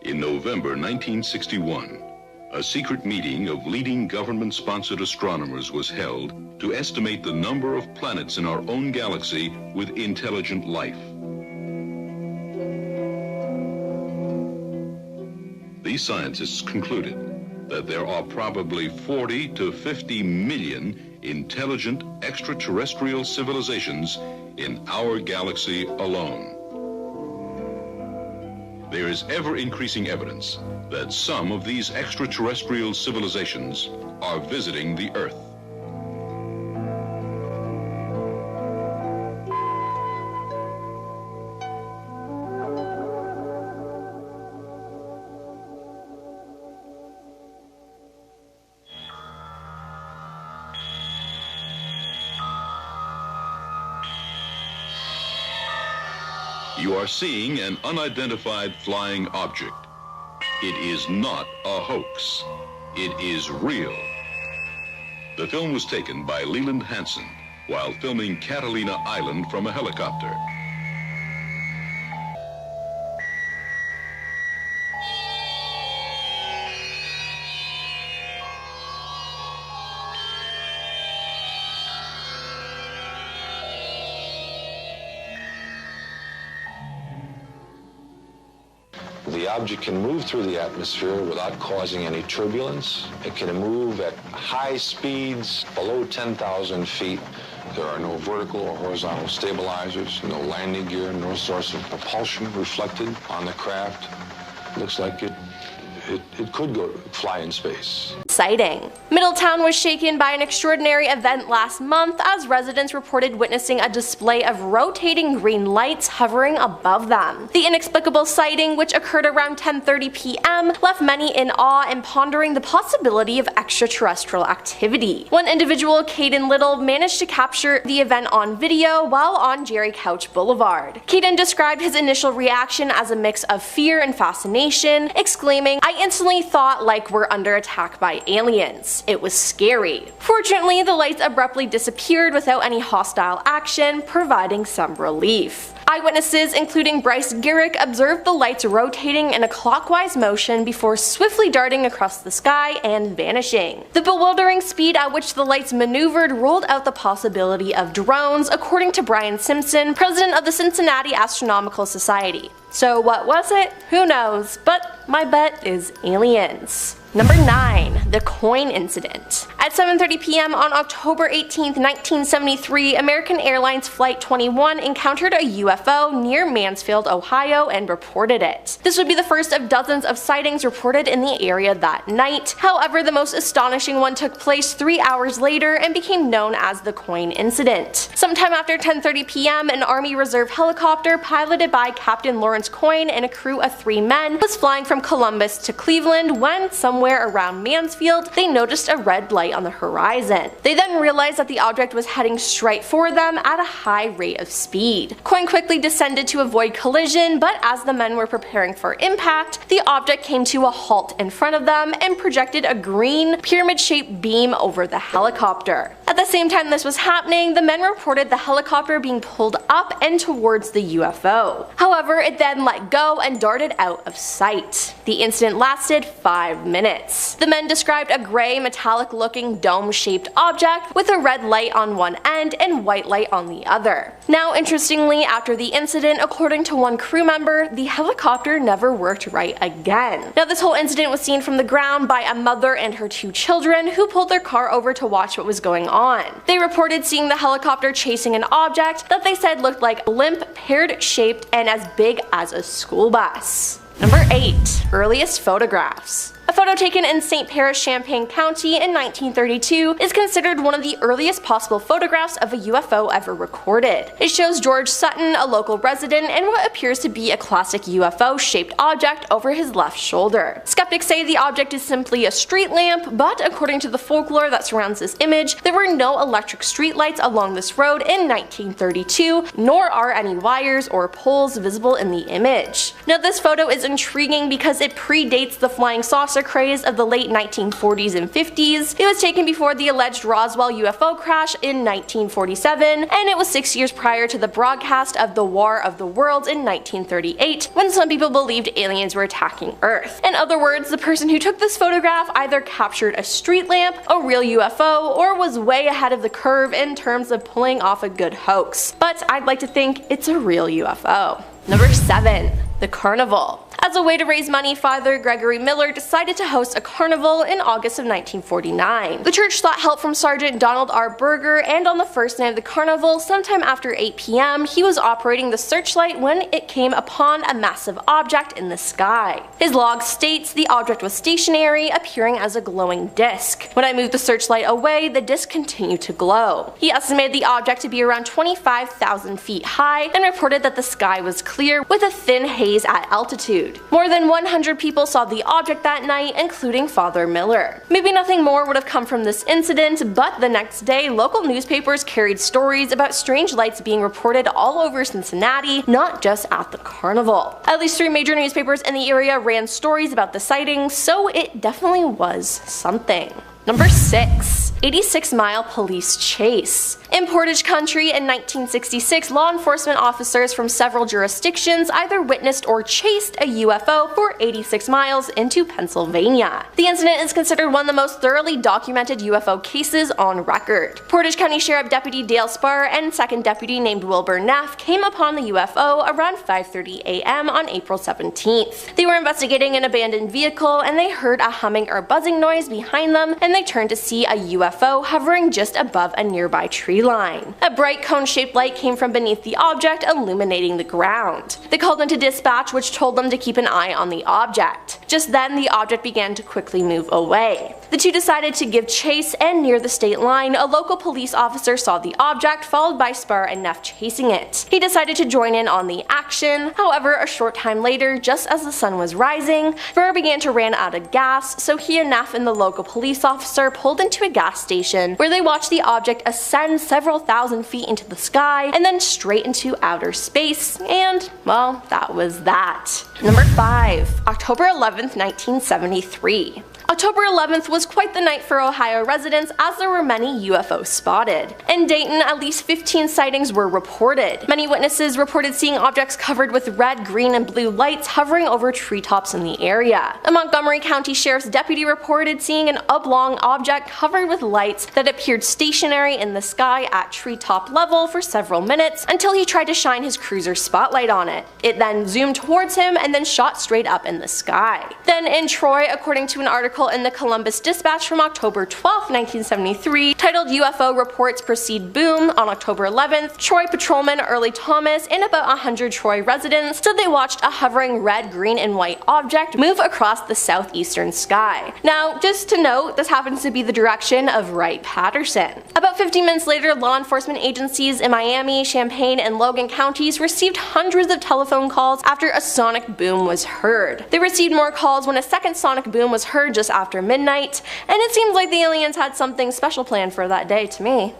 In November 1961, a secret meeting of leading government-sponsored astronomers was held to estimate the number of planets in our own galaxy with intelligent life. These scientists concluded that there are probably 40 to 50 million intelligent extraterrestrial civilizations in our galaxy alone. There is ever-increasing evidence that some of these extraterrestrial civilizations are visiting the Earth. You are seeing an unidentified flying object. It is not a hoax. It is real. The film was taken by Leland Hansen while filming Catalina Island from a helicopter. The object can move through the atmosphere without causing any turbulence. It can move at high speeds below 10,000 feet. There are no vertical or horizontal stabilizers, no landing gear, no source of propulsion reflected on the craft. Looks like it could fly in space. Sighting. Middletown was shaken by an extraordinary event last month as residents reported witnessing a display of rotating green lights hovering above them. The inexplicable sighting, which occurred around 10:30 p.m., left many in awe and pondering the possibility of extraterrestrial activity. One individual, Caden Little, managed to capture the event on video while on Jerry Couch Boulevard. Caden described his initial reaction as a mix of fear and fascination, exclaiming, "I instantly thought like we're under attack by aliens. It was scary." Fortunately, the lights abruptly disappeared without any hostile action, providing some relief. Eyewitnesses, including Bryce Garrick, observed the lights rotating in a clockwise motion before swiftly darting across the sky and vanishing. The bewildering speed at which the lights maneuvered ruled out the possibility of drones, according to Brian Simpson, president of the Cincinnati Astronomical Society. So what was it? Who knows, but my bet is aliens. Number 9. The coin incident. At 7:30 p.m. on October 18, 1973, American Airlines Flight 21 encountered a UFO near Mansfield, Ohio, and reported it. This would be the first of dozens of sightings reported in the area that night. However, the most astonishing one took place 3 hours later and became known as the coin incident. Sometime after 10:30 p.m., an Army Reserve helicopter piloted by Captain Lawrence Coyne and a crew of 3 men was flying from Columbus to Cleveland when, somewhere around Mansfield, they noticed a red light on the horizon. They then realized that the object was heading straight for them at a high rate of speed. Coyne quickly descended to avoid collision, but as the men were preparing for impact, the object came to a halt in front of them and projected a green, pyramid-shaped beam over the helicopter. At the same time this was happening, the men reported the helicopter being pulled up and towards the UFO. However, it then let go and darted out of sight. The incident lasted 5 minutes. The men described a gray, metallic-looking dome-shaped object with a red light on one end and white light on the other. Now, interestingly, after the incident, according to one crew member, the helicopter never worked right again. Now, this whole incident was seen from the ground by a mother and her 2 children who pulled their car over to watch what was going on. They reported seeing the helicopter chasing an object that they said looked like limp, pear-shaped, and as big as a school bus. Number 8. Earliest photographs. A photo taken in St. Paris, Champaign County in 1932 is considered one of the earliest possible photographs of a UFO ever recorded. It shows George Sutton, a local resident, and what appears to be a classic UFO-shaped object over his left shoulder. Skeptics say the object is simply a street lamp, but according to the folklore that surrounds this image, there were no electric streetlights along this road in 1932, nor are any wires or poles visible in the image. Now, this photo is intriguing because it predates the flying saucer craze of the late 1940s and 50s. It was taken before the alleged Roswell UFO crash in 1947, and it was 6 years prior to the broadcast of the War of the Worlds in 1938, when some people believed aliens were attacking Earth. In other words, the person who took this photograph either captured a street lamp, a real UFO, or was way ahead of the curve in terms of pulling off a good hoax. But I'd like to think it's a real UFO. Number 7. The Carnival. As a way to raise money, Father Gregory Miller decided to host a carnival in August of 1949. The church sought help from Sergeant Donald R. Berger, and on the first night of the carnival, sometime after 8 p.m., he was operating the searchlight when it came upon a massive object in the sky. His log states the object was stationary, appearing as a glowing disc. When I moved the searchlight away, the disc continued to glow. He estimated the object to be around 25,000 feet high and reported that the sky was clear with a thin haze at altitude. More than 100 people saw the object that night, including Father Miller. Maybe nothing more would have come from this incident, but the next day, local newspapers carried stories about strange lights being reported all over Cincinnati, not just at the carnival. At least 3 major newspapers in the area ran stories about the sighting, so it definitely was something. Number 6. 86-mile police chase. In Portage Country in 1966, law enforcement officers from several jurisdictions either witnessed or chased a UFO for 86 miles into Pennsylvania. The incident is considered one of the most thoroughly documented UFO cases on record. Portage County Sheriff Deputy Dale Spar and Second Deputy named Wilbur Neff came upon the UFO around 5:30 a.m. on April 17th. They were investigating an abandoned vehicle and they heard a humming or buzzing noise behind them, and they turned to see a UFO hovering just above a nearby tree line. A bright cone-shaped light came from beneath the object, illuminating the ground. They called into dispatch, which told them to keep an eye on the object. Just then, the object began to quickly move away. The two decided to give chase, and near the state line, a local police officer saw the object, followed by Spar and Neff chasing it. He decided to join in on the action. However, a short time later, just as the sun was rising, Spar began to run out of gas, so he and Neff and the local police officer pulled into a gas station, where they watched the object ascend several thousand feet into the sky and then straight into outer space, and, well, that was that. Number 5. October 11th, 1973. October 11th was quite the night for Ohio residents, as there were many UFOs spotted. In Dayton, at least 15 sightings were reported. Many witnesses reported seeing objects covered with red, green, and blue lights hovering over treetops in the area. A Montgomery County Sheriff's deputy reported seeing an oblong object covered with lights that appeared stationary in the sky at treetop level for several minutes until he tried to shine his cruiser's spotlight on it. It then zoomed towards him and then shot straight up in the sky. Then in Troy, according to an article in the Columbus Dispatch from October 12, 1973, titled UFO Reports Proceed Boom, on October 11th, Troy patrolman Early Thomas and about 100 Troy residents said they watched a hovering red, green, and white object move across the southeastern sky. Now, just to note, this happens to be the direction of Wright-Patterson. About 15 minutes later, law enforcement agencies in Miami, Champaign, and Logan counties received hundreds of telephone calls after a sonic boom was heard. They received more calls when a second sonic boom was heard just after midnight, and it seems like the aliens had something special planned for that day to me.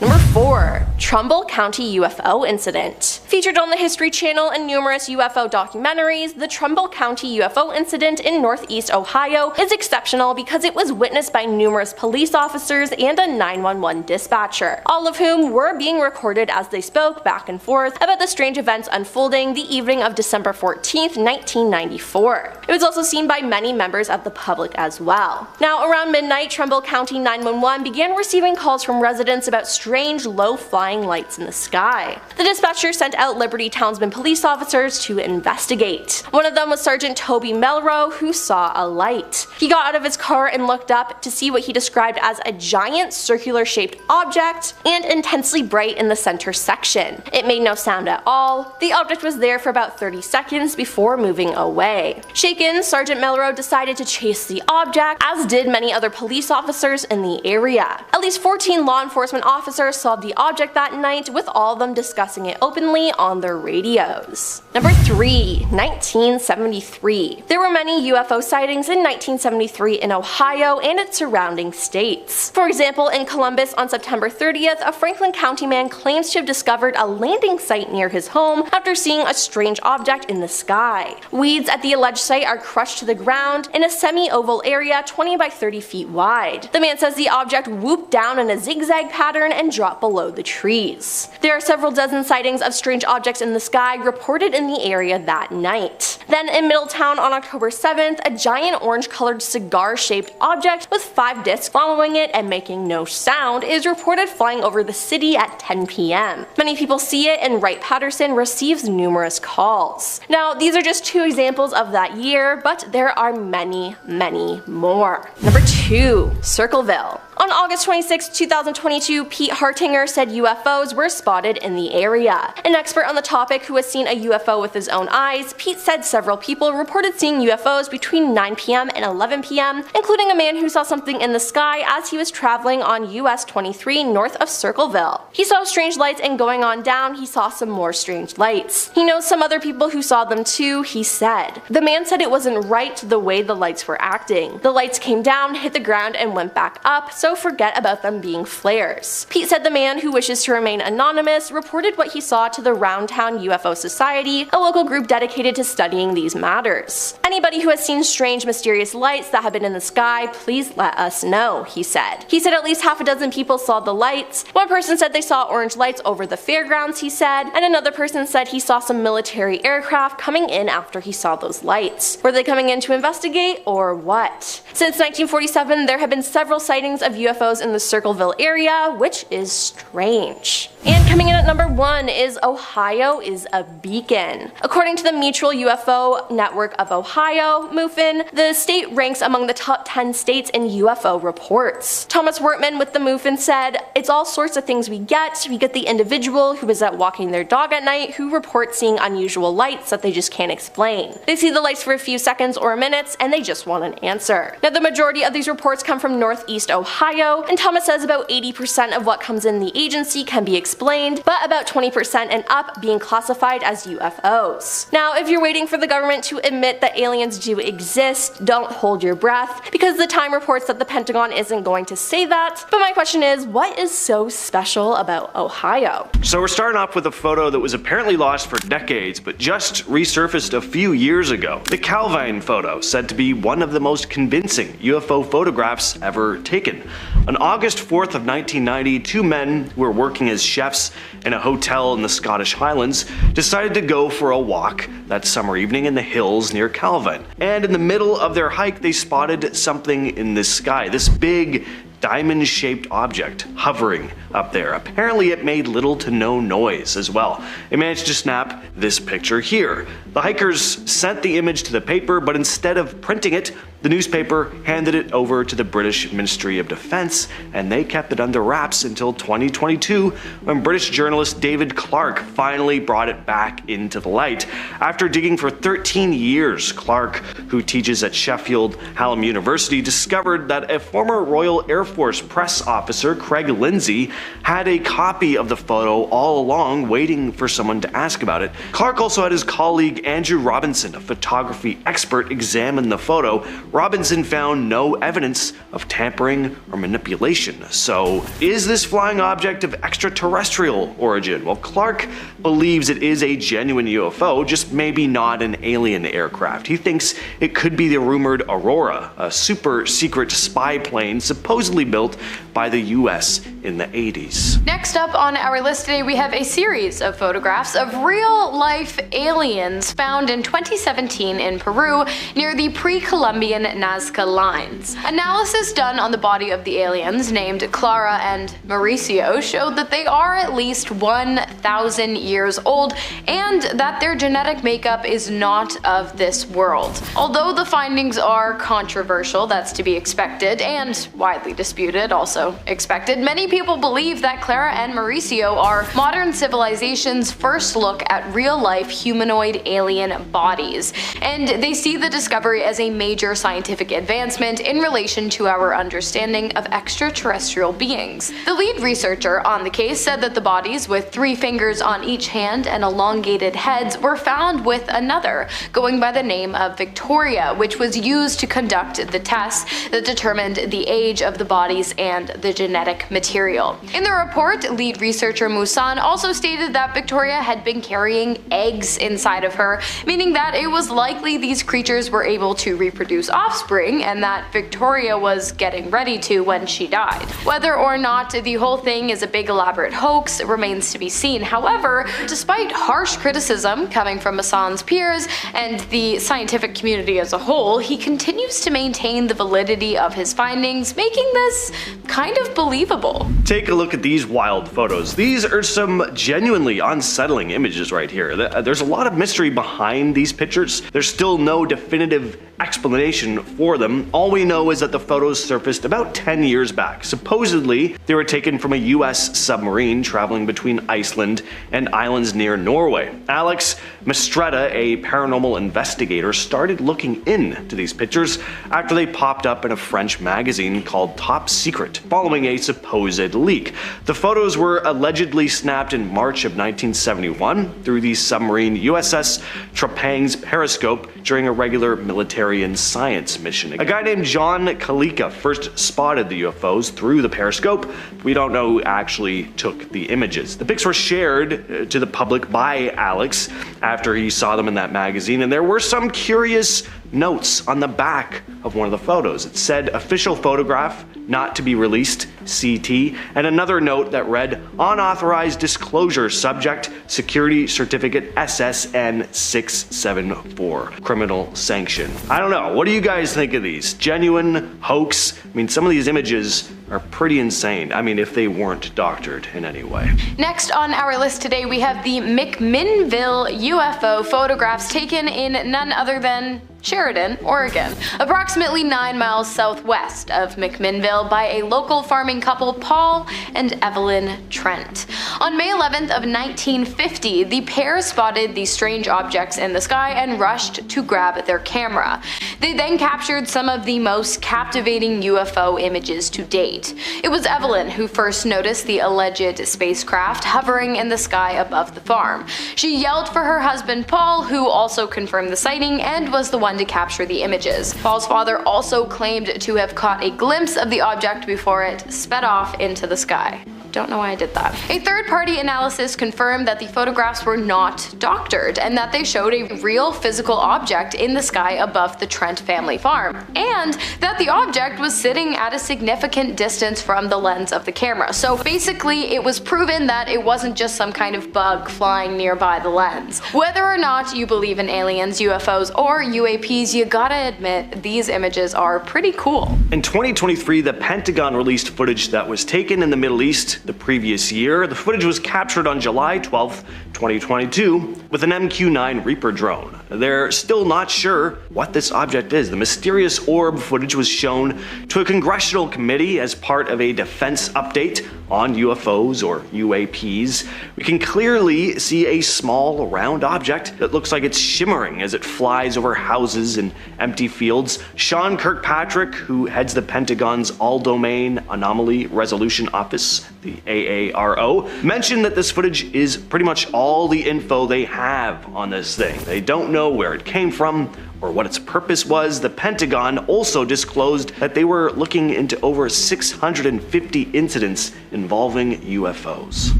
Number 4. Trumbull County UFO Incident. Featured on the History Channel and numerous UFO documentaries, the Trumbull County UFO incident in northeast Ohio is exceptional because it was witnessed by numerous police officers and a 911 dispatcher, all of whom were being recorded as they spoke back and forth about the strange events unfolding the evening of December 14th, 1994. It was also seen by many members of the public as well. Now, around midnight, Trumbull County 911 began receiving calls from residents about strange low-flying lights in the sky. The dispatcher sent out Liberty Townsend police officers to investigate. One of them was Sergeant Toby Melrose, who saw a light. He got out of his car and looked up to see what he described as a giant circular-shaped object and intensely bright in the center section. It made no sound at all. The object was there for about 30 seconds before moving away. Shaken, Sergeant Melrose decided to chase the object, as did many other police officers in the area. At least 14 law enforcement officers saw the object that that night, with all of them discussing it openly on their radios. Number 3. 1973. There were many UFO sightings in 1973 in Ohio and its surrounding states. For example, in Columbus on September 30th, a Franklin County man claims to have discovered a landing site near his home after seeing a strange object in the sky. Weeds at the alleged site are crushed to the ground in a semi-oval area 20 by 30 feet wide. The man says the object whooped down in a zigzag pattern and dropped below the trees. There are several dozen sightings of strange objects in the sky reported in the area that night. Then in Middletown on October 7th, a giant orange-colored cigar-shaped object with 5 discs following it and making no sound is reported flying over the city at 10 p.m. Many people see it, and Wright-Patterson receives numerous calls. Now, these are just 2 examples of that year, but there are many, many more. Number 2. Circleville. On August 26, 2022, Pete Hartinger said UFOs were spotted in the area. An expert on the topic who has seen a UFO with his own eyes, Pete said several people reported seeing UFOs between 9 p.m. and 11 p.m., including a man who saw something in the sky as he was traveling on US 23 north of Circleville. He saw strange lights, and going on down, he saw some more strange lights. He knows some other people who saw them too, he said. The man said it wasn't right the way the lights were acting. The lights came down, hit the ground, and went back up, so forget about them being flares. Pete said the man, who wishes to remain anonymous, reported what he saw to the Roundtown UFO Society, a local group dedicated to studying these matters. Anybody who has seen strange, mysterious lights that have been in the sky, please let us know, he said. He said at least half a dozen people saw the lights. One person said they saw orange lights over the fairgrounds, he said, and another person said he saw some military aircraft coming in after he saw those lights. Were they coming in to investigate, or what? Since 1947, there have been several sightings of UFOs in the Circleville area, which is strange. And coming in at number 1 is Ohio is a beacon. According to the Mutual UFO Network of Ohio, MUFON, the state ranks among the top 10 states in UFO reports. Thomas Wortman with the MUFON said, "It's all sorts of things we get. We get the individual who is out walking their dog at night who reports seeing unusual lights that they just can't explain. They see the lights for a few seconds or minutes and they just want an answer." Now, the majority of these reports come from Northeast Ohio, and Thomas says about 80% of what comes in the agency can be explained, but about 20% and up being classified as UFOs. Now, if you're waiting for the government to admit that aliens do exist, don't hold your breath, because the Time reports that the Pentagon isn't going to say that. But my question is, what is so special about Ohio? So we're starting off with a photo that was apparently lost for decades, but just resurfaced a few years ago. The Calvine photo, said to be one of the most convincing UFO photographs ever taken. On August 4th of 1990, 2 men who were working as chefs in a hotel in the Scottish Highlands decided to go for a walk that summer evening in the hills near Calvine. And in the middle of their hike, they spotted something in the sky, this big diamond-shaped object hovering up there. Apparently it made little to no noise as well. They managed to snap this picture here. The hikers sent the image to the paper, but instead of printing it, the newspaper handed it over to the British Ministry of Defence, and they kept it under wraps until 2022, when British journalist David Clarke finally brought it back into the light. After digging for 13 years, Clarke, who teaches at Sheffield Hallam University, discovered that a former Royal Air Force press officer, Craig Lindsay, had a copy of the photo all along, waiting for someone to ask about it. Clarke also had his colleague Andrew Robinson, a photography expert, examine the photo. Robinson found no evidence of tampering or manipulation. So, is this flying object of extraterrestrial origin? Well, Clarke believes it is a genuine UFO, just maybe not an alien aircraft. He thinks it could be the rumored Aurora, a super secret spy plane supposedly built by the US in the 80s. Next up on our list today, we have a series of photographs of real-life aliens found in 2017 in Peru near the pre-Columbian Nazca lines. Analysis done on the body of the aliens, named Clara and Mauricio, showed that they are at least 1,000 years old and that their genetic makeup is not of this world. Although the findings are controversial, that's to be expected, and widely disputed, also expected, many people believe that Clara and Mauricio are modern civilization's first look at real-life humanoid alien bodies, and they see the discovery as a major scientific advancement in relation to our understanding of extraterrestrial beings. The lead researcher on the case said that the bodies, with 3 fingers on each hand and elongated heads, were found with another, going by the name of Victoria, which was used to conduct the tests that determined the age of the bodies and the genetic material. In the report, lead researcher Musan also stated that Victoria had been carrying eggs inside of her, meaning that it was likely these creatures were able to reproduce offspring and that Victoria was getting ready to when she died. Whether or not the whole thing is a big elaborate hoax remains to be seen. However, despite harsh criticism coming from Musan's peers and the scientific community as a whole, he continues to maintain the validity of his findings, making this kind of believable. Take a look at these wild photos. These are some genuinely unsettling images right here. There's a lot of mystery behind these pictures. There's still no definitive explanation for them. All we know is that the photos surfaced about 10 years back. Supposedly, they were taken from a US submarine traveling between Iceland and islands near Norway. Alex Mistretta, a paranormal investigator, started looking into these pictures after they popped up in a French magazine called Top Secret, following a supposed leak. The photos were allegedly snapped in March of 1971 through the submarine USS Trepang's periscope during a regular military and science mission. A guy named John Kalika first spotted the UFOs through the periscope. We don't know who actually took the images. The pics were shared to the public by Alex after he saw them in that magazine, and there were some curious notes on the back of one of the photos. It said official photograph, not to be released, CT, and another note that read unauthorized disclosure subject, security certificate SSN 674, criminal sanction. I don't know, what do you guys think of these? Genuine, hoax? I mean, some of these images are pretty insane. I mean, if they weren't doctored in any way. Next on our list today, we have the McMinnville UFO photographs taken in none other than Sheridan, Oregon, approximately 9 miles southwest of McMinnville by a local farming couple, Paul and Evelyn Trent. On May 11th of 1950, the pair spotted these strange objects in the sky and rushed to grab their camera. They then captured some of the most captivating UFO images to date. It was Evelyn who first noticed the alleged spacecraft hovering in the sky above the farm. She yelled for her husband Paul, who also confirmed the sighting and was the one to capture the images. Paul's father also claimed to have caught a glimpse of the object before it sped off into the sky. Don't know why I did that. A third-party analysis confirmed that the photographs were not doctored and that they showed a real physical object in the sky above the Trent family farm, and that the object was sitting at a significant distance from the lens of the camera. So basically, it was proven that it wasn't just some kind of bug flying nearby the lens. Whether or not you believe in aliens, UFOs, or UAPs, you gotta admit these images are pretty cool. In 2023, the Pentagon released footage that was taken in the Middle East the previous year. The footage was captured on July 12th, 2022 with an MQ-9 Reaper drone. They're still not sure what this object is. The mysterious orb footage was shown to a congressional committee as part of a defense update on UFOs or UAPs. We can clearly see a small round object that looks like it's shimmering as it flies over houses and empty fields. Sean Kirkpatrick, who heads the Pentagon's All-Domain Anomaly Resolution Office, the AARO, mentioned that this footage is pretty much all the info they have on this thing. They don't know where it came from or what its purpose was. The Pentagon also disclosed that they were looking into over 650 incidents involving UFOs.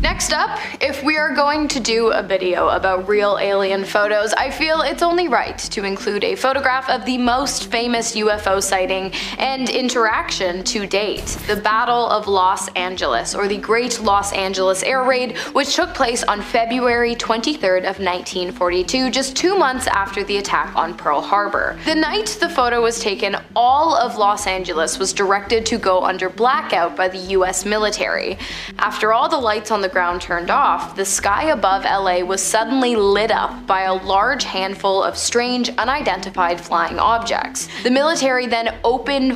Next up, if we are going to do a video about real alien photos, I feel it's only right to include a photograph of the most famous UFO sighting and interaction to date, the Battle of Los Angeles, or the Great Los Angeles Air Raid, which took place on February 23rd of 1942, just 2 months after the attack on Pearl Harbor. Harbor. The night the photo was taken, all of Los Angeles was directed to go under blackout by the US military. After all the lights on the ground turned off, the sky above LA was suddenly lit up by a large handful of strange, unidentified flying objects. The military then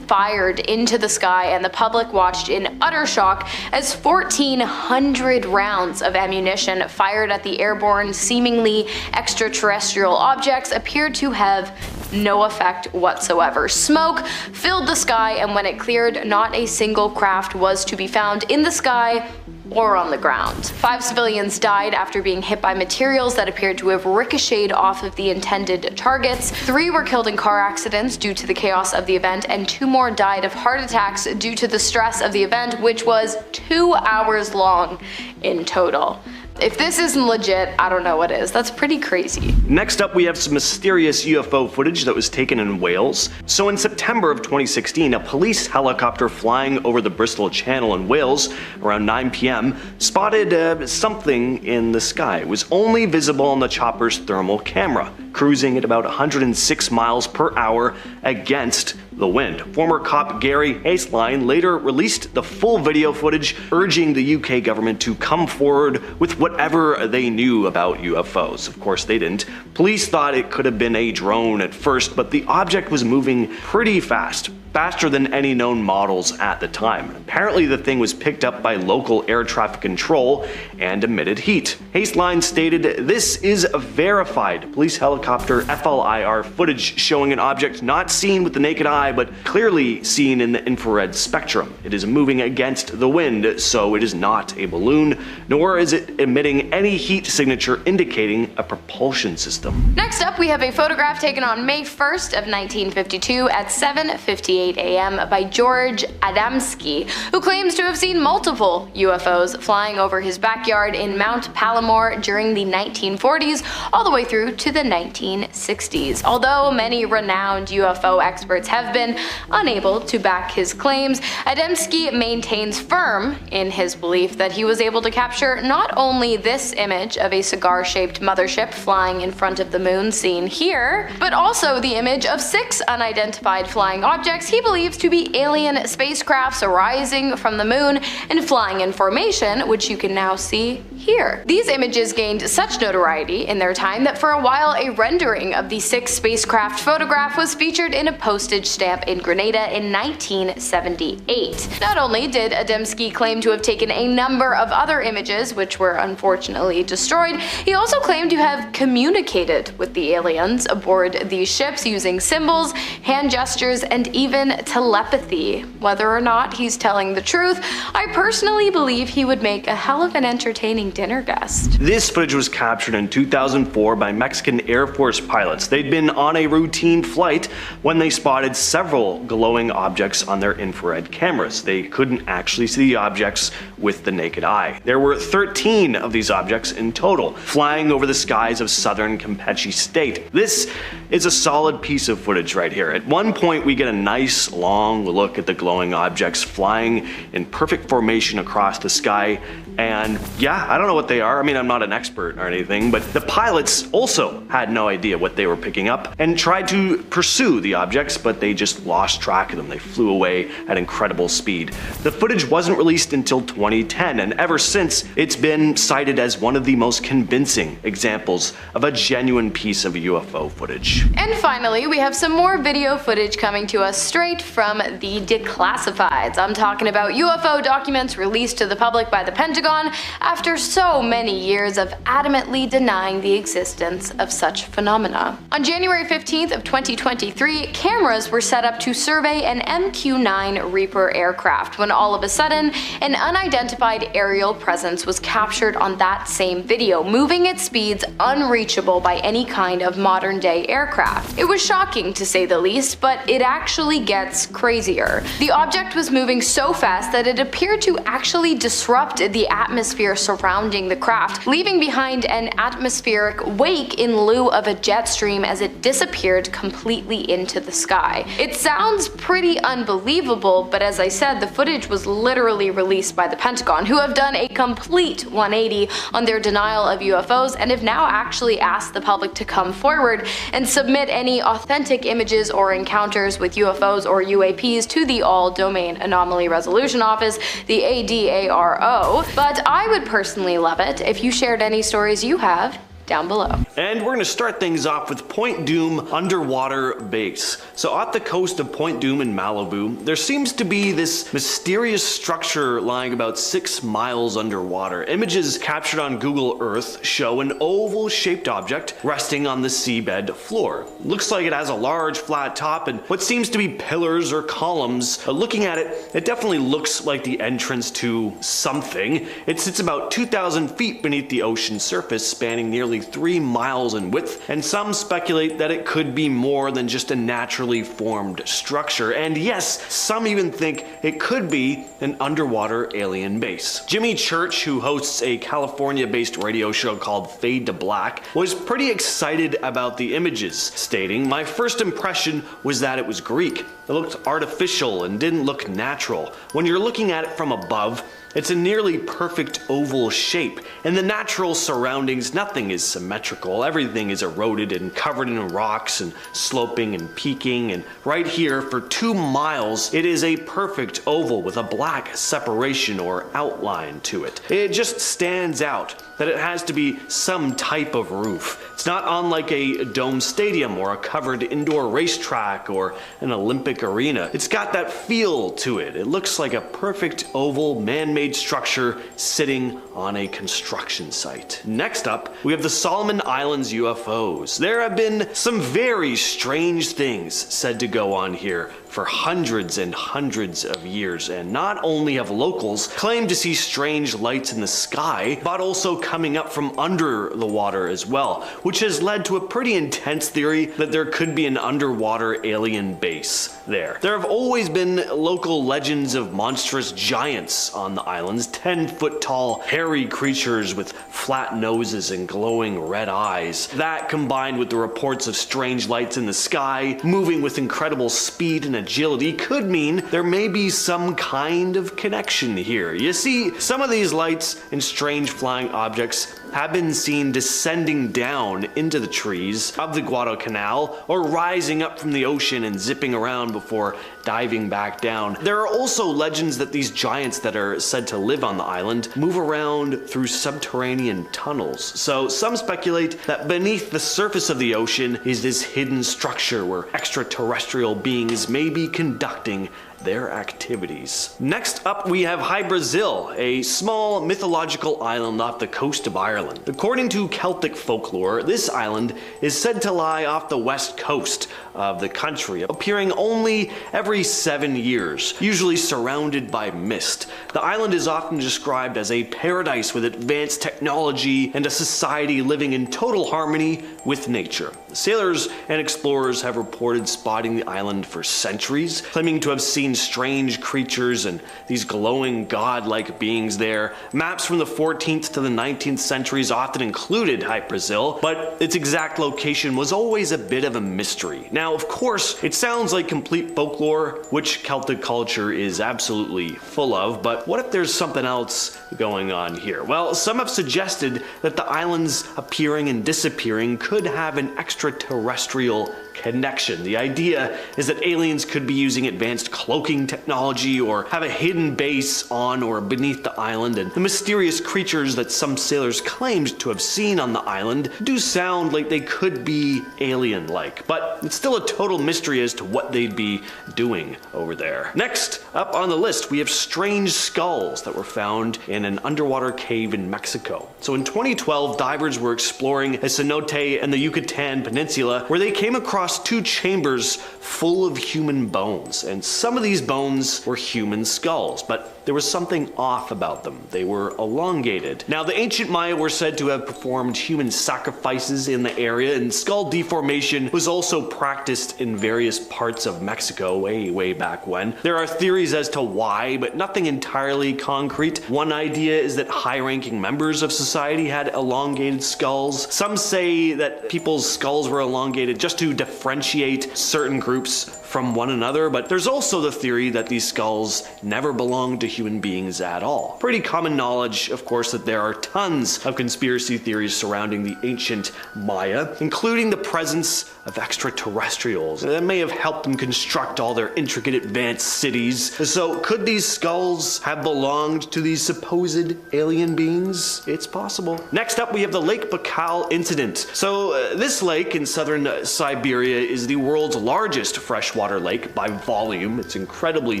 fired into the sky, and the public watched in utter shock as 1,400 rounds of ammunition fired at the airborne, seemingly extraterrestrial objects appeared to have no effect whatsoever. Smoke filled the sky, and when it cleared, not a single craft was to be found in the sky or on the ground. 5 civilians died after being hit by materials that appeared to have ricocheted off of the intended targets. 3 were killed in car accidents due to the chaos of the event, and 2 more died of heart attacks due to the stress of the event, which was 2 hours long in total. If this isn't legit, I don't know what is. That's pretty crazy. Next up, we have some mysterious UFO footage that was taken in Wales. So in September of 2016, a police helicopter flying over the Bristol Channel in Wales around 9 p.m. spotted something in the sky. It was only visible on the chopper's thermal camera, cruising at about 106 miles per hour against the wind. Former cop Gary Haseline later released the full video footage, urging the UK government to come forward with whatever they knew about UFOs. Of course, they didn't. Police thought it could have been a drone at first, but the object was moving pretty fast. Faster than any known models at the time. Apparently the thing was picked up by local air traffic control and emitted heat. Haseline stated, "This is verified police helicopter FLIR footage showing an object not seen with the naked eye but clearly seen in the infrared spectrum. It is moving against the wind, so it is not a balloon, nor is it emitting any heat signature indicating a propulsion system." Next up, we have a photograph taken on May 1st of 1952 at 7:58 a.m. by George Adamski, who claims to have seen multiple UFOs flying over his backyard in Mount Palomar during the 1940s all the way through to the 1960s. Although many renowned UFO experts have been unable to back his claims, Adamski maintains firm in his belief that he was able to capture not only this image of a cigar-shaped mothership flying in front of the moon seen here, but also the image of 6 unidentified flying objects he believes to be alien spacecrafts arising from the moon and flying in formation, which you can now see here. These images gained such notoriety in their time that for a while a rendering of the 6 spacecraft photograph was featured in a postage stamp in Grenada in 1978. Not only did Adamski claim to have taken a number of other images, which were unfortunately destroyed, he also claimed to have communicated with the aliens aboard these ships using symbols, hand gestures, and even telepathy. Whether or not he's telling the truth, I personally believe he would make a hell of an entertaining dinner guest. This footage was captured in 2004 by Mexican Air Force pilots. They'd been on a routine flight when they spotted several glowing objects on their infrared cameras. They couldn't actually see the objects with the naked eye. There were 13 of these objects in total, flying over the skies of southern Campeche state. This is a solid piece of footage right here. At one point we get a nice long look at the glowing objects flying in perfect formation across the sky, and yeah, I don't know what they are. I mean, I'm not an expert or anything, but the pilots also had no idea what they were picking up and tried to pursue the objects, but they just lost track of them. They flew away at incredible speed. The footage wasn't released until 2010, and ever since it's been cited as one of the most convincing examples of a genuine piece of UFO footage. And finally, we have some more video footage coming to us straight from the declassifieds. I'm talking about UFO documents released to the public by the Pentagon after so many years of adamantly denying the existence of such phenomena. On January 15th of 2023, cameras were set up to survey an MQ-9 Reaper aircraft when all of a sudden an unidentified aerial presence was captured on that same video, moving at speeds unreachable by any kind of modern-day aircraft. It was shocking to say the least, but it actually gets crazier. The object was moving so fast that it appeared to actually disrupt the atmosphere surrounding surrounding the craft, leaving behind an atmospheric wake in lieu of a jet stream as it disappeared completely into the sky. It sounds pretty unbelievable, but as I said, the footage was literally released by the Pentagon, who have done a complete 180 on their denial of UFOs and have now actually asked the public to come forward and submit any authentic images or encounters with UFOs or UAPs to the All-Domain Anomaly Resolution Office, the ADARO. But I would personally love it if you shared any stories you have down below. And we're going to start things off with Point Doom underwater base. So off the coast of Point Doom in Malibu, there seems to be this mysterious structure lying about 6 miles underwater. Images captured on Google Earth show an oval-shaped object resting on the seabed floor. Looks like it has a large flat top and what seems to be pillars or columns. Looking at it, it definitely looks like the entrance to something. It sits about 2,000 feet beneath the ocean surface, spanning nearly 3 miles in width, and some speculate that it could be more than just a naturally formed structure. And yes, some even think it could be an underwater alien base. Jimmy Church, who hosts a California-based radio show called Fade to Black, was pretty excited about the images, stating, "My first impression was that it was Greek. It looked artificial and didn't look natural. When you're looking at it from above, it's a nearly perfect oval shape. In the natural surroundings, nothing is symmetrical. Everything is eroded and covered in rocks and sloping and peaking. And right here, for 2 miles, it is a perfect oval with a black separation or outline to it. It just stands out that it has to be some type of roof. It's not unlike a domed stadium or a covered indoor racetrack or an Olympic arena. It's got that feel to it. It looks like a perfect oval man-made structure sitting on a construction site." Next up, we have the Solomon Islands UFOs. There have been some very strange things said to go on here for hundreds and hundreds of years, and not only have locals claimed to see strange lights in the sky, but also coming up from under the water as well, which has led to a pretty intense theory that there could be an underwater alien base there. There have always been local legends of monstrous giants on the islands, 10-foot tall, hairy creatures with flat noses and glowing red eyes. That, combined with the reports of strange lights in the sky, moving with incredible speed and agility, could mean there may be some kind of connection here. You see, some of these lights and strange flying objects have been seen descending down into the trees of the Guadalcanal or rising up from the ocean and zipping around before diving back down. There are also legends that these giants that are said to live on the island move around through subterranean tunnels. So some speculate that beneath the surface of the ocean is this hidden structure where extraterrestrial beings may be conducting their activities. Next up, we have Hy Brasil, a small mythological island off the coast of Ireland. According to Celtic folklore, this island is said to lie off the west coast of the country, appearing only every 7 years, usually surrounded by mist. The island is often described as a paradise with advanced technology and a society living in total harmony with nature. Sailors and explorers have reported spotting the island for centuries, claiming to have seen strange creatures and these glowing god-like beings there. Maps from the 14th to the 19th centuries often included Hy Brasil, but its exact location was always a bit of a mystery. Now, of course, it sounds like complete folklore, which Celtic culture is absolutely full of, but what if there's something else going on here? Well, some have suggested that the islands appearing and disappearing could have an extraterrestrial connection. The idea is that aliens could be using advanced cloaking technology or have a hidden base on or beneath the island, and the mysterious creatures that some sailors claimed to have seen on the island do sound like they could be alien-like, but it's still a total mystery as to what they'd be doing over there. Next up on the list, we have strange skulls that were found in an underwater cave in Mexico. So in 2012, divers were exploring a cenote in the Yucatan Peninsula where they came across 2 chambers full of human bones, and some of these bones were human skulls, but there was something off about them. They were elongated. Now, the ancient Maya were said to have performed human sacrifices in the area, and skull deformation was also practiced in various parts of Mexico way back when. There are theories as to why, but nothing entirely concrete. One idea is that high-ranking members of society had elongated skulls. Some say that people's skulls were elongated just to differentiate certain groups from one another, but there's also the theory that these skulls never belonged to human beings at all. Pretty common knowledge, of course, that there are tons of conspiracy theories surrounding the ancient Maya, including the presence of extraterrestrials that may have helped them construct all their intricate advanced cities. So could these skulls have belonged to these supposed alien beings? It's possible. Next up, we have the Lake Baikal incident. So this lake in southern Siberia is the world's largest freshwater lake by volume. It's incredibly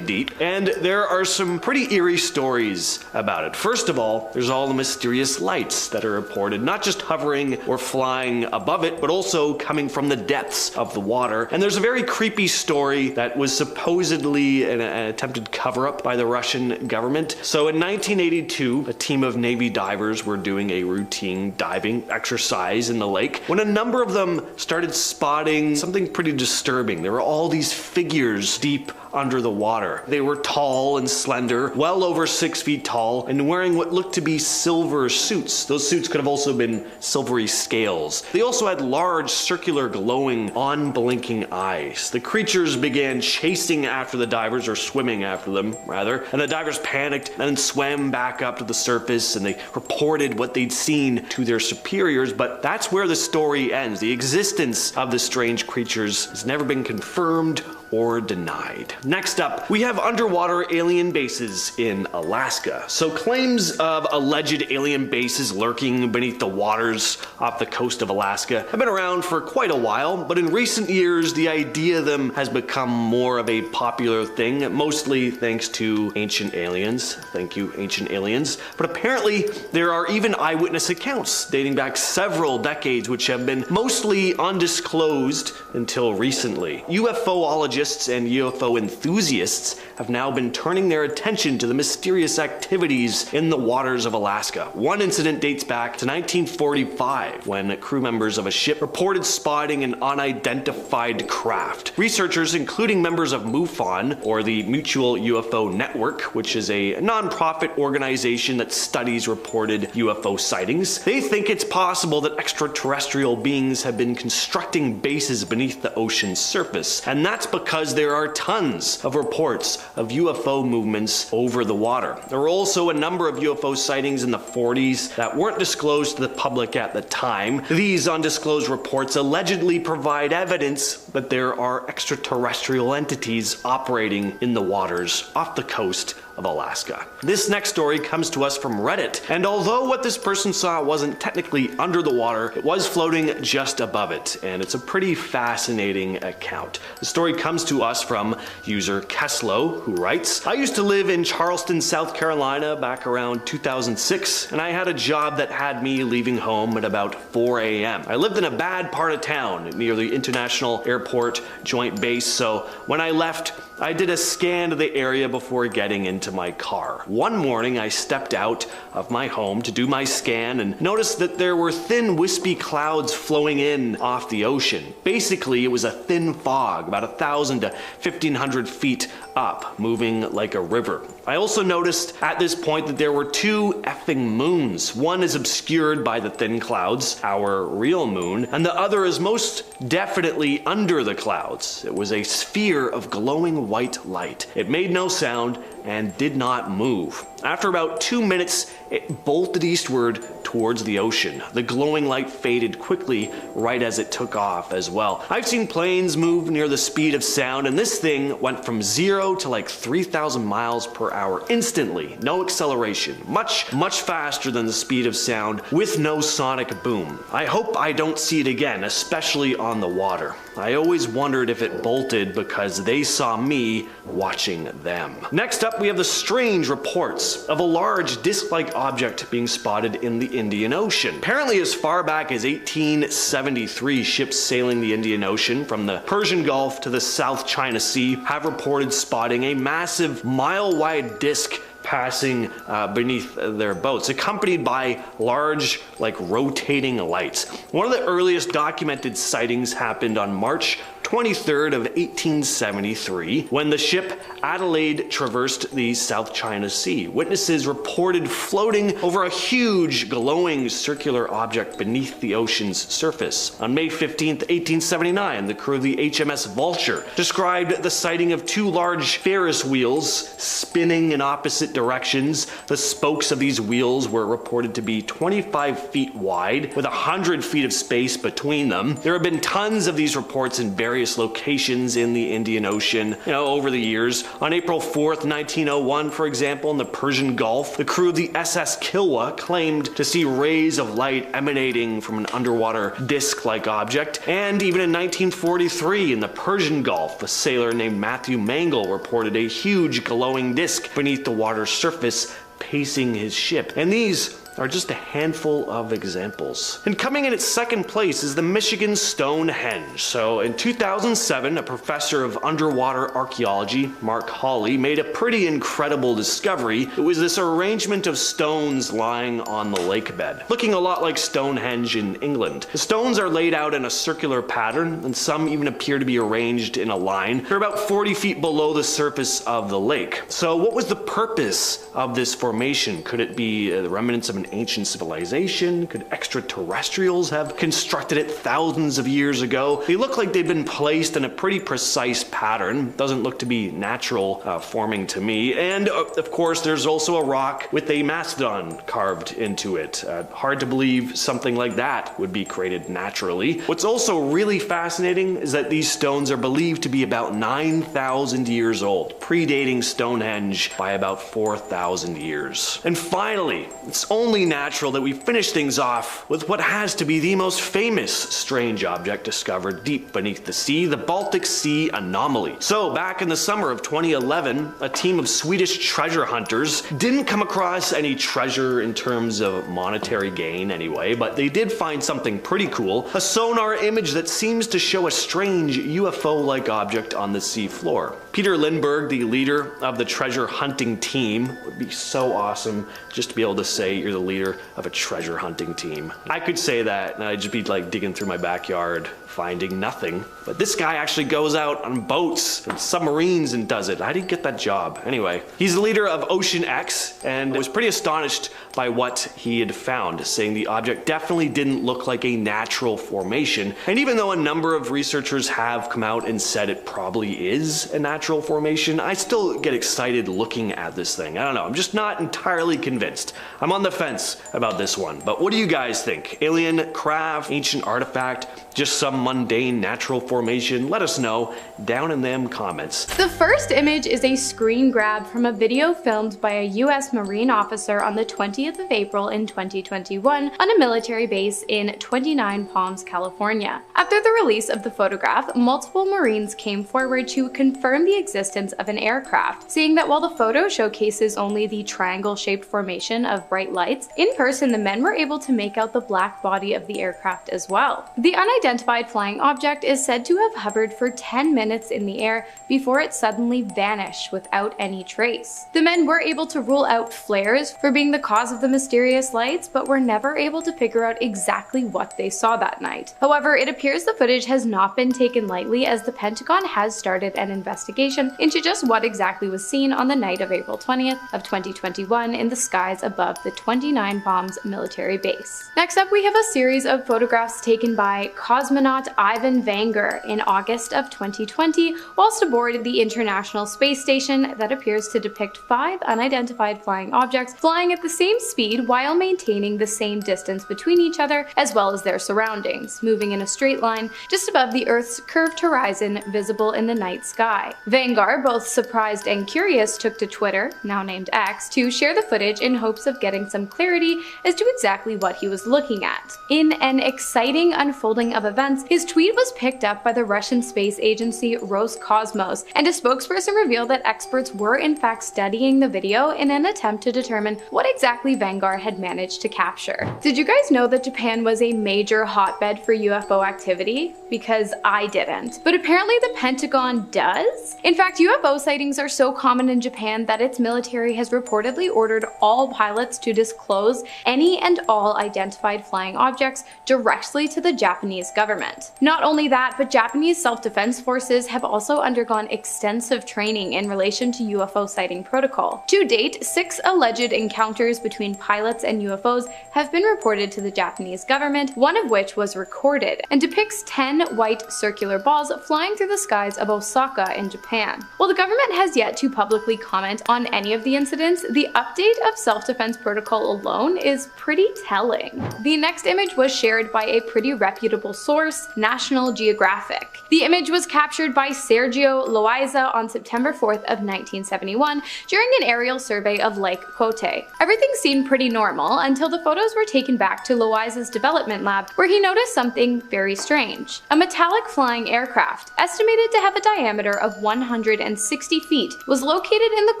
deep, and there are some pretty eerie stories about it. First of all, there's all the mysterious lights that are reported, not just hovering or flying above it, but also coming from the depths of the water. And there's a very creepy story that was supposedly an attempted cover-up by the Russian government. So in 1982, a team of Navy divers were doing a routine diving exercise in the lake when a number of them started spotting something pretty disturbing. There were all these figures deep under the water. They were tall and slender, well over 6 feet tall, and wearing what looked to be silver suits. Those suits could have also been silvery scales. They also had large, circular, glowing, unblinking eyes. The creatures began chasing after the divers, or swimming after them, rather, and the divers panicked and then swam back up to the surface, and they reported what they'd seen to their superiors, but that's where the story ends. The existence of the strange creatures has never been confirmed or denied. Next up, we have underwater alien bases in Alaska. So claims of alleged alien bases lurking beneath the waters off the coast of Alaska have been around for quite a while, but in recent years, the idea of them has become more of a popular thing, mostly thanks to Ancient Aliens. Thank you, Ancient Aliens. But apparently, there are even eyewitness accounts dating back several decades, which have been mostly undisclosed until recently. UFOologists and UFO enthusiasts have now been turning their attention to the mysterious activities in the waters of Alaska. One incident dates back to 1945, when crew members of a ship reported spotting an unidentified craft. Researchers, including members of MUFON, or the Mutual UFO Network, which is a non-profit organization that studies reported UFO sightings, they think it's possible that extraterrestrial beings have been constructing bases beneath the ocean's surface, and that's because there are tons of reports of UFO movements over the water. There were also a number of UFO sightings in the 40s that weren't disclosed to the public at the time. These undisclosed reports allegedly provide evidence that there are extraterrestrial entities operating in the waters off the coast of Alaska. This next story comes to us from Reddit, and although what this person saw wasn't technically under the water, it was floating just above it, and it's a pretty fascinating account. The story comes to us from user Keslow, who writes, I used to live in Charleston, South Carolina back around 2006, and I had a job that had me leaving home at about 4 a.m. I lived in a bad part of town near the International Airport Joint Base, so when I left, I did a scan of the area before getting into my car. One morning, I stepped out of my home to do my scan and noticed that there were thin, wispy clouds flowing in off the ocean. Basically, it was a thin fog, about 1,000 to 1,500 feet up, moving like a river. I also noticed at this point that there were two effing moons. One is obscured by the thin clouds, our real moon, and the other is most definitely under the clouds. It was a sphere of glowing white light. It made no sound and did not move. After about 2 minutes, it bolted eastward towards the ocean. The glowing light faded quickly right as it took off as well. I've seen planes move near the speed of sound, and this thing went from 0 to like 3,000 miles per hour instantly. No acceleration. Much faster than the speed of sound with no sonic boom. I hope I don't see it again, especially on the water. I always wondered if it bolted because they saw me watching them. Next up, we have the strange reports of a large disc-like object being spotted in the Indian Ocean. Apparently, as far back as 1873, ships sailing the Indian Ocean from the Persian Gulf to the South China Sea have reported spotting a massive mile-wide disc passing beneath their boats, accompanied by large, like, rotating lights. One of the earliest documented sightings happened on March 23rd of 1873, when the ship Adelaide traversed the South China Sea. Witnesses reported floating over a huge, glowing circular object beneath the ocean's surface. On May 15th, 1879, the crew of the HMS Vulture described the sighting of two large Ferris wheels spinning in opposite directions. The spokes of these wheels were reported to be 25 feet wide, with 100 feet of space between them. There have been tons of these reports in various locations in the Indian Ocean, over the years. On April 4th, 1901, for example, in the Persian Gulf, the crew of the SS Kilwa claimed to see rays of light emanating from an underwater disc-like object. And even in 1943, in the Persian Gulf, a sailor named Matthew Mangle reported a huge glowing disc beneath the water's surface, pacing his ship. And these are just a handful of examples. And coming in at second place is the Michigan Stonehenge. So in 2007, a professor of underwater archaeology, Mark Hawley, made a pretty incredible discovery. It was this arrangement of stones lying on the lake bed, looking a lot like Stonehenge in England. The stones are laid out in a circular pattern, and some even appear to be arranged in a line. They're about 40 feet below the surface of the lake. So what was the purpose of this formation? Could it be the remnants of an ancient civilization? Could extraterrestrials have constructed it thousands of years ago? They look like they've been placed in a pretty precise pattern. Doesn't look to be natural forming to me. And of course, there's also a rock with a mastodon carved into it. Hard to believe something like that would be created naturally. What's also really fascinating is that these stones are believed to be about 9,000 years old, predating Stonehenge by about 4,000 years. And finally, it's only natural that we finish things off with what has to be the most famous strange object discovered deep beneath the sea, the Baltic Sea anomaly. So back in the summer of 2011, a team of Swedish treasure hunters didn't come across any treasure in terms of monetary gain anyway, but they did find something pretty cool, a sonar image that seems to show a strange UFO-like object on the sea floor. Peter Lindbergh, the leader of the treasure hunting team, would be so awesome just to be able to say you're the leader of a treasure hunting team. I could say that and I'd just be like digging through my backyard finding nothing. But this guy actually goes out on boats and submarines and does it. I didn't get that job. Anyway, he's the leader of Ocean X and was pretty astonished by what he had found, saying the object definitely didn't look like a natural formation. And even though a number of researchers have come out and said it probably is a natural formation, I still get excited looking at this thing. I don't know, I'm just not entirely convinced. I'm on the fence about this one. But what do you guys think? Alien craft, ancient artifact, just some mundane natural formation? Let us know down in them comments. The first image is a screen grab from a video filmed by a US Marine officer on the 20th of April in 2021 on a military base in 29 Palms, California. After the release of the photograph, multiple Marines came forward to confirm the existence of an aircraft, saying that while the photo showcases only the triangle-shaped formation of bright lights, in person the men were able to make out the black body of the aircraft as well. The unidentified flying object is said to have hovered for 10 minutes in the air before it suddenly vanished without any trace. The men were able to rule out flares for being the cause of the mysterious lights, but were never able to figure out exactly what they saw that night. However, it appears the footage has not been taken lightly, as the Pentagon has started an investigation into just what exactly was seen on the night of April 20th of 2021 in the skies above the 29 Palms military base. Next up, we have a series of photographs taken by cosmonaut Ivan Vanger in August of 2020 whilst aboard the International Space Station that appears to depict 5 unidentified flying objects flying at the same speed while maintaining the same distance between each other as well as their surroundings, moving in a straight line just above the Earth's curved horizon visible in the night sky. Vangar, both surprised and curious, took to Twitter, now named X, to share the footage in hopes of getting some clarity clarity as to exactly what he was looking at. In an exciting unfolding of events, his tweet was picked up by the Russian space agency Roscosmos, and a spokesperson revealed that experts were in fact studying the video in an attempt to determine what exactly Vanguard had managed to capture. Did you guys know that Japan was a major hotbed for UFO activity? Because I didn't. But apparently the Pentagon does? In fact, UFO sightings are so common in Japan that its military has reportedly ordered all pilots to disclose any and all identified flying objects directly to the Japanese government. Not only that, but Japanese self-defense forces have also undergone extensive training in relation to UFO sighting protocol. To date, 6 alleged encounters between pilots and UFOs have been reported to the Japanese government, one of which was recorded, and depicts 10 white circular balls flying through the skies of Osaka in Japan. While the government has yet to publicly comment on any of the incidents, the update of self-defense protocol alone is pretty telling. The next image was shared by a pretty reputable source, National Geographic. The image was captured by Sergio Loaiza on September 4th of 1971 during an aerial survey of Lake Kote. Everything seemed pretty normal until the photos were taken back to Loaiza's development lab, where he noticed something very strange. A metallic flying aircraft, estimated to have a diameter of 160 feet, was located in the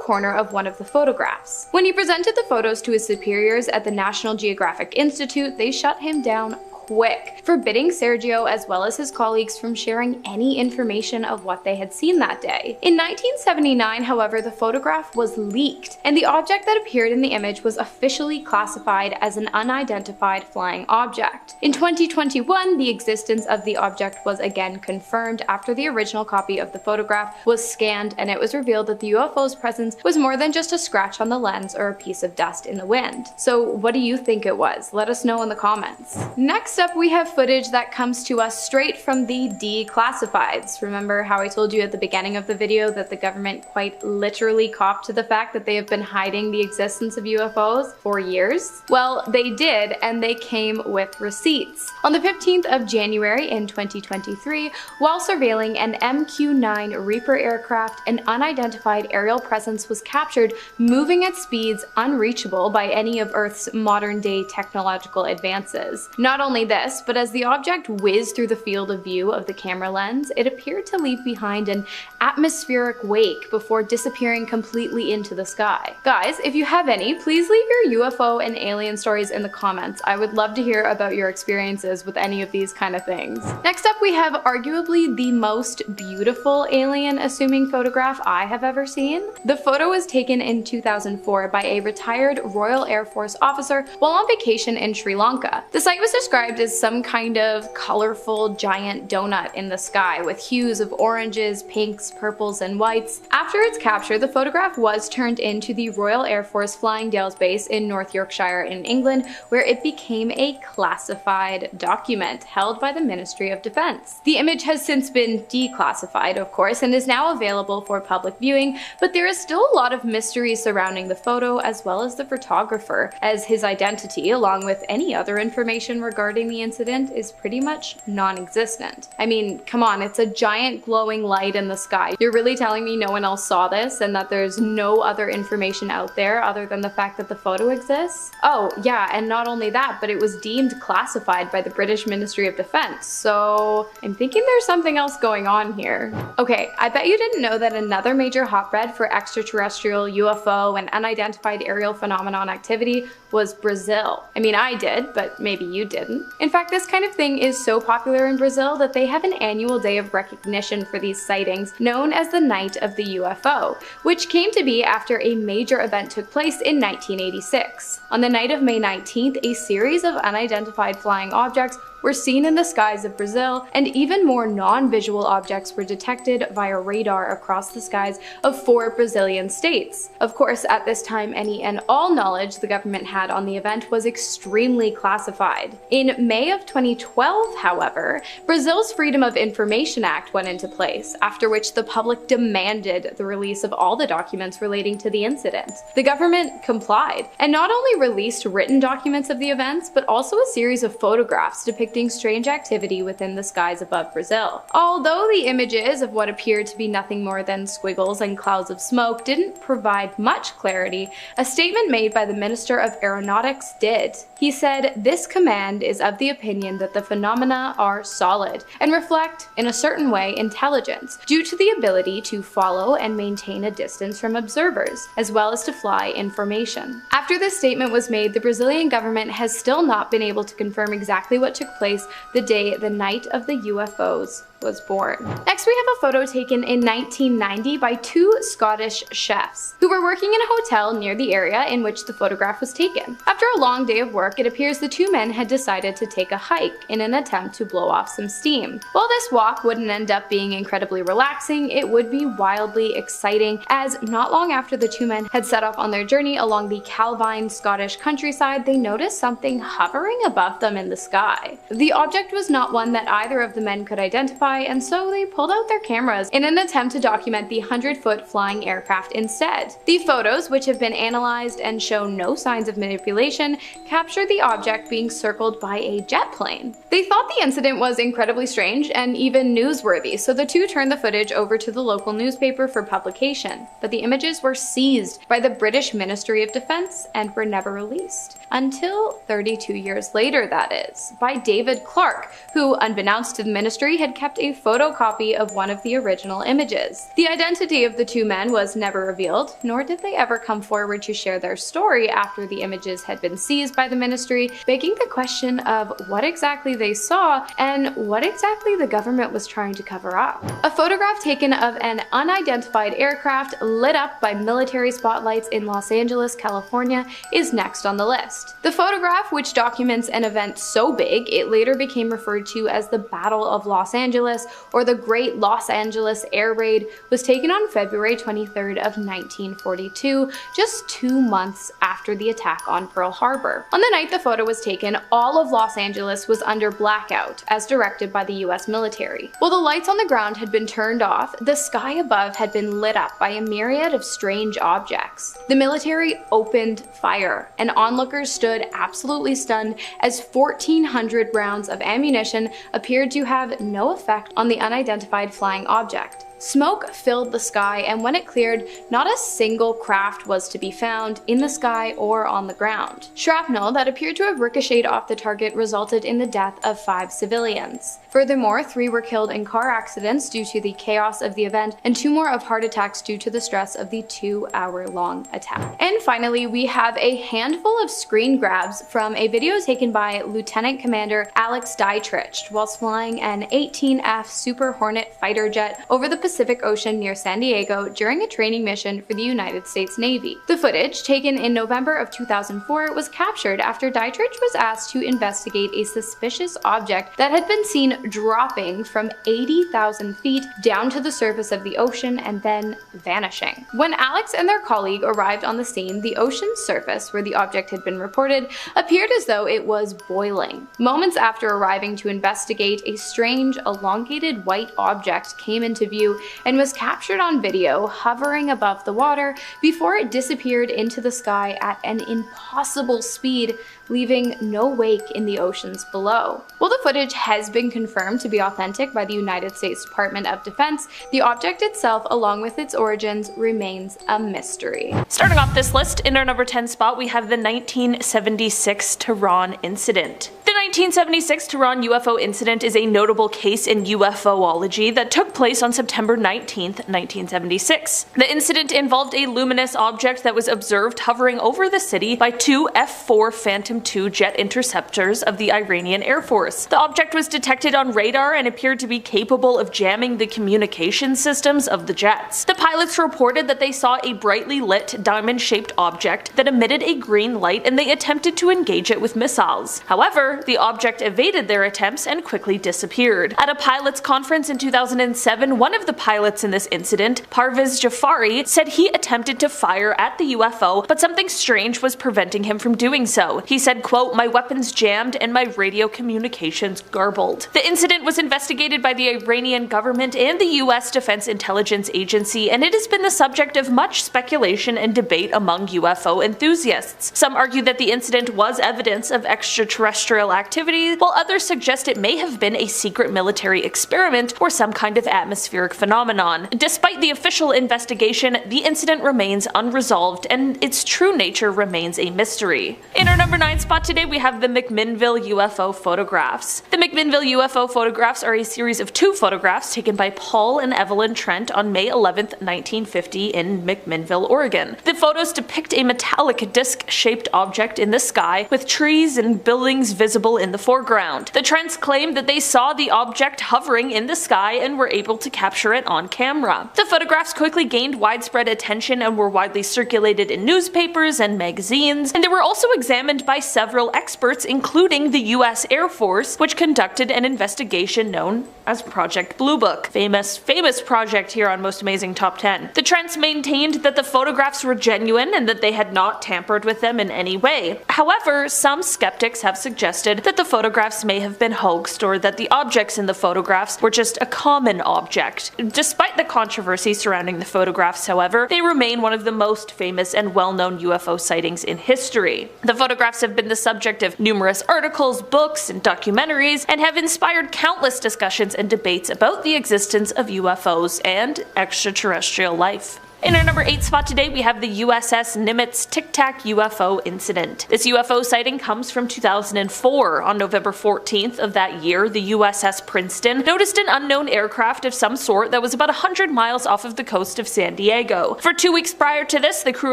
corner of one of the photographs. When he presented the photos to his superiors at the National Geographic Institute, they shut him down quick, forbidding Sergio as well as his colleagues from sharing any information of what they had seen that day. In 1979, however, the photograph was leaked, and the object that appeared in the image was officially classified as an unidentified flying object. In 2021, the existence of the object was again confirmed after the original copy of the photograph was scanned, and it was revealed that the UFO's presence was more than just a scratch on the lens or a piece of dust in the wind. So what do you think it was? Let us know in the comments. Next up, we have footage that comes to us straight from the declassifieds. Remember how I told you at the beginning of the video that the government quite literally copped to the fact that they have been hiding the existence of UFOs for years? Well, they did, and they came with receipts. On the 15th of January in 2023, while surveilling an MQ-9 Reaper aircraft, an unidentified aerial presence was captured moving at speeds unreachable by any of Earth's modern-day technological advances. Not only this, but as the object whizzed through the field of view of the camera lens, it appeared to leave behind an atmospheric wake before disappearing completely into the sky. Guys, if you have any, please leave your UFO and alien stories in the comments. I would love to hear about your experiences with any of these kind of things. Next up, we have arguably the most beautiful alien-assuming photograph I have ever seen. The photo was taken in 2004 by a retired Royal Air Force officer while on vacation in Sri Lanka. The site was described as some kind of colorful giant donut in the sky with hues of oranges, pinks, purples, and whites. After its capture, the photograph was turned into the Royal Air Force Flying Dales Base in North Yorkshire in England, where it became a classified document held by the Ministry of Defense. The image has since been declassified, of course, and is now available for public viewing, but there is still a lot of mystery surrounding the photo as well as the photographer, as his identity, along with any other information regarding the incident, is pretty much non-existent. I mean, come on, it's a giant glowing light in the sky. You're really telling me no one else saw this and that there's no other information out there other than the fact that the photo exists? Oh, yeah, and not only that, but it was deemed classified by the British Ministry of Defense, so I'm thinking there's something else going on here. Okay, I bet you didn't know that another major hotbed for extraterrestrial, UFO, and unidentified aerial phenomenon activity was Brazil. I mean, I did, but maybe you didn't. In fact, this kind of thing is so popular in Brazil that they have an annual day of recognition for these sightings known as the Night of the UFO, which came to be after a major event took place in 1986. On the night of May 19th, a series of unidentified flying objects were seen in the skies of Brazil, and even more non-visual objects were detected via radar across the skies of 4 Brazilian states. Of course, at this time, any and all knowledge the government had on the event was extremely classified. In May of 2012, however, Brazil's Freedom of Information Act went into place, after which the public demanded the release of all the documents relating to the incident. The government complied, and not only released written documents of the events, but also a series of photographs depicting strange activity within the skies above Brazil. Although the images of what appeared to be nothing more than squiggles and clouds of smoke didn't provide much clarity, a statement made by the Minister of Aeronautics did. He said, "This command is of the opinion that the phenomena are solid and reflect, in a certain way, intelligence, due to the ability to follow and maintain a distance from observers, as well as to fly information." After this statement was made, the Brazilian government has still not been able to confirm exactly what took place the day the night of the UFOs was born. Next, we have a photo taken in 1990 by two Scottish chefs who were working in a hotel near the area in which the photograph was taken. After a long day of work, it appears the two men had decided to take a hike in an attempt to blow off some steam. While this walk wouldn't end up being incredibly relaxing, it would be wildly exciting, as not long after the two men had set off on their journey along the Calvine Scottish countryside, they noticed something hovering above them in the sky. The object was not one that either of the men could identify, and so they pulled out their cameras in an attempt to document the 100-foot flying aircraft instead. The photos, which have been analyzed and show no signs of manipulation, capture the object being circled by a jet plane. They thought the incident was incredibly strange and even newsworthy, so the two turned the footage over to the local newspaper for publication, but the images were seized by the British Ministry of Defence and were never released. Until 32 years later, that is, by David Clark, who, unbeknownst to the ministry, had kept a photocopy of one of the original images. The identity of the two men was never revealed, nor did they ever come forward to share their story after the images had been seized by the ministry, begging the question of what exactly they saw and what exactly the government was trying to cover up. A photograph taken of an unidentified aircraft lit up by military spotlights in Los Angeles, California, is next on the list. The photograph, which documents an event so big it later became referred to as the Battle of Los Angeles or the Great Los Angeles Air Raid, was taken on February 23rd of 1942, just 2 months after the attack on Pearl Harbor. On the night the photo was taken, all of Los Angeles was under blackout, as directed by the US military. While the lights on the ground had been turned off, the sky above had been lit up by a myriad of strange objects. The military opened fire, and onlookers stood absolutely stunned as 1,400 rounds of ammunition appeared to have no effect on the unidentified flying object. Smoke filled the sky, and when it cleared, not a single craft was to be found in the sky or on the ground. Shrapnel that appeared to have ricocheted off the target resulted in the death of 5 civilians. Furthermore, 3 were killed in car accidents due to the chaos of the event, and 2 more of heart attacks due to the stress of the 2-hour-long attack. And finally, we have a handful of screen grabs from a video taken by Lieutenant Commander Alex Dietrich whilst flying an 18F Super Hornet fighter jet over the Pacific Ocean near San Diego during a training mission for the United States Navy. The footage, taken in November of 2004, was captured after Dietrich was asked to investigate a suspicious object that had been seen dropping from 80,000 feet down to the surface of the ocean and then vanishing. When Alex and their colleague arrived on the scene, the ocean's surface, where the object had been reported, appeared as though it was boiling. Moments after arriving to investigate, a strange, elongated white object came into view and was captured on video hovering above the water before it disappeared into the sky at an impossible speed, leaving no wake in the oceans below. While the footage has been confirmed to be authentic by the United States Department of Defense, the object itself, along with its origins, remains a mystery. Starting off this list, in our number 10 spot, we have the 1976 Tehran incident. The 1976 Tehran UFO incident is a notable case in UFOlogy that took place on September 19, 1976. The incident involved a luminous object that was observed hovering over the city by 2 F-4 Phantom II jet interceptors of the Iranian Air Force. The object was detected on radar and appeared to be capable of jamming the communication systems of the jets. The pilots reported that they saw a brightly lit diamond-shaped object that emitted a green light, and they attempted to engage it with missiles. However, the object evaded their attempts and quickly disappeared. At a pilots conference in 2007, one of the pilots in this incident, Parvez Jafari, said he attempted to fire at the UFO, but something strange was preventing him from doing so. He said, quote, "My weapons jammed and my radio communications garbled." The incident was investigated by the Iranian government and the US Defense Intelligence Agency, and it has been the subject of much speculation and debate among UFO enthusiasts. Some argue that the incident was evidence of extraterrestrial activity, while others suggest it may have been a secret military experiment or some kind of atmospheric phenomenon. Despite the official investigation, the incident remains unresolved and its true nature remains a mystery. In our number 9 spot today, we have the McMinnville UFO photographs. The McMinnville UFO photographs are a series of 2 photographs taken by Paul and Evelyn Trent on May 11, 1950 in McMinnville, Oregon. The photos depict a metallic disc-shaped object in the sky with trees and buildings visible in the foreground. The Trents claimed that they saw the object hovering in the sky and were able to capture it on camera. The photographs quickly gained widespread attention and were widely circulated in newspapers and magazines, and they were also examined by several experts, including the US Air Force, which conducted an investigation known as Project Blue Book. Famous project here on Most Amazing Top 10. The Trents maintained that the photographs were genuine and that they had not tampered with them in any way. However, some skeptics have suggested that the photographs may have been hoaxed or that the objects in the photographs were just a common object. Despite the controversy surrounding the photographs, however, they remain one of the most famous and well-known UFO sightings in history. The photographs have been the subject of numerous articles, books, and documentaries, and have inspired countless discussions and debates about the existence of UFOs and extraterrestrial life. In our number 8 spot today, we have the USS Nimitz Tic Tac UFO incident. This UFO sighting comes from 2004. On November 14th of that year, the USS Princeton noticed an unknown aircraft of some sort that was about 100 miles off of the coast of San Diego. For 2 weeks prior to this, the crew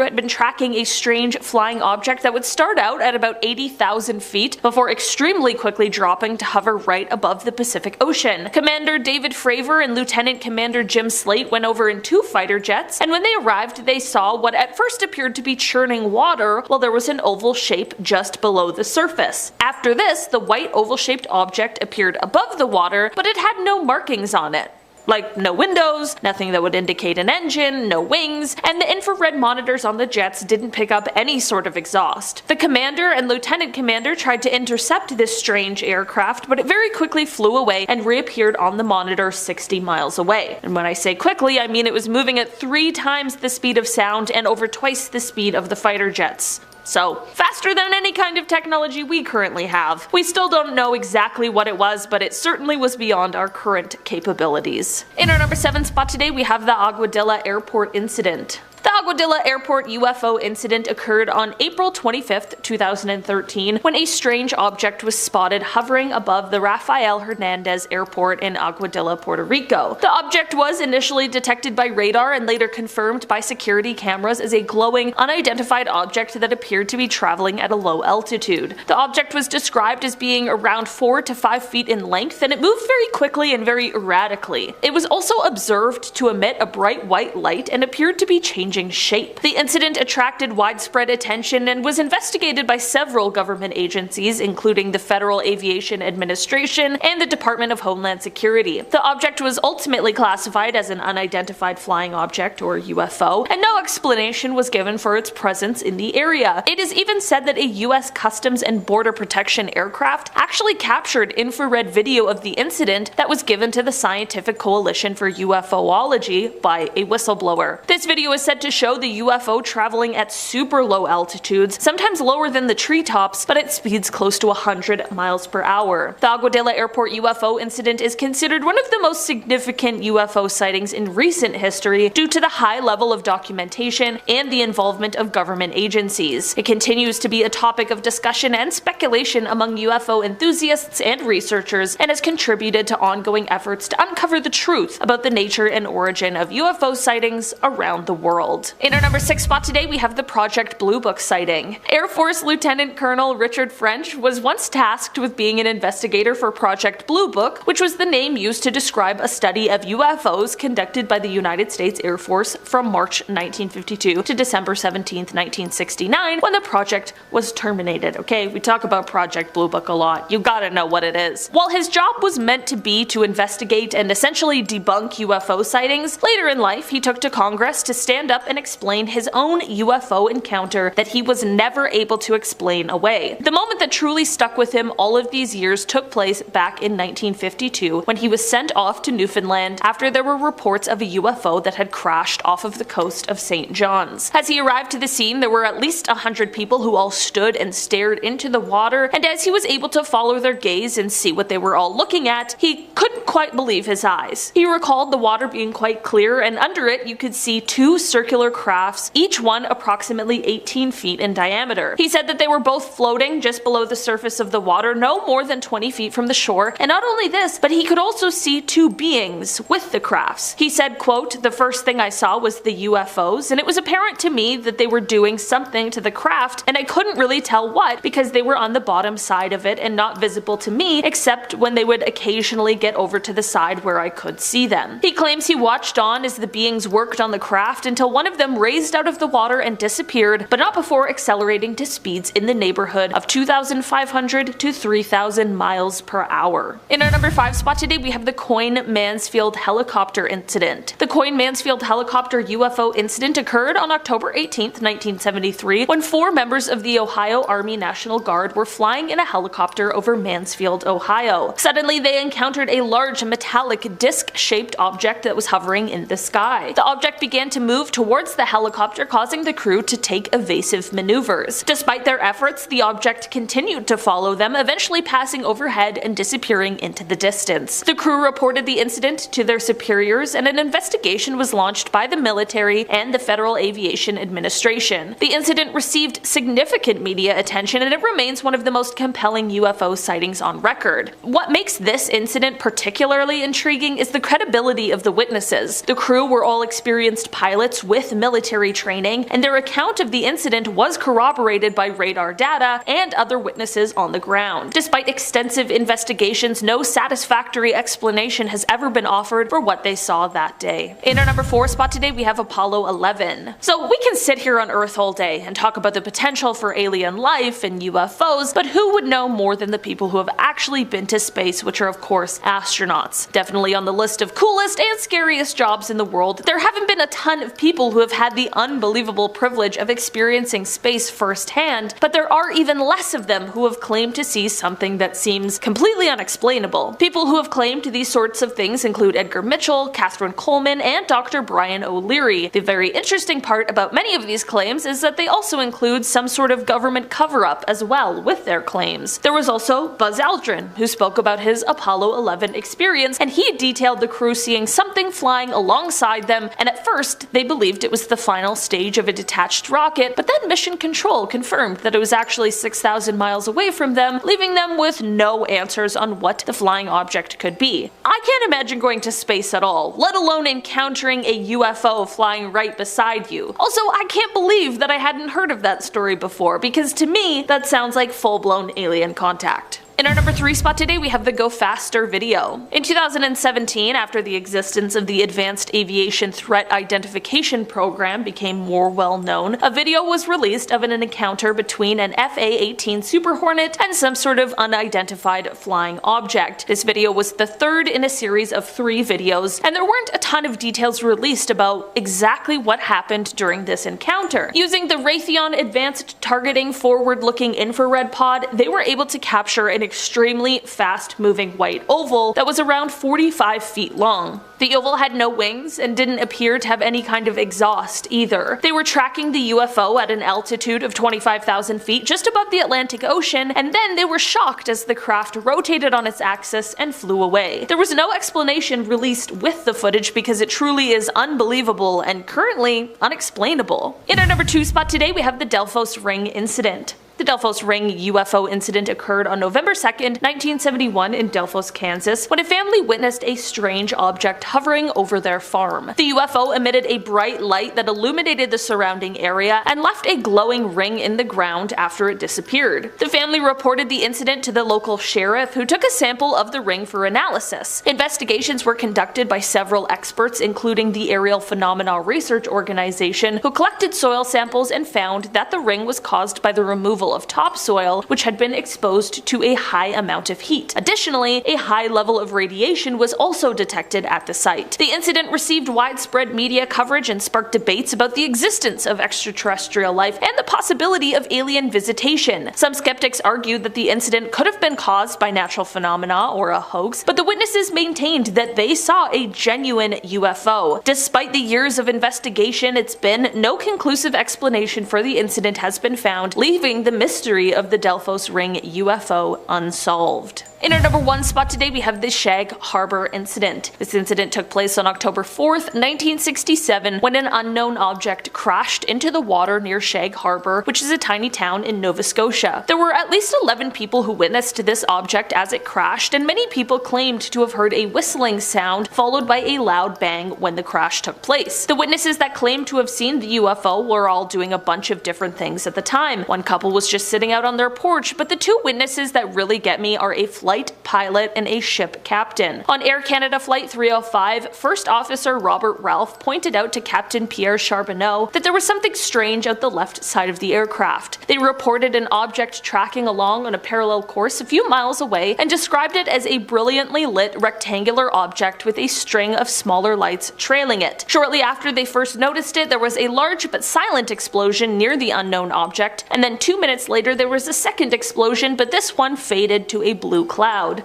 had been tracking a strange flying object that would start out at about 80,000 feet before extremely quickly dropping to hover right above the Pacific Ocean. Commander David Fravor and Lieutenant Commander Jim Slate went over in 2 fighter jets, and when they arrived, they saw what at first appeared to be churning water while there was an oval shape just below the surface. After this, the white oval-shaped object appeared above the water, but it had no markings on it. Like no windows, nothing that would indicate an engine, no wings, and the infrared monitors on the jets didn't pick up any sort of exhaust. The commander and lieutenant commander tried to intercept this strange aircraft, but it very quickly flew away and reappeared on the monitor 60 miles away. And when I say quickly, I mean it was moving at 3 times the speed of sound and over twice the speed of the fighter jets. So, faster than any kind of technology we currently have. We still don't know exactly what it was, but it certainly was beyond our current capabilities. In our number 7 spot today, we have the Aguadilla Airport incident. The Aguadilla Airport UFO incident occurred on April 25, 2013, when a strange object was spotted hovering above the Rafael Hernandez Airport in Aguadilla, Puerto Rico. The object was initially detected by radar and later confirmed by security cameras as a glowing, unidentified object that appeared to be traveling at a low altitude. The object was described as being around 4 to 5 feet in length, and it moved very quickly and very erratically. It was also observed to emit a bright white light and appeared to be changing shape. The incident attracted widespread attention and was investigated by several government agencies, including the Federal Aviation Administration and the Department of Homeland Security. The object was ultimately classified as an unidentified flying object, or UFO, and no explanation was given for its presence in the area. It is even said that a US Customs and Border Protection aircraft actually captured infrared video of the incident that was given to the Scientific Coalition for UFOlogy by a whistleblower. This video is said to show the UFO traveling at super low altitudes, sometimes lower than the treetops, but at speeds close to 100 miles per hour. The Aguadilla Airport UFO incident is considered one of the most significant UFO sightings in recent history due to the high level of documentation and the involvement of government agencies. It continues to be a topic of discussion and speculation among UFO enthusiasts and researchers, and has contributed to ongoing efforts to uncover the truth about the nature and origin of UFO sightings around the world. In our number 6 spot today, we have the Project Blue Book sighting. Air Force Lieutenant Colonel Richard French was once tasked with being an investigator for Project Blue Book, which was the name used to describe a study of UFOs conducted by the United States Air Force from March 1952 to December 17, 1969, when the project was terminated. Okay, we talk about Project Blue Book a lot. You gotta know what it is. While his job was meant to be to investigate and essentially debunk UFO sightings, later in life he took to Congress to stand up and explain his own UFO encounter that he was never able to explain away. The moment that truly stuck with him all of these years took place back in 1952 when he was sent off to Newfoundland after there were reports of a UFO that had crashed off of the coast of St. John's. As he arrived to the scene, there were at least 100 people who all stood and stared into the water, and as he was able to follow their gaze and see what they were all looking at, he couldn't quite believe his eyes. He recalled the water being quite clear, and under it you could see two circular crafts, each one approximately 18 feet in diameter. He said that they were both floating just below the surface of the water, no more than 20 feet from the shore, and not only this, but he could also see two beings with the crafts. He said, quote, "The first thing I saw was the UFOs, and it was apparent to me that they were doing something to the craft, and I couldn't really tell what because they were on the bottom side of it and not visible to me except when they would occasionally get over to the side where I could see them." He claims he watched on as the beings worked on the craft until one of them raised out of the water and disappeared, but not before accelerating to speeds in the neighborhood of 2,500 to 3,000 miles per hour. In our number 5 spot today, we have the Coyne-Mansfield helicopter incident. The Coyne-Mansfield helicopter UFO incident occurred on October 18, 1973, when 4 members of the Ohio Army National Guard were flying in a helicopter over Mansfield, Ohio. Suddenly, they encountered a large metallic disc-shaped object that was hovering in the sky. The object began to move towards the helicopter, causing the crew to take evasive maneuvers. Despite their efforts, the object continued to follow them, eventually passing overhead and disappearing into the distance. The crew reported the incident to their superiors, and an investigation was launched by the military and the Federal Aviation Administration. The incident received significant media attention, and it remains one of the most compelling UFO sightings on record. What makes this incident particularly intriguing is the credibility of the witnesses. The crew were all experienced pilots with military training, and their account of the incident was corroborated by radar data and other witnesses on the ground. Despite extensive investigations, no satisfactory explanation has ever been offered for what they saw that day. In our number 4 spot today, we have Apollo 11. So we can sit here on Earth all day and talk about the potential for alien life and UFOs, but who would know more than the people who have actually been to space, which are of course astronauts. Definitely on the list of coolest and scariest jobs in the world. There haven't been a ton of people who have had the unbelievable privilege of experiencing space firsthand, but there are even less of them who have claimed to see something that seems completely unexplainable. People who have claimed these sorts of things include Edgar Mitchell, Catherine Coleman, and Dr. Brian O'Leary. The very interesting part about many of these claims is that they also include some sort of government cover-up as well with their claims. There was also Buzz Aldrin, who spoke about his Apollo 11 experience, and he detailed the crew seeing something flying alongside them, and at first they believed it was the final stage of a detached rocket, but then Mission Control confirmed that it was actually 6,000 miles away from them, leaving them with no answers on what the flying object could be. I can't imagine going to space at all, let alone encountering a UFO flying right beside you. Also, I can't believe that I hadn't heard of that story before, because to me, that sounds like full-blown alien contact. In our number 3 spot today, we have the Go Faster video. In 2017, after the existence of the Advanced Aviation Threat Identification Program became more well known, a video was released of an encounter between an FA-18 Super Hornet and some sort of unidentified flying object. This video was the third in a series of 3 videos, and there weren't a ton of details released about exactly what happened during this encounter. Using the Raytheon Advanced Targeting Forward-Looking Infrared Pod, they were able to capture an extremely fast-moving white oval that was around 45 feet long. The oval had no wings and didn't appear to have any kind of exhaust either. They were tracking the UFO at an altitude of 25,000 feet just above the Atlantic Ocean, and then they were shocked as the craft rotated on its axis and flew away. There was no explanation released with the footage because it truly is unbelievable and currently unexplainable. In our number 2 spot today, we have the Delphos Ring incident. The Delphos Ring UFO incident occurred on November 2nd, 1971 in Delphos, Kansas, when a family witnessed a strange object hovering over their farm. The UFO emitted a bright light that illuminated the surrounding area and left a glowing ring in the ground after it disappeared. The family reported the incident to the local sheriff, who took a sample of the ring for analysis. Investigations were conducted by several experts, including the Aerial Phenomena Research Organization, who collected soil samples and found that the ring was caused by the removal soil of topsoil, which had been exposed to a high amount of heat. Additionally, a high level of radiation was also detected at the site. The incident received widespread media coverage and sparked debates about the existence of extraterrestrial life and the possibility of alien visitation. Some skeptics argued that the incident could have been caused by natural phenomena or a hoax, but the witnesses maintained that they saw a genuine UFO. Despite the years of investigation, it's been no conclusive explanation for the incident has been found, leaving the mystery of the Delphos Ring UFO unsolved. In our number 1 spot today, we have the Shag Harbor incident. This incident took place on October 4th, 1967, when an unknown object crashed into the water near Shag Harbor, which is a tiny town in Nova Scotia. There were at least 11 people who witnessed this object as it crashed, and many people claimed to have heard a whistling sound followed by a loud bang when the crash took place. The witnesses that claimed to have seen the UFO were all doing a bunch of different things at the time. One couple was just sitting out on their porch, but the 2 witnesses that really get me are a flight pilot and a ship captain. On Air Canada Flight 305, First Officer Robert Ralph pointed out to Captain Pierre Charbonneau that there was something strange out the left side of the aircraft. They reported an object tracking along on a parallel course a few miles away and described it as a brilliantly lit rectangular object with a string of smaller lights trailing it. Shortly after they first noticed it, there was a large but silent explosion near the unknown object, and then 2 minutes later there was a second explosion, but this one faded to a blue cloud.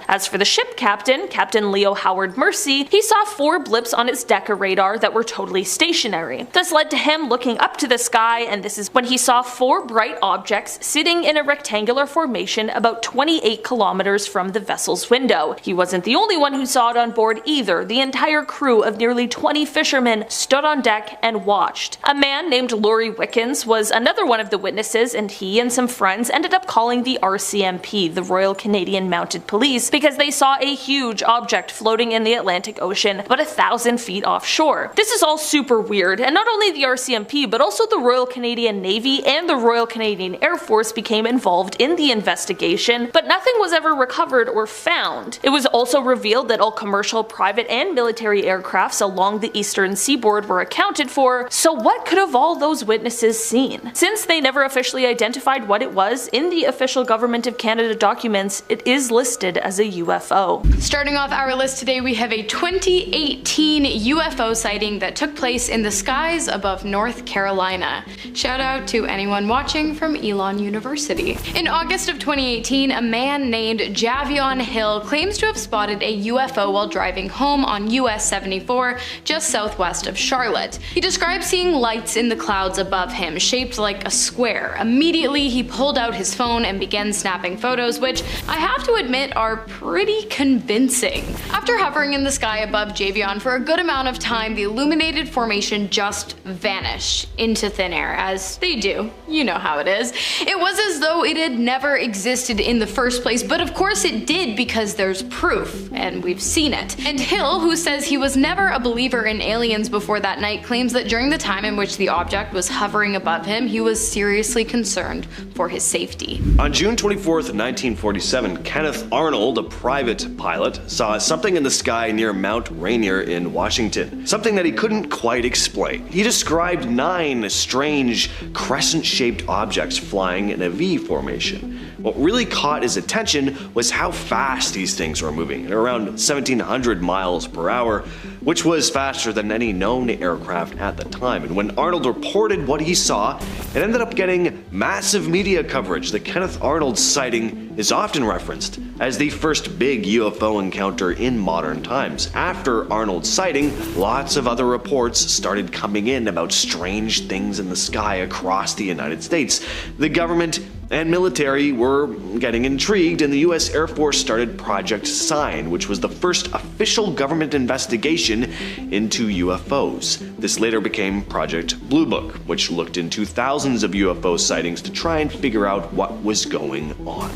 As for the ship captain, Captain Leo Howard Mercy, he saw 4 blips on his Decca radar that were totally stationary. This led to him looking up to the sky, and this is when he saw 4 bright objects sitting in a rectangular formation about 28 kilometers from the vessel's window. He wasn't the only one who saw it on board either. The entire crew of nearly 20 fishermen stood on deck and watched. A man named Laurie Wickens was another one of the witnesses, and he and some friends ended up calling the RCMP, the Royal Canadian Mounted Police, because they saw a huge object floating in the Atlantic Ocean about 1,000 feet offshore. This is all super weird, and not only the RCMP but also the Royal Canadian Navy and the Royal Canadian Air Force became involved in the investigation, but nothing was ever recovered or found. It was also revealed that all commercial, private, and military aircrafts along the eastern seaboard were accounted for, so what could have all those witnesses seen? Since they never officially identified what it was, in the official Government of Canada documents, it is listed as a UFO. Starting off our list today, we have a 2018 UFO sighting that took place in the skies above North Carolina. Shout out to anyone watching from Elon University. In August of 2018, a man named Javion Hill claims to have spotted a UFO while driving home on US 74 just southwest of Charlotte. He described seeing lights in the clouds above him, shaped like a square. Immediately, he pulled out his phone and began snapping photos, which I have to admit are pretty convincing. After hovering in the sky above Javion for a good amount of time, the illuminated formation just vanished into thin air, as they do. You know how it is. It was as though it had never existed in the first place, but of course it did because there's proof, and we've seen it. And Hill, who says he was never a believer in aliens before that night, claims that during the time in which the object was hovering above him, he was seriously concerned for his safety. On June 24th, 1947, Kenneth Arnold, a private pilot, saw something in the sky near Mount Rainier in Washington. Something that he couldn't quite explain. He described 9 strange crescent-shaped objects flying in a V formation. What really caught his attention was how fast these things were moving, at around 1,700 miles per hour, which was faster than any known aircraft at the time. And when Arnold reported what he saw, it ended up getting massive media coverage. The Kenneth Arnold sighting is often referenced as the first big UFO encounter in modern times. After Arnold's sighting, lots of other reports started coming in about strange things in the sky across the United States. The government and military were getting intrigued, and the US Air Force started Project Sign, which was the first official government investigation into UFOs. This later became Project Blue Book, which looked into thousands of UFO sightings to try and figure out what was going on.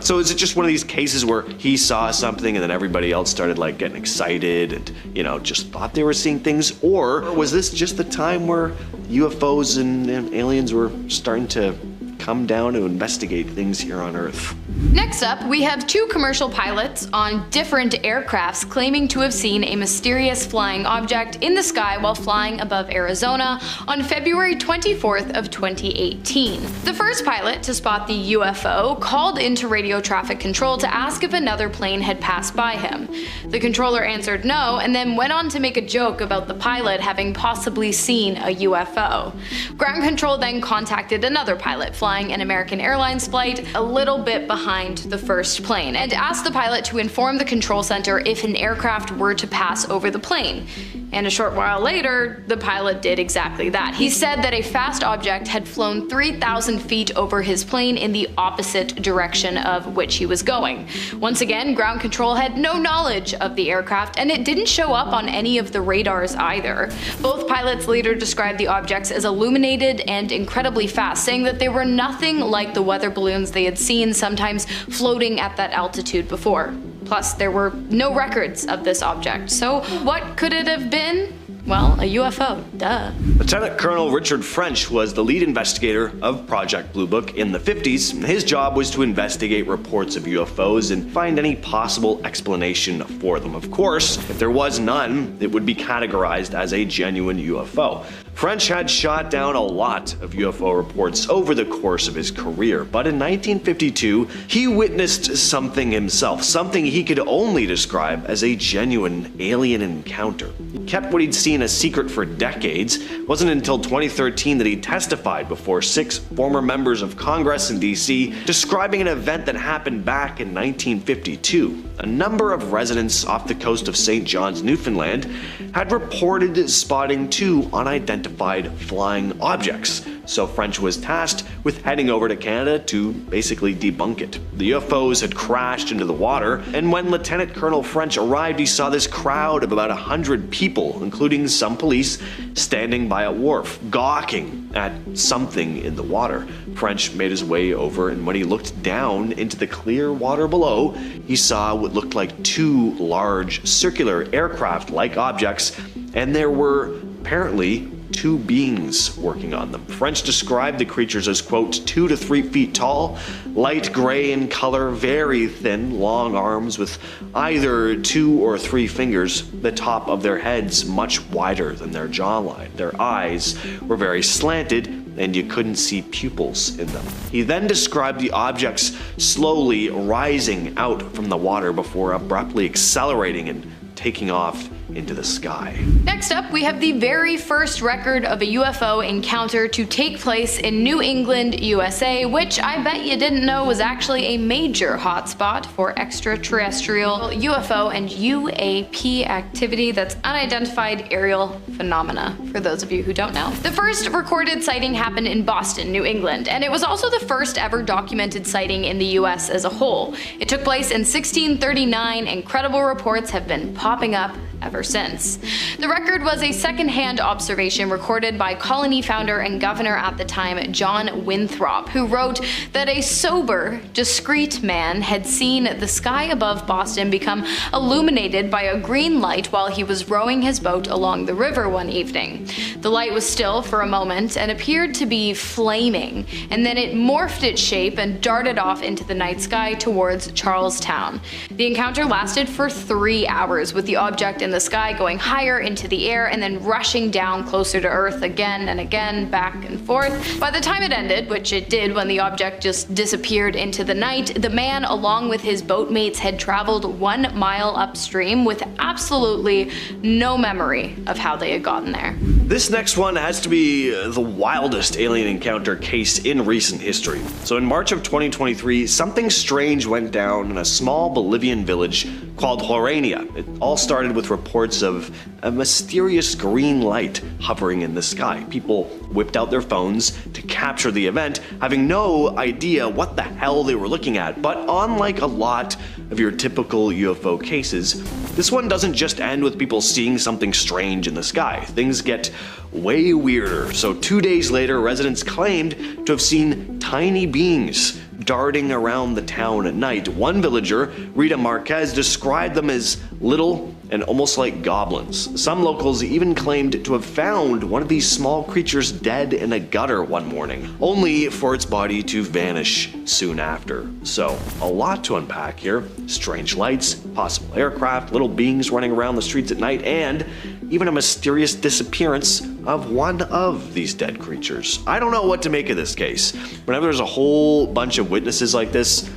So is it just one of these cases where he saw something and then everybody else started like getting excited and, just thought they were seeing things? Or was this just the time where UFOs and aliens were starting to come down to investigate things here on Earth? Next up, we have two commercial pilots on different aircrafts claiming to have seen a mysterious flying object in the sky while flying above Arizona on February 24th of 2018. The first pilot to spot the UFO called into radio traffic control to ask if another plane had passed by him. The controller answered no, and then went on to make a joke about the pilot having possibly seen a UFO. Ground control then contacted another pilot flying an American Airlines flight a little bit behind the first plane and asked the pilot to inform the control center if an aircraft were to pass over the plane. And a short while later, the pilot did exactly that. He said that a fast object had flown 3,000 feet over his plane in the opposite direction of which he was going. Once again, ground control had no knowledge of the aircraft, and it didn't show up on any of the radars either. Both pilots later described the objects as illuminated and incredibly fast, saying that they were nothing like the weather balloons they had seen sometimes floating at that altitude before. Plus, there were no records of this object, so what could it have been? Well, a UFO, duh. Lieutenant Colonel Richard French was the lead investigator of Project Blue Book in the 50s. His job was to investigate reports of UFOs and find any possible explanation for them. Of course, if there was none, it would be categorized as a genuine UFO. French had shot down a lot of UFO reports over the course of his career, but in 1952, he witnessed something himself, something he could only describe as a genuine alien encounter. He kept what he'd seen a secret for decades. It wasn't until 2013 that he testified before 6 former members of Congress in DC, describing an event that happened back in 1952. A number of residents off the coast of St. John's, Newfoundland, had reported spotting 2 unidentified flying objects. So French was tasked with heading over to Canada to basically debunk it. The UFOs had crashed into the water, and when Lieutenant Colonel French arrived, he saw this crowd of about 100 people, including some police, standing by a wharf, gawking at something in the water. French made his way over, and when he looked down into the clear water below, he saw what looked like 2 large circular aircraft-like objects, and there were apparently 2 beings working on them. French described the creatures as, quote, 2 to 3 feet tall, light gray in color, very thin, long arms with either 2 or 3 fingers, the top of their heads much wider than their jawline. Their eyes were very slanted, and you couldn't see pupils in them. He then described the objects slowly rising out from the water before abruptly accelerating and taking off into the sky. Next up, we have the very first record of a UFO encounter to take place in New England, USA, which I bet you didn't know was actually a major hotspot for extraterrestrial UFO and UAP activity. That's unidentified aerial phenomena, for those of you who don't know. The first recorded sighting happened in Boston, New England, and it was also the first ever documented sighting in the US as a whole. It took place in 1639, and credible reports have been popping up ever since. The record was a second-hand observation recorded by colony founder and governor at the time, John Winthrop, who wrote that a sober, discreet man had seen the sky above Boston become illuminated by a green light while he was rowing his boat along the river one evening. The light was still for a moment and appeared to be flaming, and then it morphed its shape and darted off into the night sky towards Charlestown. The encounter lasted for 3 hours, with the object in the sky going higher into the air and then rushing down closer to Earth again and again, back and forth. By the time it ended, which it did when the object just disappeared into the night, the man along with his boatmates had traveled 1 mile upstream with absolutely no memory of how they had gotten there. This next one has to be the wildest alien encounter case in recent history. So in March of 2023, something strange went down in a small Bolivian village called Horania. It all started with reports of a mysterious green light hovering in the sky. People whipped out their phones to capture the event, having no idea what the hell they were looking at. But unlike a lot of your typical UFO cases, this one doesn't just end with people seeing something strange in the sky. Things get way weirder. So 2 days later, residents claimed to have seen tiny beings darting around the town at night. One villager, Rita Marquez, described them as little and almost like goblins. Some locals even claimed to have found one of these small creatures dead in a gutter one morning, only for its body to vanish soon after. So, a lot to unpack here. Strange lights, possible aircraft, little beings running around the streets at night, and even a mysterious disappearance of one of these dead creatures. I don't know what to make of this case. Whenever there's a whole bunch of witnesses like this,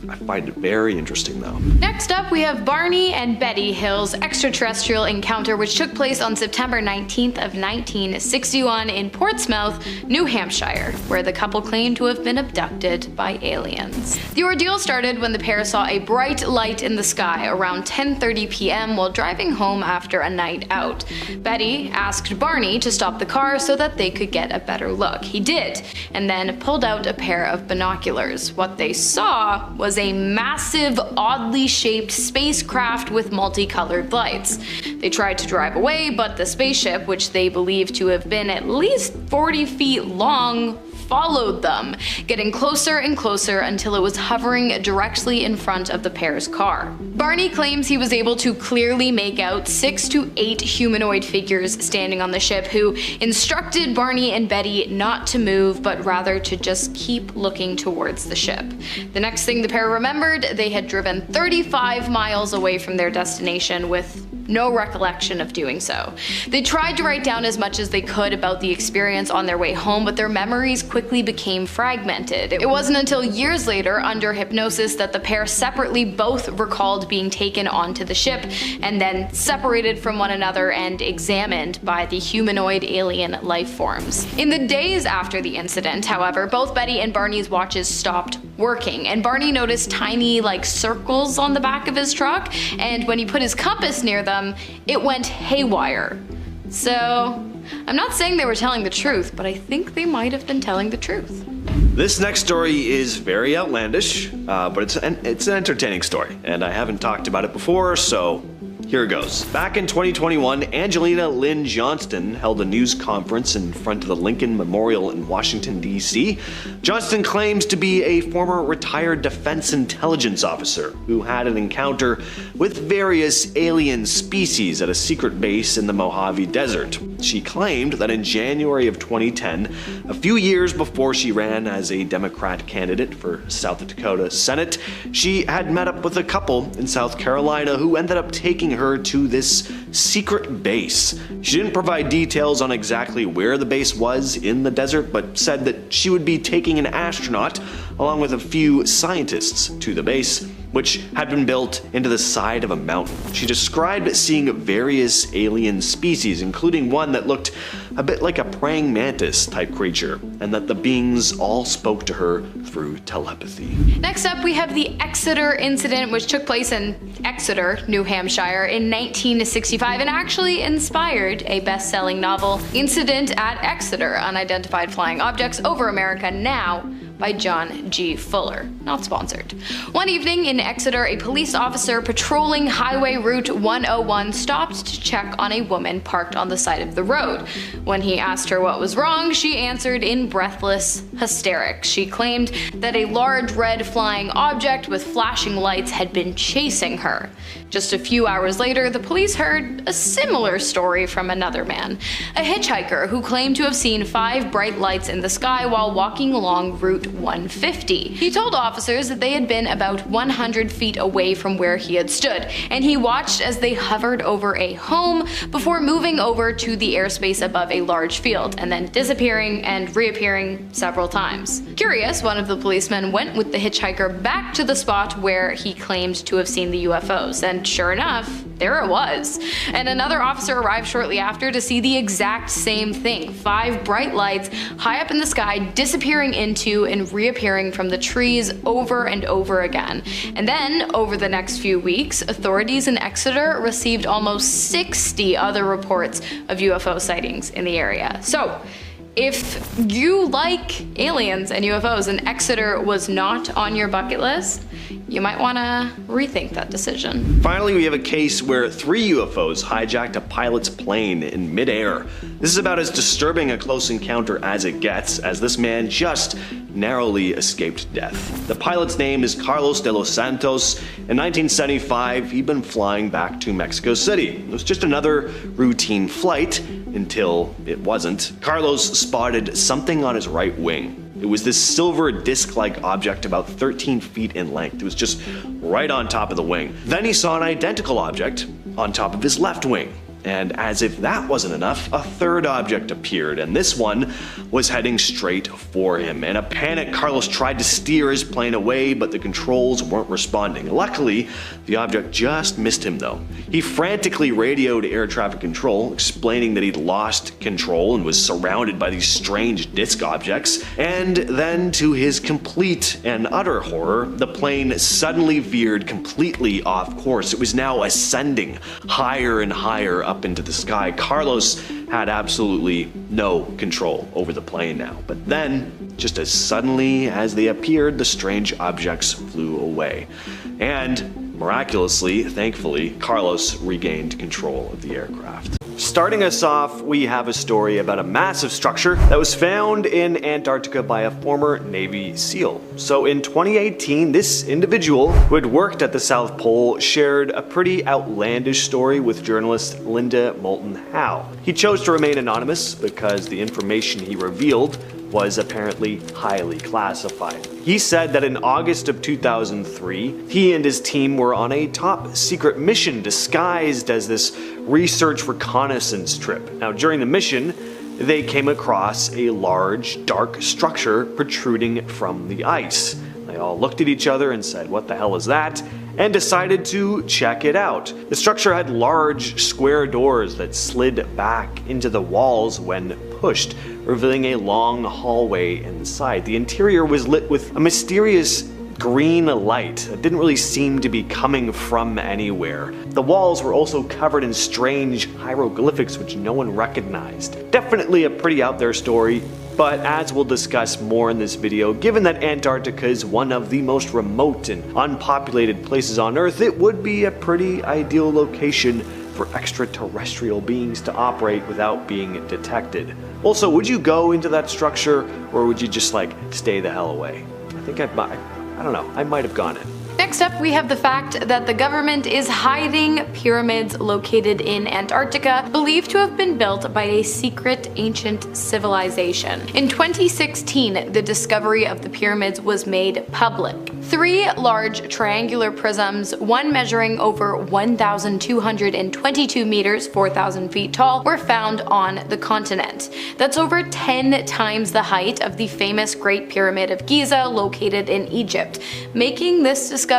I find it very interesting though. Next up, we have Barney and Betty Hill's extraterrestrial encounter, which took place on September 19th of 1961 in Portsmouth, New Hampshire, where the couple claimed to have been abducted by aliens. The ordeal started when the pair saw a bright light in the sky around 10:30 p.m. while driving home after a night out. Betty asked Barney to stop the car so that they could get a better look. He did, and then pulled out a pair of binoculars. What they saw was a massive, oddly shaped spacecraft with multicolored lights. They tried to drive away, but the spaceship, which they believed to have been at least 40 feet long, followed them, getting closer and closer until it was hovering directly in front of the pair's car. Barney claims he was able to clearly make out 6 to 8 humanoid figures standing on the ship who instructed Barney and Betty not to move, but rather to just keep looking towards the ship. The next thing the pair remembered, they had driven 35 miles away from their destination with no recollection of doing so. They tried to write down as much as they could about the experience on their way home, but their memories quickly became fragmented. It wasn't until years later, under hypnosis, that the pair separately both recalled being taken onto the ship and then separated from one another and examined by the humanoid alien life forms. In the days after the incident, however, both Betty and Barney's watches stopped working, and Barney noticed tiny circles on the back of his truck, and when he put his compass near them, it went haywire. So, I'm not saying they were telling the truth, but I think they might have been telling the truth. This next story is very outlandish, but it's an entertaining story, and I haven't talked about it before, so here it goes. Back in 2021, Angelina Lynn Johnston held a news conference in front of the Lincoln Memorial in Washington, D.C. Johnston claims to be a former retired defense intelligence officer who had an encounter with various alien species at a secret base in the Mojave Desert. She claimed that in January of 2010, a few years before she ran as a Democrat candidate for South Dakota Senate, she had met up with a couple in South Carolina who ended up taking her to this secret base. She didn't provide details on exactly where the base was in the desert, but said that she would be taking an astronaut along with a few scientists to the base, which had been built into the side of a mountain. She described seeing various alien species, including one that looked a bit like a praying mantis type creature, and that the beings all spoke to her through telepathy. Next up, we have the Exeter incident, which took place in Exeter, New Hampshire in 1965 and actually inspired a best-selling novel, Incident at Exeter: Unidentified Flying Objects Over America Now, by John G. Fuller. Not sponsored. One evening in Exeter, a police officer patrolling Highway Route 101 stopped to check on a woman parked on the side of the road. When he asked her what was wrong, she answered in breathless hysterics. She claimed that a large red flying object with flashing lights had been chasing her. Just a few hours later, the police heard a similar story from another man, a hitchhiker who claimed to have seen 5 bright lights in the sky while walking along Route 150. He told officers that they had been about 100 feet away from where he had stood, and he watched as they hovered over a home before moving over to the airspace above a large field, and then disappearing and reappearing several times. Curious, one of the policemen went with the hitchhiker back to the spot where he claimed to have seen the UFOs, and sure enough, there it was. And another officer arrived shortly after to see the exact same thing. 5 bright lights high up in the sky disappearing into and reappearing from the trees over and over again. And then, over the next few weeks, authorities in Exeter received almost 60 other reports of UFO sightings in the area. So, if you like aliens and UFOs and Exeter was not on your bucket list, you might want to rethink that decision. Finally, we have a case where 3 UFOs hijacked a pilot's plane in midair. This is about as disturbing a close encounter as it gets, as this man just narrowly escaped death. The pilot's name is Carlos de los Santos. In 1975, he'd been flying back to Mexico City. It was just another routine flight until it wasn't. Carlos spotted something on his right wing. It was this silver disc-like object about 13 feet in length. It was just right on top of the wing. Then he saw an identical object on top of his left wing. And as if that wasn't enough, a third object appeared, and this one was heading straight for him. In a panic, Carlos tried to steer his plane away, but the controls weren't responding. Luckily, the object just missed him though. He frantically radioed air traffic control, explaining that he'd lost control and was surrounded by these strange disc objects. And then, to his complete and utter horror, the plane suddenly veered completely off course. It was now ascending higher and higher up into the sky. Carlos had absolutely no control over the plane now. But then, just as suddenly as they appeared, the strange objects flew away. And miraculously, thankfully, Carlos regained control of the aircraft. Starting us off, we have a story about a massive structure that was found in Antarctica by a former Navy SEAL. So in 2018, this individual who had worked at the South Pole shared a pretty outlandish story with journalist Linda Moulton Howe. He chose to remain anonymous because the information he revealed was apparently highly classified. He said that in August of 2003, he and his team were on a top secret mission disguised as this research reconnaissance trip. Now, during the mission, they came across a large, dark structure protruding from the ice. They all looked at each other and said, "What the hell is that?" and decided to check it out. The structure had large square doors that slid back into the walls when pushed, revealing a long hallway inside. The interior was lit with a mysterious green light that didn't really seem to be coming from anywhere. The walls were also covered in strange hieroglyphics which no one recognized. Definitely a pretty out there story, but as we'll discuss more in this video, given that Antarctica is one of the most remote and unpopulated places on Earth, it would be a pretty ideal location for extraterrestrial beings to operate without being detected. Also, would you go into that structure, or would you just stay the hell away? I think I don't know, I might have gone in. Next up, we have the fact that the government is hiding pyramids located in Antarctica, believed to have been built by a secret ancient civilization. In 2016, the discovery of the pyramids was made public. 3 large triangular prisms, one measuring over 1,222 meters, 4,000 feet tall, were found on the continent. That's over 10 times the height of the famous Great Pyramid of Giza located in Egypt, making this discovery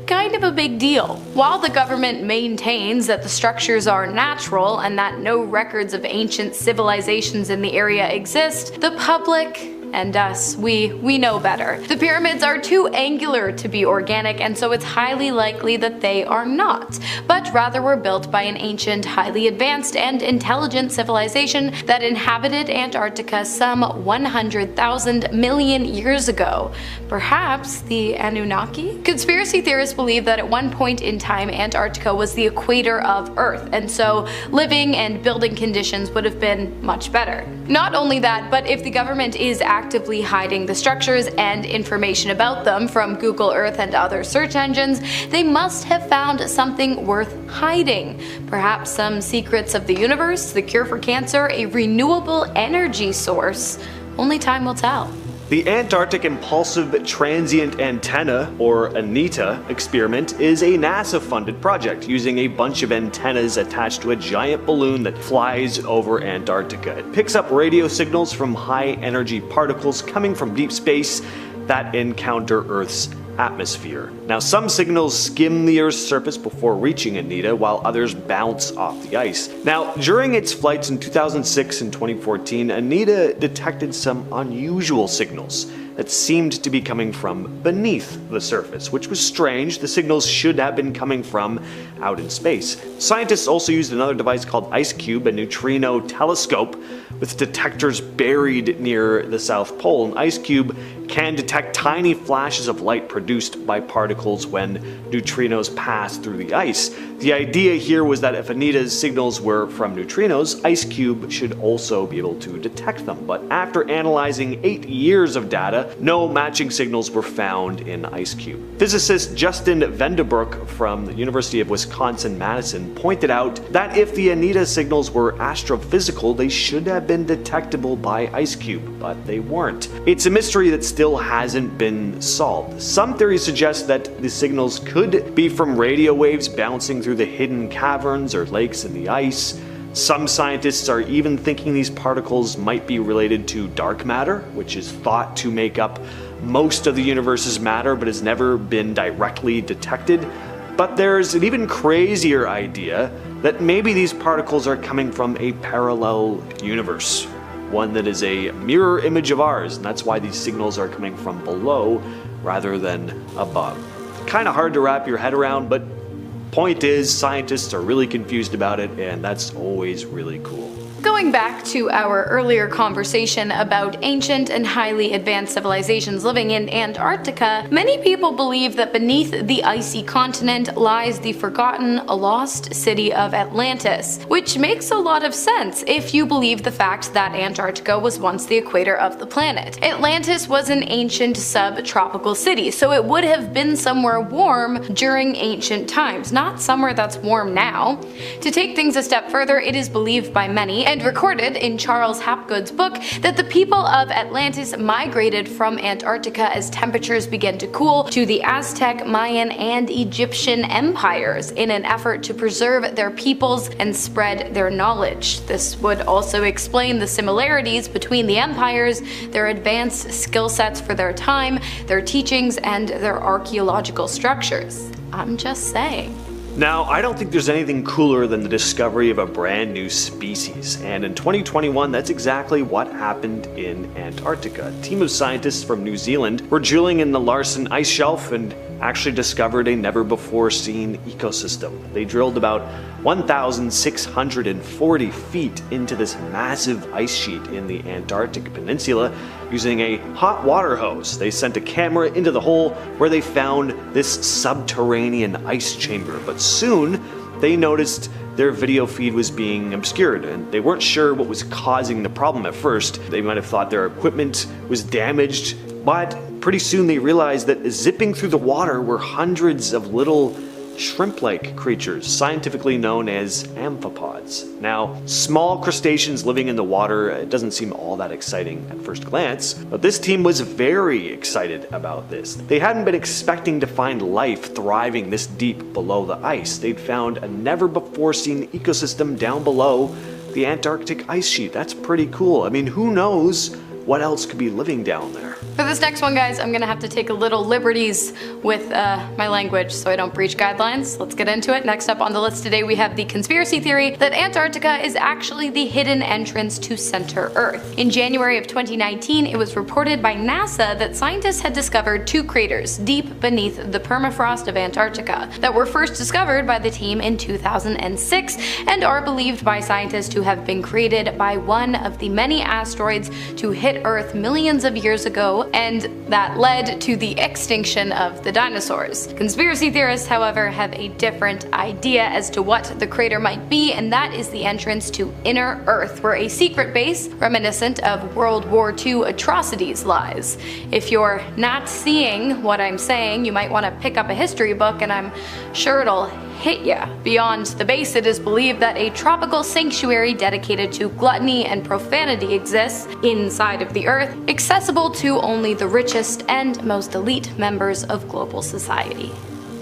kind of a big deal. While the government maintains that the structures are natural and that no records of ancient civilizations in the area exist, the public and us, we know better. The pyramids are too angular to be organic, and so it's highly likely that they are not, but rather were built by an ancient, highly advanced and intelligent civilization that inhabited Antarctica some 100,000 million years ago. Perhaps the Anunnaki? Conspiracy theorists believe that at one point in time Antarctica was the equator of Earth, and so living and building conditions would have been much better. Not only that, but if the government is actively hiding the structures and information about them from Google Earth and other search engines, they must have found something worth hiding. Perhaps some secrets of the universe, the cure for cancer, a renewable energy source. Only time will tell. The Antarctic Impulsive Transient Antenna, or ANITA, experiment is a NASA-funded project using a bunch of antennas attached to a giant balloon that flies over Antarctica. It picks up radio signals from high-energy particles coming from deep space that encounter Earth's atmosphere. Now, some signals skim the Earth's surface before reaching ANITA, while others bounce off the ice. Now, during its flights in 2006 and 2014, ANITA detected some unusual signals that seemed to be coming from beneath the surface, which was strange. The signals should have been coming from out in space. Scientists also used another device called IceCube, a neutrino telescope with detectors buried near the South Pole. And IceCube can detect tiny flashes of light produced by particles when neutrinos pass through the ice. The idea here was that if Anita's signals were from neutrinos, IceCube should also be able to detect them. But after analyzing 8 years of data, no matching signals were found in IceCube. Physicist Justin Vanderbroek from the University of Wisconsin-Madison pointed out that if the Anita signals were astrophysical, they should have been detectable by IceCube, but they weren't. It's a mystery that still hasn't been solved. Some theories suggest that the signals could be from radio waves bouncing through the hidden caverns or lakes in the ice. Some scientists are even thinking these particles might be related to dark matter, which is thought to make up most of the universe's matter but has never been directly detected. But there's an even crazier idea that maybe these particles are coming from a parallel universe, one that is a mirror image of ours, and that's why these signals are coming from below rather than above. Kind of hard to wrap your head around, but point is, scientists are really confused about it, and that's always really cool. Going back to our earlier conversation about ancient and highly advanced civilizations living in Antarctica, many people believe that beneath the icy continent lies the forgotten, lost city of Atlantis, which makes a lot of sense if you believe the fact that Antarctica was once the equator of the planet. Atlantis was an ancient subtropical city, so it would have been somewhere warm during ancient times, not somewhere that's warm now. To take things a step further, it is believed by many and recorded in Charles Hapgood's book that the people of Atlantis migrated from Antarctica as temperatures began to cool to the Aztec, Mayan, and Egyptian empires in an effort to preserve their peoples and spread their knowledge. This would also explain the similarities between the empires, their advanced skill sets for their time, their teachings, and their archaeological structures. I'm just saying. Now, I don't think there's anything cooler than the discovery of a brand new species, and in 2021 that's exactly what happened in Antarctica. A team of scientists from New Zealand were drilling in the Larsen ice shelf and actually discovered a never-before-seen ecosystem. They drilled about 1,640 feet into this massive ice sheet in the Antarctic Peninsula using a hot water hose. They sent a camera into the hole where they found this subterranean ice chamber, but soon they noticed their video feed was being obscured, and they weren't sure what was causing the problem at first. They might have thought their equipment was damaged, but pretty soon they realized that zipping through the water were hundreds of little shrimp-like creatures, scientifically known as amphipods. Now, small crustaceans living in the water, it doesn't seem all that exciting at first glance, but this team was very excited about this. They hadn't been expecting to find life thriving this deep below the ice. They'd found a never-before-seen ecosystem down below the Antarctic ice sheet. That's pretty cool. I mean, who knows what else could be living down there? For this next one, guys, I'm gonna have to take a little liberties with my language so I don't breach guidelines. Let's get into it. Next up on the list today, we have the conspiracy theory that Antarctica is actually the hidden entrance to center Earth. In January of 2019, it was reported by NASA that scientists had discovered 2 craters deep beneath the permafrost of Antarctica that were first discovered by the team in 2006 and are believed by scientists to have been created by one of the many asteroids to hit Earth millions of years ago, and that led to the extinction of the dinosaurs. Conspiracy theorists, however, have a different idea as to what the crater might be, and that is the entrance to inner Earth, where a secret base reminiscent of World War II atrocities lies. If you're not seeing what I'm saying, you might want to pick up a history book, and I'm sure it'll hit ya. Beyond the base, it is believed that a tropical sanctuary dedicated to gluttony and profanity exists inside of the Earth, accessible to only the richest and most elite members of global society.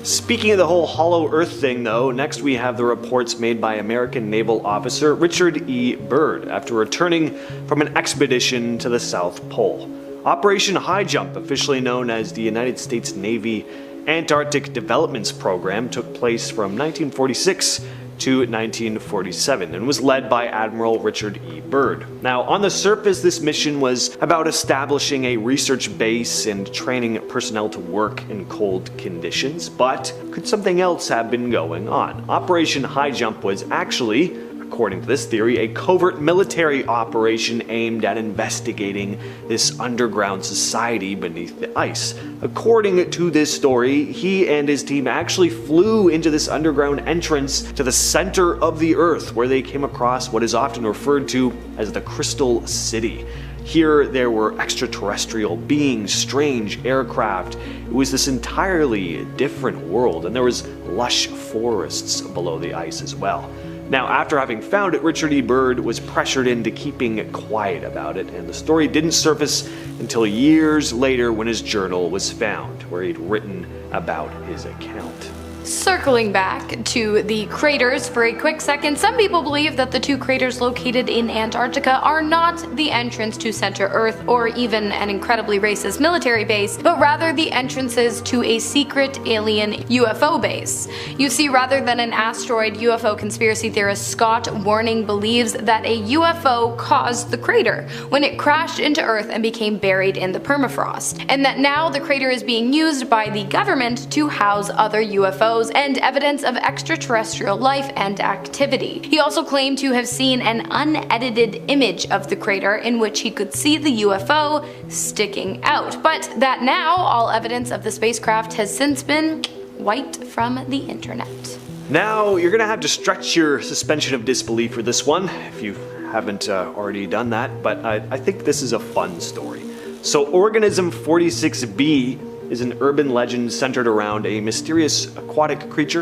Speaking of the whole hollow earth thing though, next we have the reports made by American naval officer Richard E. Byrd after returning from an expedition to the South Pole. Operation High Jump, officially known as the United States Navy Antarctic Developments Program, took place from 1946 to 1947 and was led by Admiral Richard E. Byrd. Now, on the surface, this mission was about establishing a research base and training personnel to work in cold conditions, but could something else have been going on? Operation High Jump was actually a according to this theory, a covert military operation aimed at investigating this underground society beneath the ice. According to this story, he and his team actually flew into this underground entrance to the center of the Earth, where they came across what is often referred to as the Crystal City. Here there were extraterrestrial beings, strange aircraft. It was this entirely different world, and there was lush forests below the ice as well. Now, after having found it, Richard E. Byrd was pressured into keeping quiet about it, and the story didn't surface until years later when his journal was found, where he'd written about his account. Circling back to the craters for a quick second, some people believe that the two craters located in Antarctica are not the entrance to Center Earth or even an incredibly racist military base, but rather the entrances to a secret alien UFO base. You see, rather than an asteroid, UFO conspiracy theorist Scott Warning believes that a UFO caused the crater when it crashed into Earth and became buried in the permafrost, and that now the crater is being used by the government to house other UFOs and evidence of extraterrestrial life and activity. He also claimed to have seen an unedited image of the crater in which he could see the UFO sticking out, but that now all evidence of the spacecraft has since been wiped from the internet. Now, you're gonna have to stretch your suspension of disbelief for this one, if you haven't already done that, but I think this is a fun story. So, Organism 46b is an urban legend centered around a mysterious aquatic creature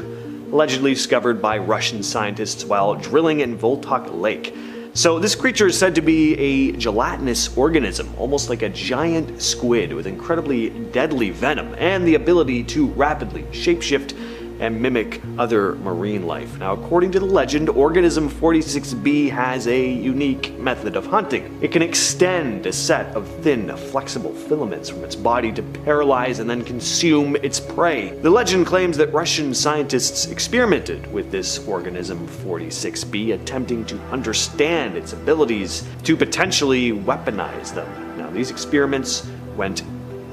allegedly discovered by Russian scientists while drilling in Voltok Lake. So this creature is said to be a gelatinous organism, almost like a giant squid with incredibly deadly venom and the ability to rapidly shapeshift and mimic other marine life. Now, according to the legend, Organism 46b has a unique method of hunting. It can extend a set of thin, flexible filaments from its body to paralyze and then consume its prey. The legend claims that Russian scientists experimented with this Organism 46b, attempting to understand its abilities to potentially weaponize them. Now, these experiments went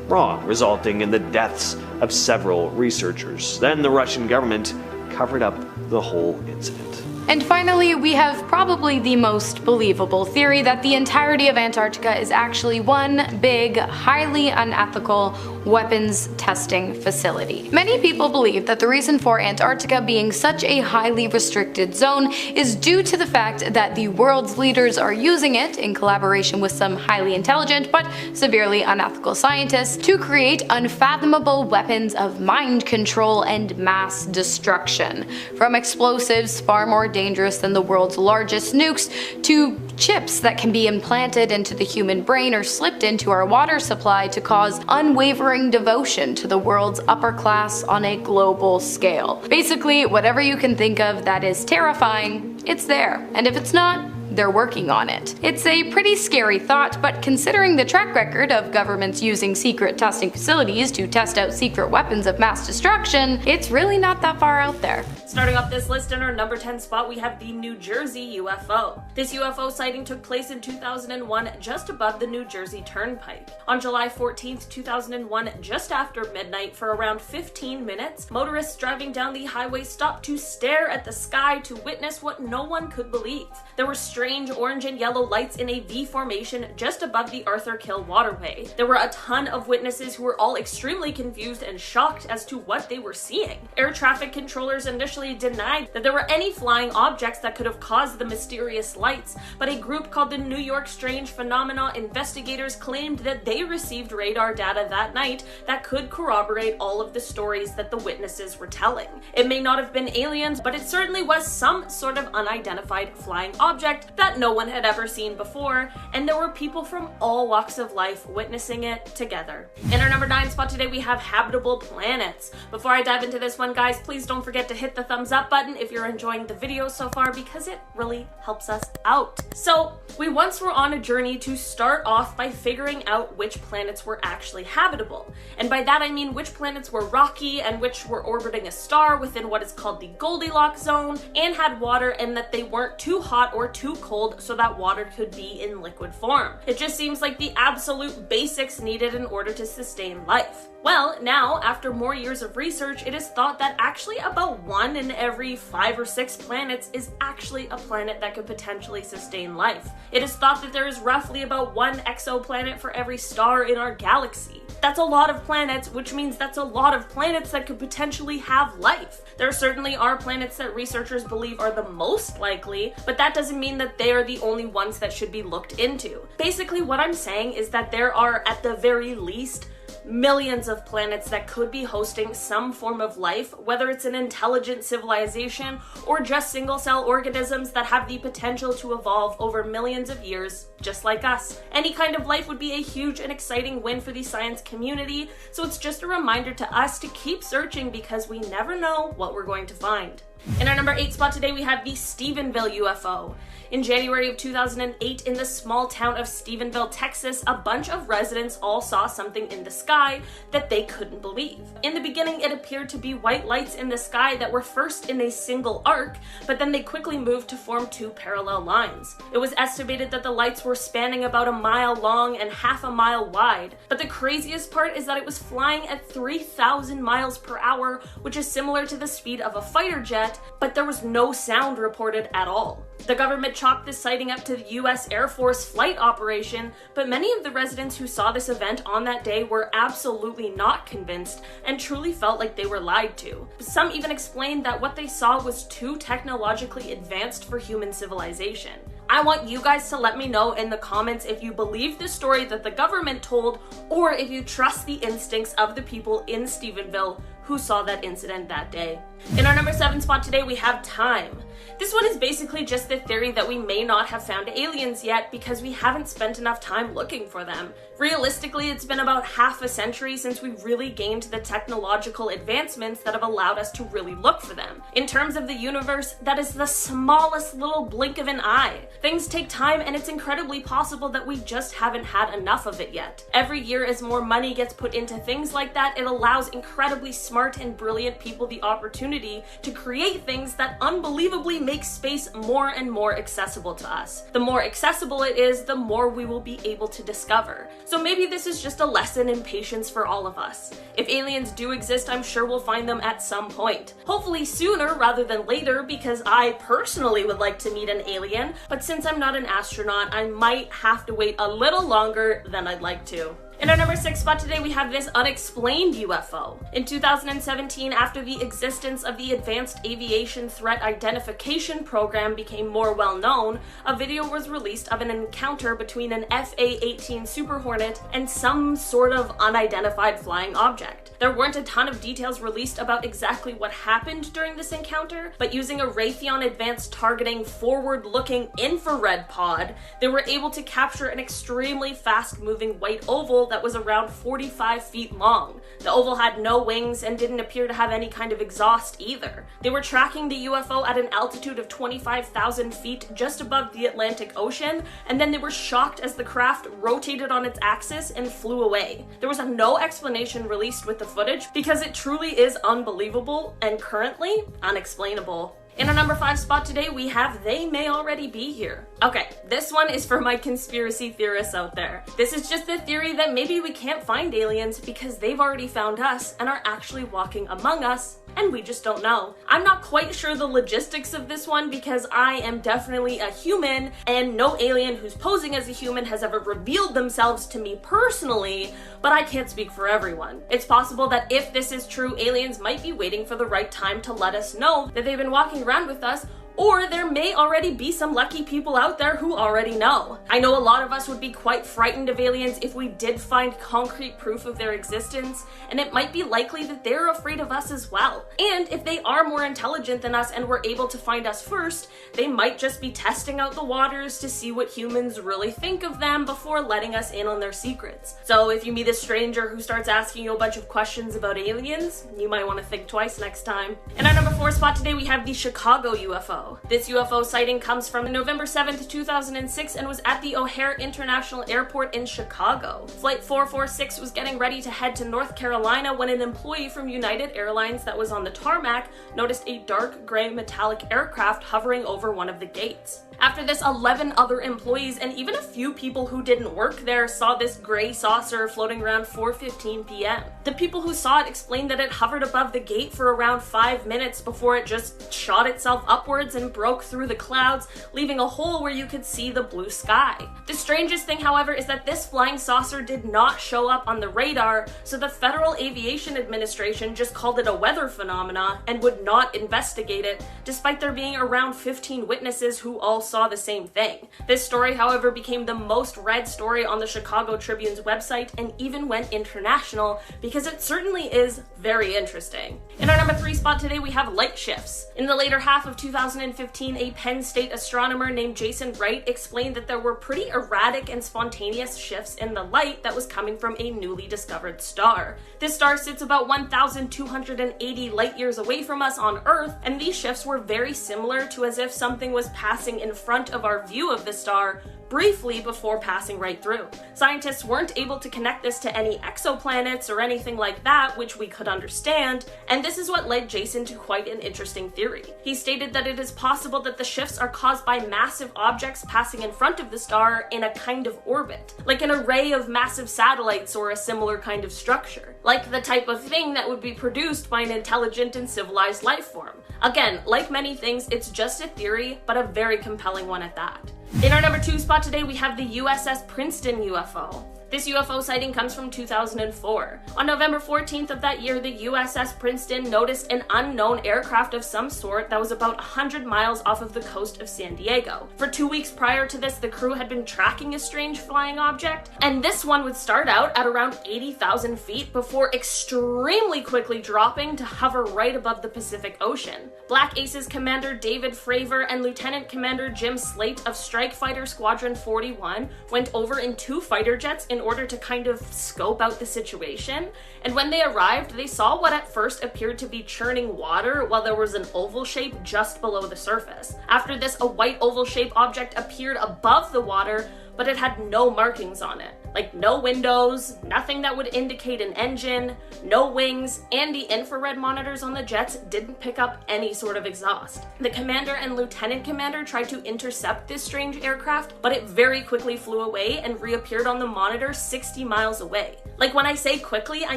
wrong, resulting in the deaths of several researchers. Then the Russian government covered up the whole incident. And finally, we have probably the most believable theory that the entirety of Antarctica is actually one big, highly unethical weapons testing facility. Many people believe that the reason for Antarctica being such a highly restricted zone is due to the fact that the world's leaders are using it, in collaboration with some highly intelligent but severely unethical scientists, to create unfathomable weapons of mind control and mass destruction. From explosives far more dangerous than the world's largest nukes, to chips that can be implanted into the human brain or slipped into our water supply to cause unwavering devotion to the world's upper class on a global scale. Basically, whatever you can think of that is terrifying, it's there. And if it's not, they're working on it. It's a pretty scary thought, but considering the track record of governments using secret testing facilities to test out secret weapons of mass destruction, it's really not that far out there. Starting off this list in our number 10 spot, we have the New Jersey UFO. This UFO sighting took place in 2001 just above the New Jersey Turnpike. On July 14th, 2001, just after midnight, for around 15 minutes, motorists driving down the highway stopped to stare at the sky to witness what no one could believe. There were strange orange and yellow lights in a V formation just above the Arthur Kill waterway. There were a ton of witnesses who were all extremely confused and shocked as to what they were seeing. Air traffic controllers initially denied that there were any flying objects that could have caused the mysterious lights, but a group called the New York Strange Phenomena investigators claimed that they received radar data that night that could corroborate all of the stories that the witnesses were telling. It may not have been aliens, but it certainly was some sort of unidentified flying object that no one had ever seen before, and there were people from all walks of life witnessing it together. In our number 9 spot today, we have habitable planets. Before I dive into this one, guys, please don't forget to hit the thumbs up button if you're enjoying the video so far, because it really helps us out. So we once were on a journey to start off by figuring out which planets were actually habitable, and by that I mean which planets were rocky and which were orbiting a star within what is called the Goldilocks zone and had water, and that they weren't too hot or too cold so that water could be in liquid form. It just seems like the absolute basics needed in order to sustain life. Well, now, after more years of research, it is thought that actually about 1 in every 5 or 6 planets is actually a planet that could potentially sustain life. It is thought that there is roughly about 1 exoplanet for every star in our galaxy. That's a lot of planets, which means that's a lot of planets that could potentially have life. There certainly are planets that researchers believe are the most likely, but that doesn't mean that they are the only ones that should be looked into. Basically, what I'm saying is that there are, at the very least, millions of planets that could be hosting some form of life, whether it's an intelligent civilization or just single-cell organisms that have the potential to evolve over millions of years, just like us. Any kind of life would be a huge and exciting win for the science community, so it's just a reminder to us to keep searching because we never know what we're going to find. In our number 8 spot today, we have the Stephenville UFO. In January of 2008, in the small town of Stephenville, Texas, a bunch of residents all saw something in the sky that they couldn't believe. In the beginning, it appeared to be white lights in the sky that were first in a single arc, but then they quickly moved to form 2 parallel lines. It was estimated that the lights were spanning about 1 mile long and half a mile wide, but the craziest part is that it was flying at 3,000 miles per hour, which is similar to the speed of a fighter jet, but there was no sound reported at all. The government chalked this sighting up to the US Air Force flight operation, but many of the residents who saw this event on that day were absolutely not convinced and truly felt like they were lied to. Some even explained that what they saw was too technologically advanced for human civilization. I want you guys to let me know in the comments if you believe the story that the government told or if you trust the instincts of the people in Stephenville who saw that incident that day. In our number 7 spot today, we have time. This one is basically just the theory that we may not have found aliens yet because we haven't spent enough time looking for them. Realistically, it's been about half a century since we really gained the technological advancements that have allowed us to really look for them. In terms of the universe, that is the smallest little blink of an eye. Things take time, and it's incredibly possible that we just haven't had enough of it yet. Every year, as more money gets put into things like that, it allows incredibly smart and brilliant people the opportunity to create things that unbelievably make space more and more accessible to us. The more accessible it is, the more we will be able to discover. So maybe this is just a lesson in patience for all of us. If aliens do exist, I'm sure we'll find them at some point. Hopefully sooner rather than later, because I personally would like to meet an alien, but since I'm not an astronaut, I might have to wait a little longer than I'd like to. In our number 6 spot today, we have this unexplained UFO. In 2017, after the existence of the Advanced Aviation Threat Identification Program became more well known, a video was released of an encounter between an FA-18 Super Hornet and some sort of unidentified flying object. There weren't a ton of details released about exactly what happened during this encounter, but using a Raytheon Advanced Targeting forward-looking infrared pod, they were able to capture an extremely fast-moving white oval that was around 45 feet long. The oval had no wings and didn't appear to have any kind of exhaust either. They were tracking the UFO at an altitude of 25,000 feet just above the Atlantic Ocean, and then they were shocked as the craft rotated on its axis and flew away. There was no explanation released with the footage because it truly is unbelievable and currently unexplainable. In our number 5 spot today, we have They May Already Be Here. Okay, this one is for my conspiracy theorists out there. This is just the theory that maybe we can't find aliens because they've already found us and are actually walking among us, and we just don't know. I'm not quite sure the logistics of this one because I am definitely a human, and no alien who's posing as a human has ever revealed themselves to me personally, but I can't speak for everyone. It's possible that if this is true, aliens might be waiting for the right time to let us know that they've been walking around with us, or there may already be some lucky people out there who already know. I know a lot of us would be quite frightened of aliens if we did find concrete proof of their existence, and it might be likely that they're afraid of us as well. And if they are more intelligent than us and were able to find us first, they might just be testing out the waters to see what humans really think of them before letting us in on their secrets. So if you meet a stranger who starts asking you a bunch of questions about aliens, you might want to think twice next time. In our number 4 spot today, we have the Chicago UFO. This UFO sighting comes from November 7th, 2006 and was at the O'Hare International Airport in Chicago. Flight 446 was getting ready to head to North Carolina when an employee from United Airlines that was on the tarmac noticed a dark gray metallic aircraft hovering over one of the gates. After this, 11 other employees and even a few people who didn't work there saw this gray saucer floating around 4:15 p.m. The people who saw it explained that it hovered above the gate for around 5 minutes before it just shot itself upwards and broke through the clouds, leaving a hole where you could see the blue sky. The strangest thing, however, is that this flying saucer did not show up on the radar, so the Federal Aviation Administration just called it a weather phenomena and would not investigate it, despite there being around 15 witnesses who all saw the same thing. This story, however, became the most read story on the Chicago Tribune's website and even went international because it certainly is very interesting. In our number 3 spot today, we have light shifts. In the later half of 2015, a Penn State astronomer named Jason Wright explained that there were pretty erratic and spontaneous shifts in the light that was coming from a newly discovered star. This star sits about 1,280 light years away from us on Earth, and these shifts were very similar to as if something was passing in front of our view of the star briefly before passing right through. Scientists weren't able to connect this to any exoplanets or anything like that, which we could understand, and this is what led Jason to quite an interesting theory. He stated that it is possible that the shifts are caused by massive objects passing in front of the star in a kind of orbit, like an array of massive satellites or a similar kind of structure, like the type of thing that would be produced by an intelligent and civilized life form. Again, like many things, it's just a theory, but a very compelling one at that. In our number 2 spot today, we have the USS Princeton UFO. This UFO sighting comes from 2004. On November 14th of that year, the USS Princeton noticed an unknown aircraft of some sort that was about 100 miles off of the coast of San Diego. For 2 weeks prior to this, the crew had been tracking a strange flying object, and this one would start out at around 80,000 feet before extremely quickly dropping to hover right above the Pacific Ocean. Black Aces Commander David Fravor and Lieutenant Commander Jim Slate of Strike Fighter Squadron 41 went over in 2 fighter jets in order to kind of scope out the situation, and when they arrived, they saw what at first appeared to be churning water while there was an oval shape just below the surface. After this, a white oval shaped object appeared above the water, but it had no markings on it. Like no windows, nothing that would indicate an engine, no wings, and the infrared monitors on the jets didn't pick up any sort of exhaust. The commander and lieutenant commander tried to intercept this strange aircraft, but it very quickly flew away and reappeared on the monitor 60 miles away. Like when I say quickly, I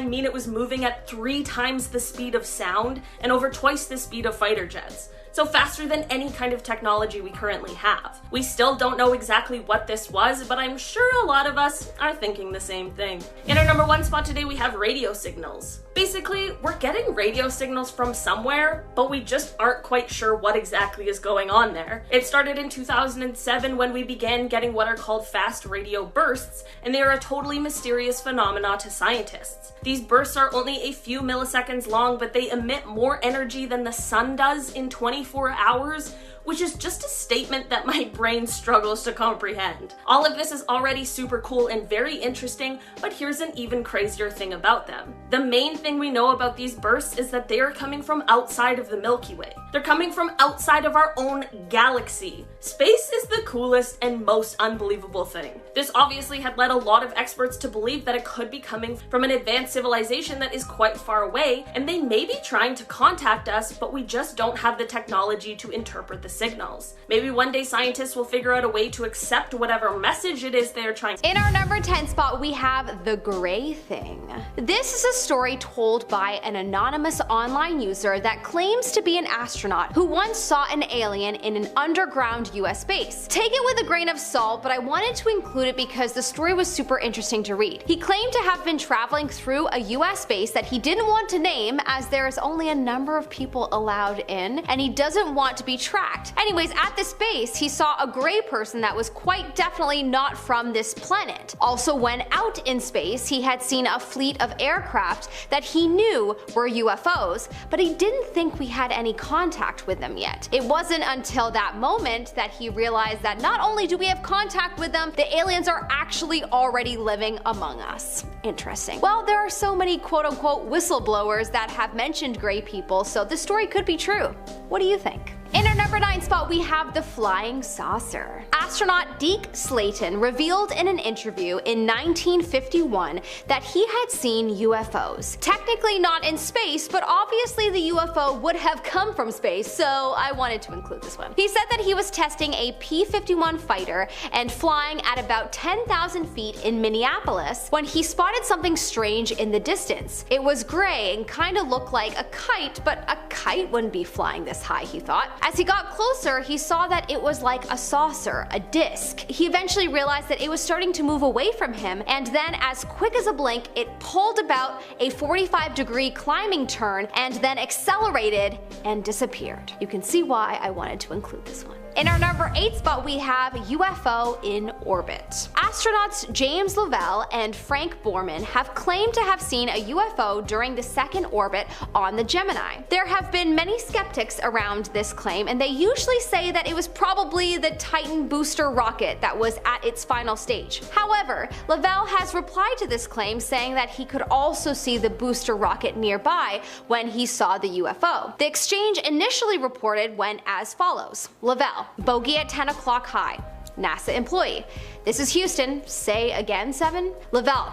mean it was moving at 3 times the speed of sound and over twice the speed of fighter jets. So faster than any kind of technology we currently have. We still don't know exactly what this was, but I'm sure a lot of us are thinking the same thing. In our number 1 spot today, we have radio signals. Basically, we're getting radio signals from somewhere, but we just aren't quite sure what exactly is going on there. It started in 2007 when we began getting what are called fast radio bursts, and they are a totally mysterious phenomena to scientists. These bursts are only a few milliseconds long, but they emit more energy than the sun does in 24 hours, which is just a statement that my brain struggles to comprehend. All of this is already super cool and very interesting, but here's an even crazier thing about them. The main thing we know about these bursts is that they are coming from outside of the Milky Way. They're coming from outside of our own galaxy. Space is the coolest and most unbelievable thing. This obviously had led a lot of experts to believe that it could be coming from an advanced civilization that is quite far away, and they may be trying to contact us, but we just don't have the technology to interpret the signals. Maybe one day scientists will figure out a way to accept whatever message it is they're trying to. In our number 10 spot, we have the gray thing. This is a story told by an anonymous online user that claims to be an astronaut who once saw an alien in an underground US base. Take it with a grain of salt, but I wanted to include it because the story was super interesting to read. He claimed to have been traveling through a US base that he didn't want to name as there is only a number of people allowed in, and he doesn't want to be tracked. Anyways, at this base, he saw a gray person that was quite definitely not from this planet. Also, when out in space, he had seen a fleet of aircraft that he knew were UFOs, but he didn't think we had any contact with them yet. It wasn't until that moment that he realized that not only do we have contact with them, the aliens are actually already living among us. Interesting. Well, there are so many quote-unquote whistleblowers that have mentioned gray people, so this story could be true. What do you think? In our number 9 spot, we have the flying saucer. Astronaut Deke Slayton revealed in an interview in 1951 that he had seen UFOs. Technically not in space, but obviously the UFO would have come from space, so I wanted to include this one. He said that he was testing a P-51 fighter and flying at about 10,000 feet in Minneapolis when he spotted something strange in the distance. It was gray and kinda looked like a kite, but a kite wouldn't be flying this high, he thought. As he got closer, he saw that it was like a saucer, a disc. He eventually realized that it was starting to move away from him, and then as quick as a blink, it pulled about a 45-degree climbing turn and then accelerated and disappeared. You can see why I wanted to include this one. In our number 8 spot, we have UFO in orbit. Astronauts James Lovell and Frank Borman have claimed to have seen a UFO during the second orbit on the Gemini. There have been many skeptics around this claim, and they usually say that it was probably the Titan booster rocket that was at its final stage. However, Lovell has replied to this claim saying that he could also see the booster rocket nearby when he saw the UFO. The exchange initially reported went as follows. Lovell: bogey at 10 o'clock high. NASA employee: this is Houston, say again 7. Lovell: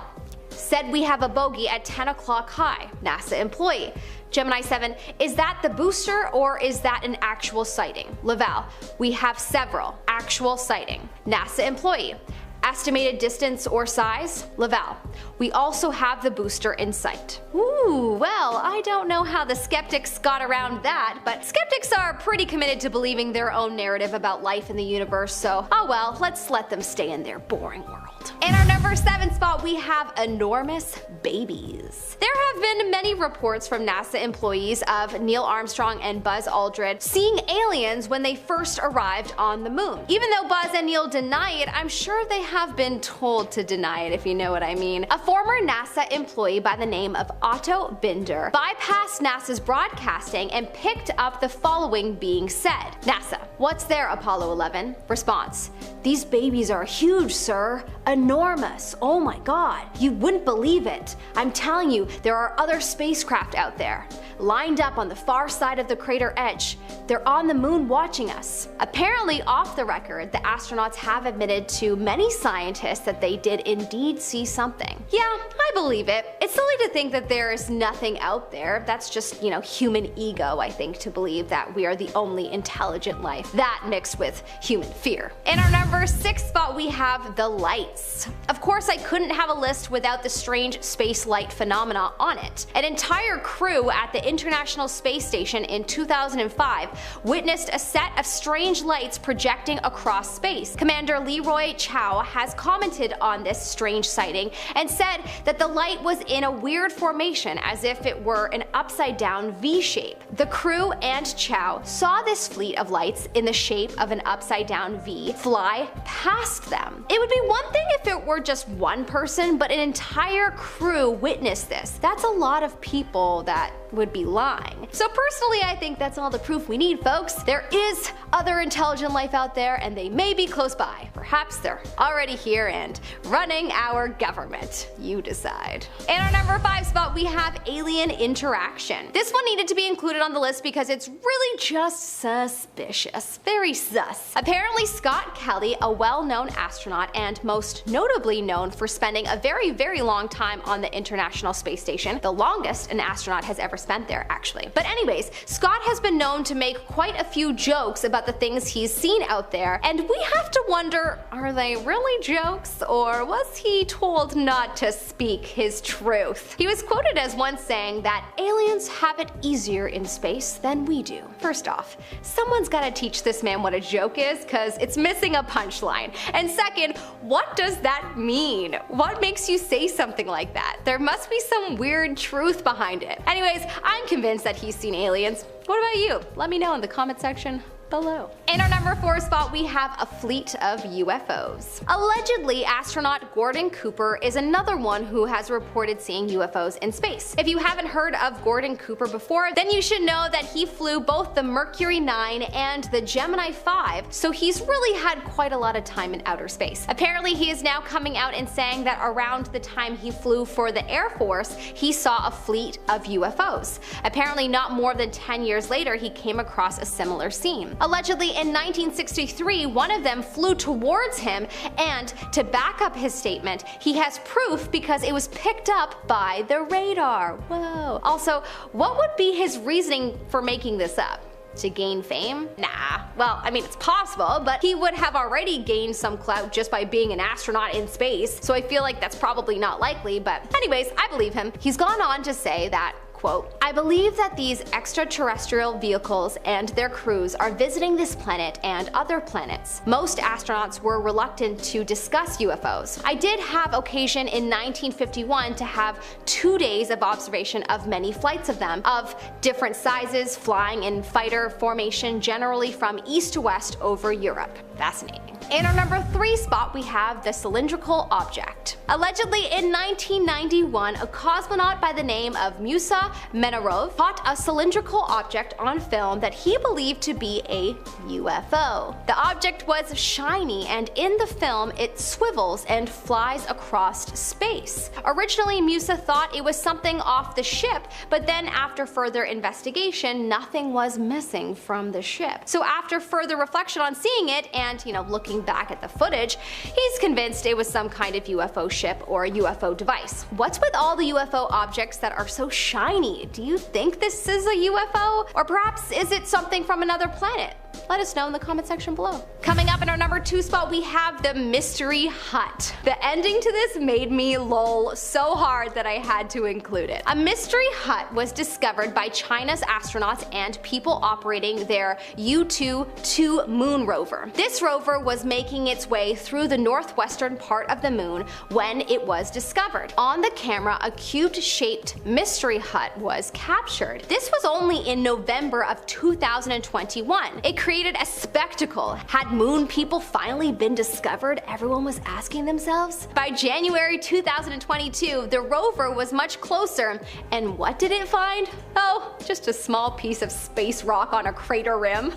said we have a bogey at 10 o'clock high. NASA employee: Gemini 7, is that the booster or is that an actual sighting? Lovell: we have several. Actual sighting. NASA employee: estimated distance or size? Lovell: we also have the booster in sight. Ooh, well, I don't know how the skeptics got around that, but skeptics are pretty committed to believing their own narrative about life in the universe, so oh well, let's let them stay in their boring world. In our number 7 spot, we have enormous babies. There have been many reports from NASA employees of Neil Armstrong and Buzz Aldrin seeing aliens when they first arrived on the moon. Even though Buzz and Neil deny it, I'm sure they have been told to deny it, if you know what I mean. A former NASA employee by the name of Otto Binder bypassed NASA's broadcasting and picked up the following being said. NASA: what's there, Apollo 11? Response: these babies are huge, sir. Enormous. Oh my god. You wouldn't believe it. I'm telling you, there are other spacecraft out there, lined up on the far side of the crater edge. They're on the moon watching us. Apparently, off the record, the astronauts have admitted to many scientists that they did indeed see something. Yeah, I believe it. It's silly to think that there is nothing out there. That's just, human ego, I think, to believe that we are the only intelligent life. That mixed with human fear. In our number 6 spot, we have the lights. Of course, I couldn't have a list without the strange space light phenomena on it. An entire crew at the International Space Station in 2005 witnessed a set of strange lights projecting across space. Commander Leroy Chow has commented on this strange sighting and said that the light was in a weird formation as if it were an upside down V shape. The crew and Chow saw this fleet of lights in the shape of an upside down V fly past them. It would be one thing if it were just one person, but an entire crew witnessed this. That's a lot of people that would be lying. So personally, I think that's all the proof we need, folks. There is other intelligent life out there, and they may be close by. Perhaps they're already here and running our government. You decide. In our number 5 spot, we have alien interaction. This one needed to be included on the list because it's really just suspicious. Very sus. Apparently, Scott Kelly, a well-known astronaut and most notably known for spending a very, very long time on the International Space Station, the longest an astronaut has ever spent there, actually. But anyways, Scott has been known to make quite a few jokes about the things he's seen out there, and we have to wonder, are they really jokes, or was he told not to speak his truth? He was quoted as once saying that aliens have it easier in space than we do. First off, someone's gotta teach this man what a joke is, cause it's missing a punchline. And second, what does that mean? What makes you say something like that? There must be some weird truth behind it. Anyways, I'm convinced that he's seen aliens. What about you? Let me know in the comment section below. below. In our number 4 spot, we have a fleet of UFOs. Allegedly, astronaut Gordon Cooper is another one who has reported seeing UFOs in space. If you haven't heard of Gordon Cooper before, then you should know that he flew both the Mercury 9 and the Gemini 5, so he's really had quite a lot of time in outer space. Apparently, he is now coming out and saying that around the time he flew for the Air Force, he saw a fleet of UFOs. Apparently, not more than 10 years later, he came across a similar scene. Allegedly, in 1963, one of them flew towards him, and to back up his statement, he has proof because it was picked up by the radar. Whoa. Also, what would be his reasoning for making this up? To gain fame? Nah. Well, I mean, it's possible, but he would have already gained some clout just by being an astronaut in space, so I feel like that's probably not likely, but anyways, I believe him. He's gone on to say that, quote, "I believe that these extraterrestrial vehicles and their crews are visiting this planet and other planets. Most astronauts were reluctant to discuss UFOs. I did have occasion in 1951 to have 2 days of observation of many flights of them, of different sizes, flying in fighter formation generally from east to west over Europe." Fascinating. In our number 3 spot, we have the cylindrical object. Allegedly in 1991, a cosmonaut by the name of Musa Menarov caught a cylindrical object on film that he believed to be a UFO. The object was shiny, and in the film it swivels and flies across space. Originally, Musa thought it was something off the ship, but then after further investigation, nothing was missing from the ship. So after further reflection on seeing it and, looking back at the footage, he's convinced it was some kind of UFO ship or UFO device. What's with all the UFO objects that are so shiny? Do you think this is a UFO? Or perhaps is it something from another planet? Let us know in the comment section below. Coming up in our number 2 spot, we have the mystery hut. The ending to this made me lol so hard that I had to include it. A mystery hut was discovered by China's astronauts and people operating their U-2 moon rover. This rover was making its way through the northwestern part of the moon when it was discovered. On the camera, a cube-shaped mystery hut was captured. This was only in November of 2021. It created a spectacle. Had moon people finally been discovered? Everyone was asking themselves. By January 2022, the rover was much closer, and what did it find? Oh, just a small piece of space rock on a crater rim.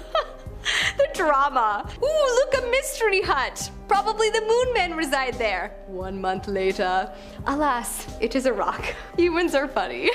The drama. Ooh, look, a mystery hut. Probably the moon men reside there. 1 month later. Alas, it is a rock. Humans are funny.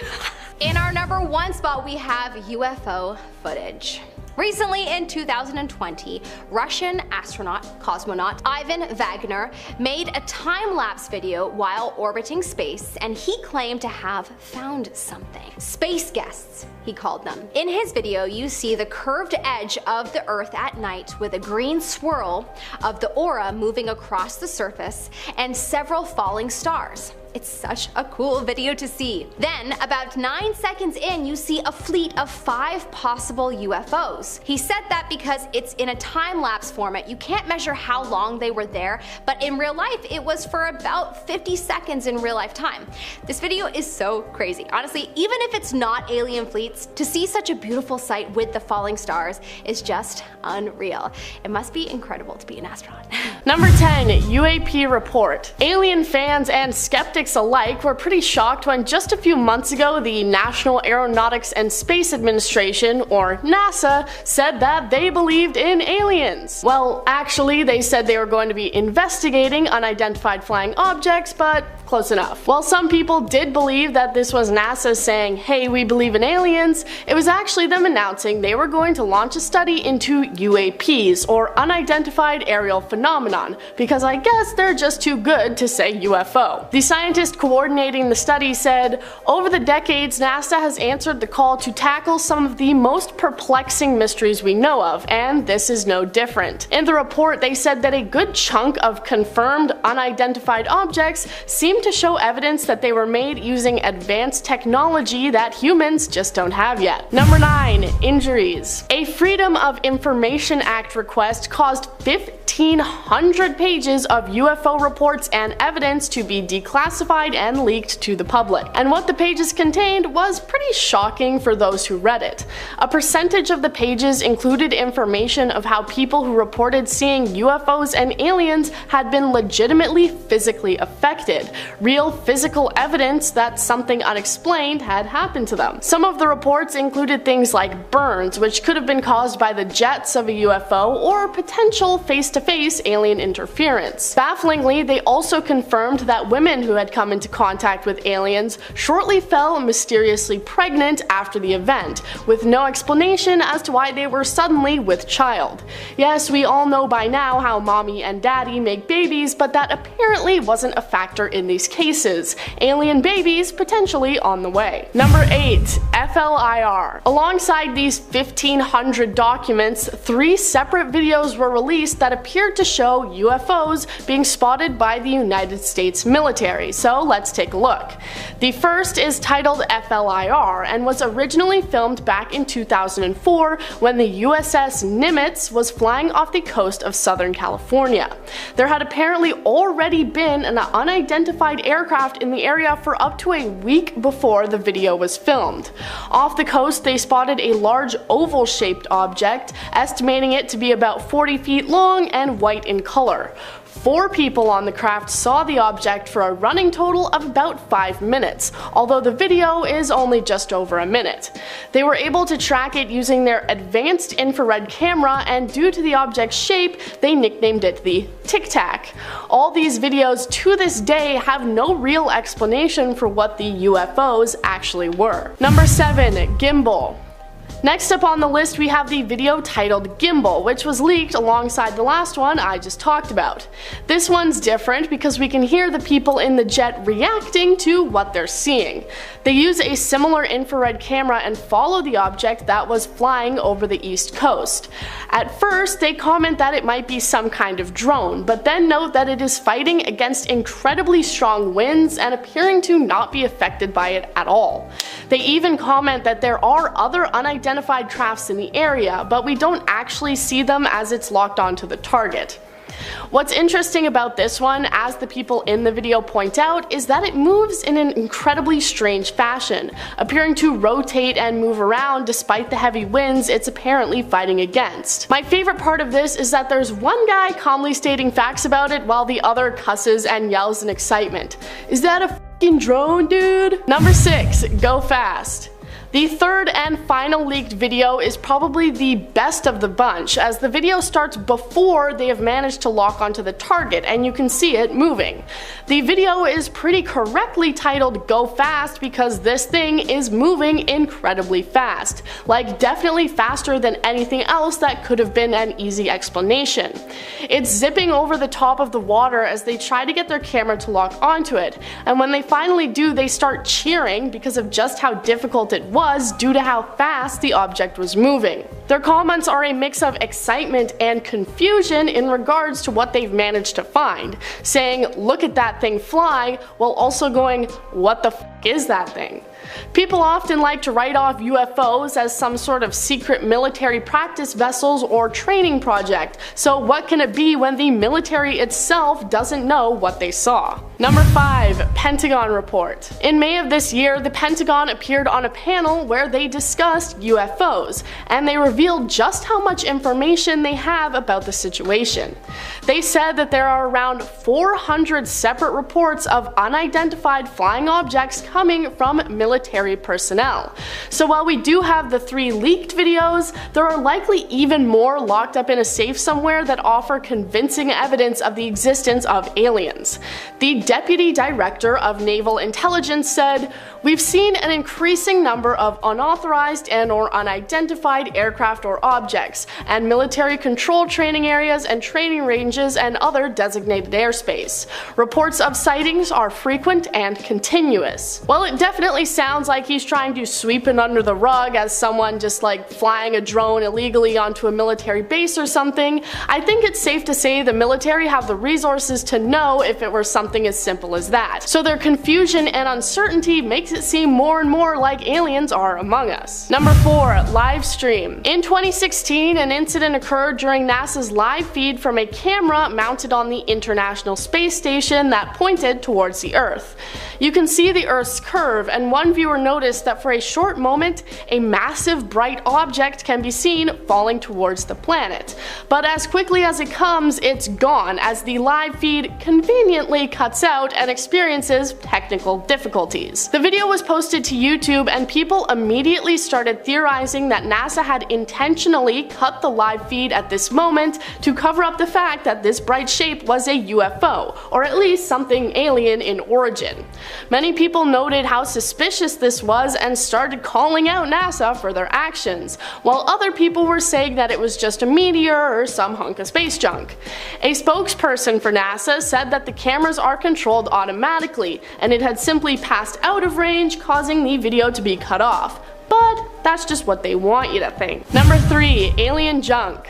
In our number 1 spot, we have UFO footage. Recently in 2020, Russian cosmonaut Ivan Wagner made a time-lapse video while orbiting space, and he claimed to have found something. Space guests, he called them. In his video, you see the curved edge of the Earth at night with a green swirl of the aura moving across the surface and several falling stars. It's such a cool video to see. Then, about 9 seconds in, you see a fleet of 5 possible UFOs. He said that because it's in a time-lapse format, you can't measure how long they were there, but in real life, it was for about 50 seconds in real life time. This video is so crazy. Honestly, even if it's not alien fleets, to see such a beautiful sight with the falling stars is just unreal. It must be incredible to be an astronaut. Number 10, UAP report. Alien fans and skeptics alike were pretty shocked when just a few months ago the National Aeronautics and Space Administration, or NASA, said that they believed in aliens. Well, actually, they said they were going to be investigating unidentified flying objects, but close enough. While some people did believe that this was NASA saying, hey, we believe in aliens, it was actually them announcing they were going to launch a study into UAPs, or unidentified aerial phenomenon, because I guess they're just too good to say UFO. The scientist coordinating the study said, over the decades, NASA has answered the call to tackle some of the most perplexing mysteries we know of, and this is no different. In the report, they said that a good chunk of confirmed unidentified objects seemed to show evidence that they were made using advanced technology that humans just don't have yet. Number 9, injuries. A Freedom of Information Act request caused 15 1,600 pages of UFO reports and evidence to be declassified and leaked to the public. And what the pages contained was pretty shocking for those who read it. A percentage of the pages included information of how people who reported seeing UFOs and aliens had been legitimately physically affected, real physical evidence that something unexplained had happened to them. Some of the reports included things like burns, which could have been caused by the jets of a UFO or potential face-to-face alien interference. Bafflingly, they also confirmed that women who had come into contact with aliens shortly fell mysteriously pregnant after the event, with no explanation as to why they were suddenly with child. Yes, we all know by now how mommy and daddy make babies, but that apparently wasn't a factor in these cases. Alien babies potentially on the way. Number 8. FLIR. Alongside these 1,500 documents, 3 separate videos were released that appeared to show UFOs being spotted by the United States military, so let's take a look. The first is titled FLIR and was originally filmed back in 2004 when the USS Nimitz was flying off the coast of Southern California. There had apparently already been an unidentified aircraft in the area for up to a week before the video was filmed. Off the coast, they spotted a large oval-shaped object, estimating it to be about 40 feet long and white in color. 4 people on the craft saw the object for a running total of about 5 minutes, although the video is only just over a minute. They were able to track it using their advanced infrared camera, and due to the object's shape, they nicknamed it the Tic Tac. All these videos to this day have no real explanation for what the UFOs actually were. Number 7. Gimbal. Next up on the list we have the video titled Gimbal, which was leaked alongside the last one I just talked about. This one's different because we can hear the people in the jet reacting to what they're seeing. They use a similar infrared camera and follow the object that was flying over the East Coast. At first, they comment that it might be some kind of drone, but then note that it is fighting against incredibly strong winds and appearing to not be affected by it at all. They even comment that there are other unidentified crafts in the area, but we don't actually see them as it's locked onto the target. What's interesting about this one, as the people in the video point out, is that it moves in an incredibly strange fashion, appearing to rotate and move around despite the heavy winds it's apparently fighting against. My favorite part of this is that there's one guy calmly stating facts about it while the other cusses and yells in excitement. Is that a f***ing drone, dude? Number 6. Go fast. The third and final leaked video is probably the best of the bunch, as the video starts before they have managed to lock onto the target and you can see it moving. The video is pretty correctly titled Go Fast because this thing is moving incredibly fast, like definitely faster than anything else that could have been an easy explanation. It's zipping over the top of the water as they try to get their camera to lock onto it, and when they finally do, they start cheering because of just how difficult it was due to how fast the object was moving. Their comments are a mix of excitement and confusion in regards to what they've managed to find, saying, "Look at that thing fly," while also going, "What the f*** is that thing?" People often like to write off UFOs as some sort of secret military practice vessels or training project, so what can it be when the military itself doesn't know what they saw? Number 5. Pentagon Report. In May of this year, the Pentagon appeared on a panel where they discussed UFOs, and they revealed just how much information they have about the situation. They said that there are around 400 separate reports of unidentified flying objects coming from military personnel. So while we do have the 3 leaked videos, there are likely even more locked up in a safe somewhere that offer convincing evidence of the existence of aliens. The Deputy Director of Naval Intelligence said, "We've seen an increasing number of unauthorized and/or unidentified aircraft or objects, and military control training areas and training ranges and other designated airspace. Reports of sightings are frequent and continuous." While it definitely sounds sounds like he's trying to sweep it under the rug as someone just like flying a drone illegally onto a military base or something, I think it's safe to say the military have the resources to know if it were something as simple as that. So their confusion and uncertainty makes it seem more and more like aliens are among us. Number 4. Live stream. In 2016, an incident occurred during NASA's live feed from a camera mounted on the International Space Station that pointed towards the Earth. You can see the Earth's curve, and one viewer noticed that for a short moment, a massive bright object can be seen falling towards the planet. But as quickly as it comes, it's gone as the live feed conveniently cuts out and experiences technical difficulties. The video was posted to YouTube, and people immediately started theorizing that NASA had intentionally cut the live feed at this moment to cover up the fact that this bright shape was a UFO, or at least something alien in origin. Many people noted how suspicious this was and started calling out NASA for their actions, while other people were saying that it was just a meteor or some hunk of space junk. A spokesperson for NASA said that the cameras are controlled automatically, and it had simply passed out of range, causing the video to be cut off. But that's just what they want you to think. Number 3. Alien junk.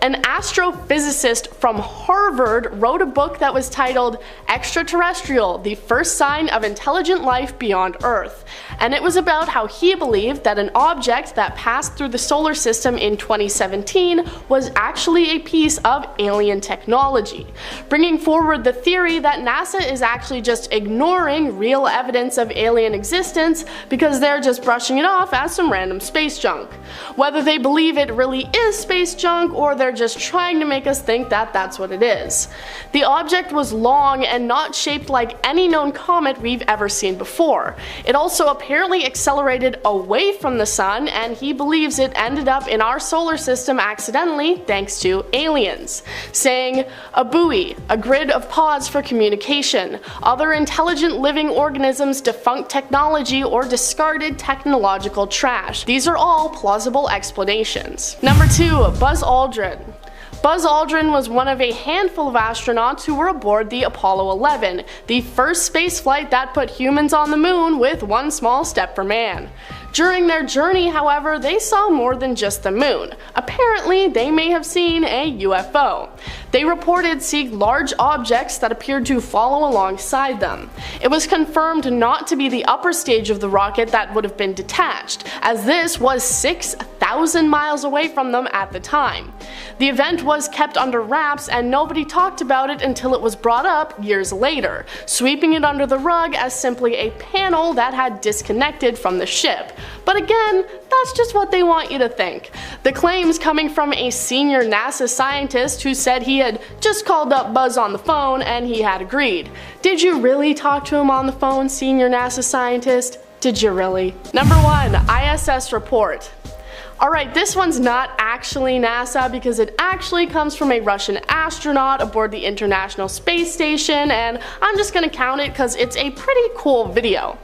An astrophysicist from Harvard wrote a book that was titled Extraterrestrial: The First Sign of Intelligent Life Beyond Earth, and it was about how he believed that an object that passed through the solar system in 2017 was actually a piece of alien technology, bringing forward the theory that NASA is actually just ignoring real evidence of alien existence because they're just brushing it off as some random space junk. Whether they believe it really is space junk or they're just trying to make us think that that's what it is. The object was long and not shaped like any known comet we've ever seen before. It also apparently accelerated away from the sun, and he believes it ended up in our solar system accidentally thanks to aliens, saying, "A buoy, a grid of pods for communication, other intelligent living organisms, defunct technology, or discarded technological trash. These are all plausible explanations." Number 2. Buzz Aldrin. Buzz Aldrin was one of a handful of astronauts who were aboard the Apollo 11, the first spaceflight that put humans on the moon with one small step for man. During their journey, however, they saw more than just the moon. Apparently, they may have seen a UFO. They reported seeing large objects that appeared to follow alongside them. It was confirmed not to be the upper stage of the rocket that would have been detached, as this was 6,000 miles away from them at the time. The event was kept under wraps, and nobody talked about it until it was brought up years later, sweeping it under the rug as simply a panel that had disconnected from the ship. But again, that's just what they want you to think. The claims coming from a senior NASA scientist who said he had just called up Buzz on the phone and he had agreed. Did you really talk to him on the phone, senior NASA scientist? Did you really? Number 1. ISS report. Alright, this one's not actually NASA because it actually comes from a Russian astronaut aboard the International Space Station, and I'm just gonna count it because it's a pretty cool video.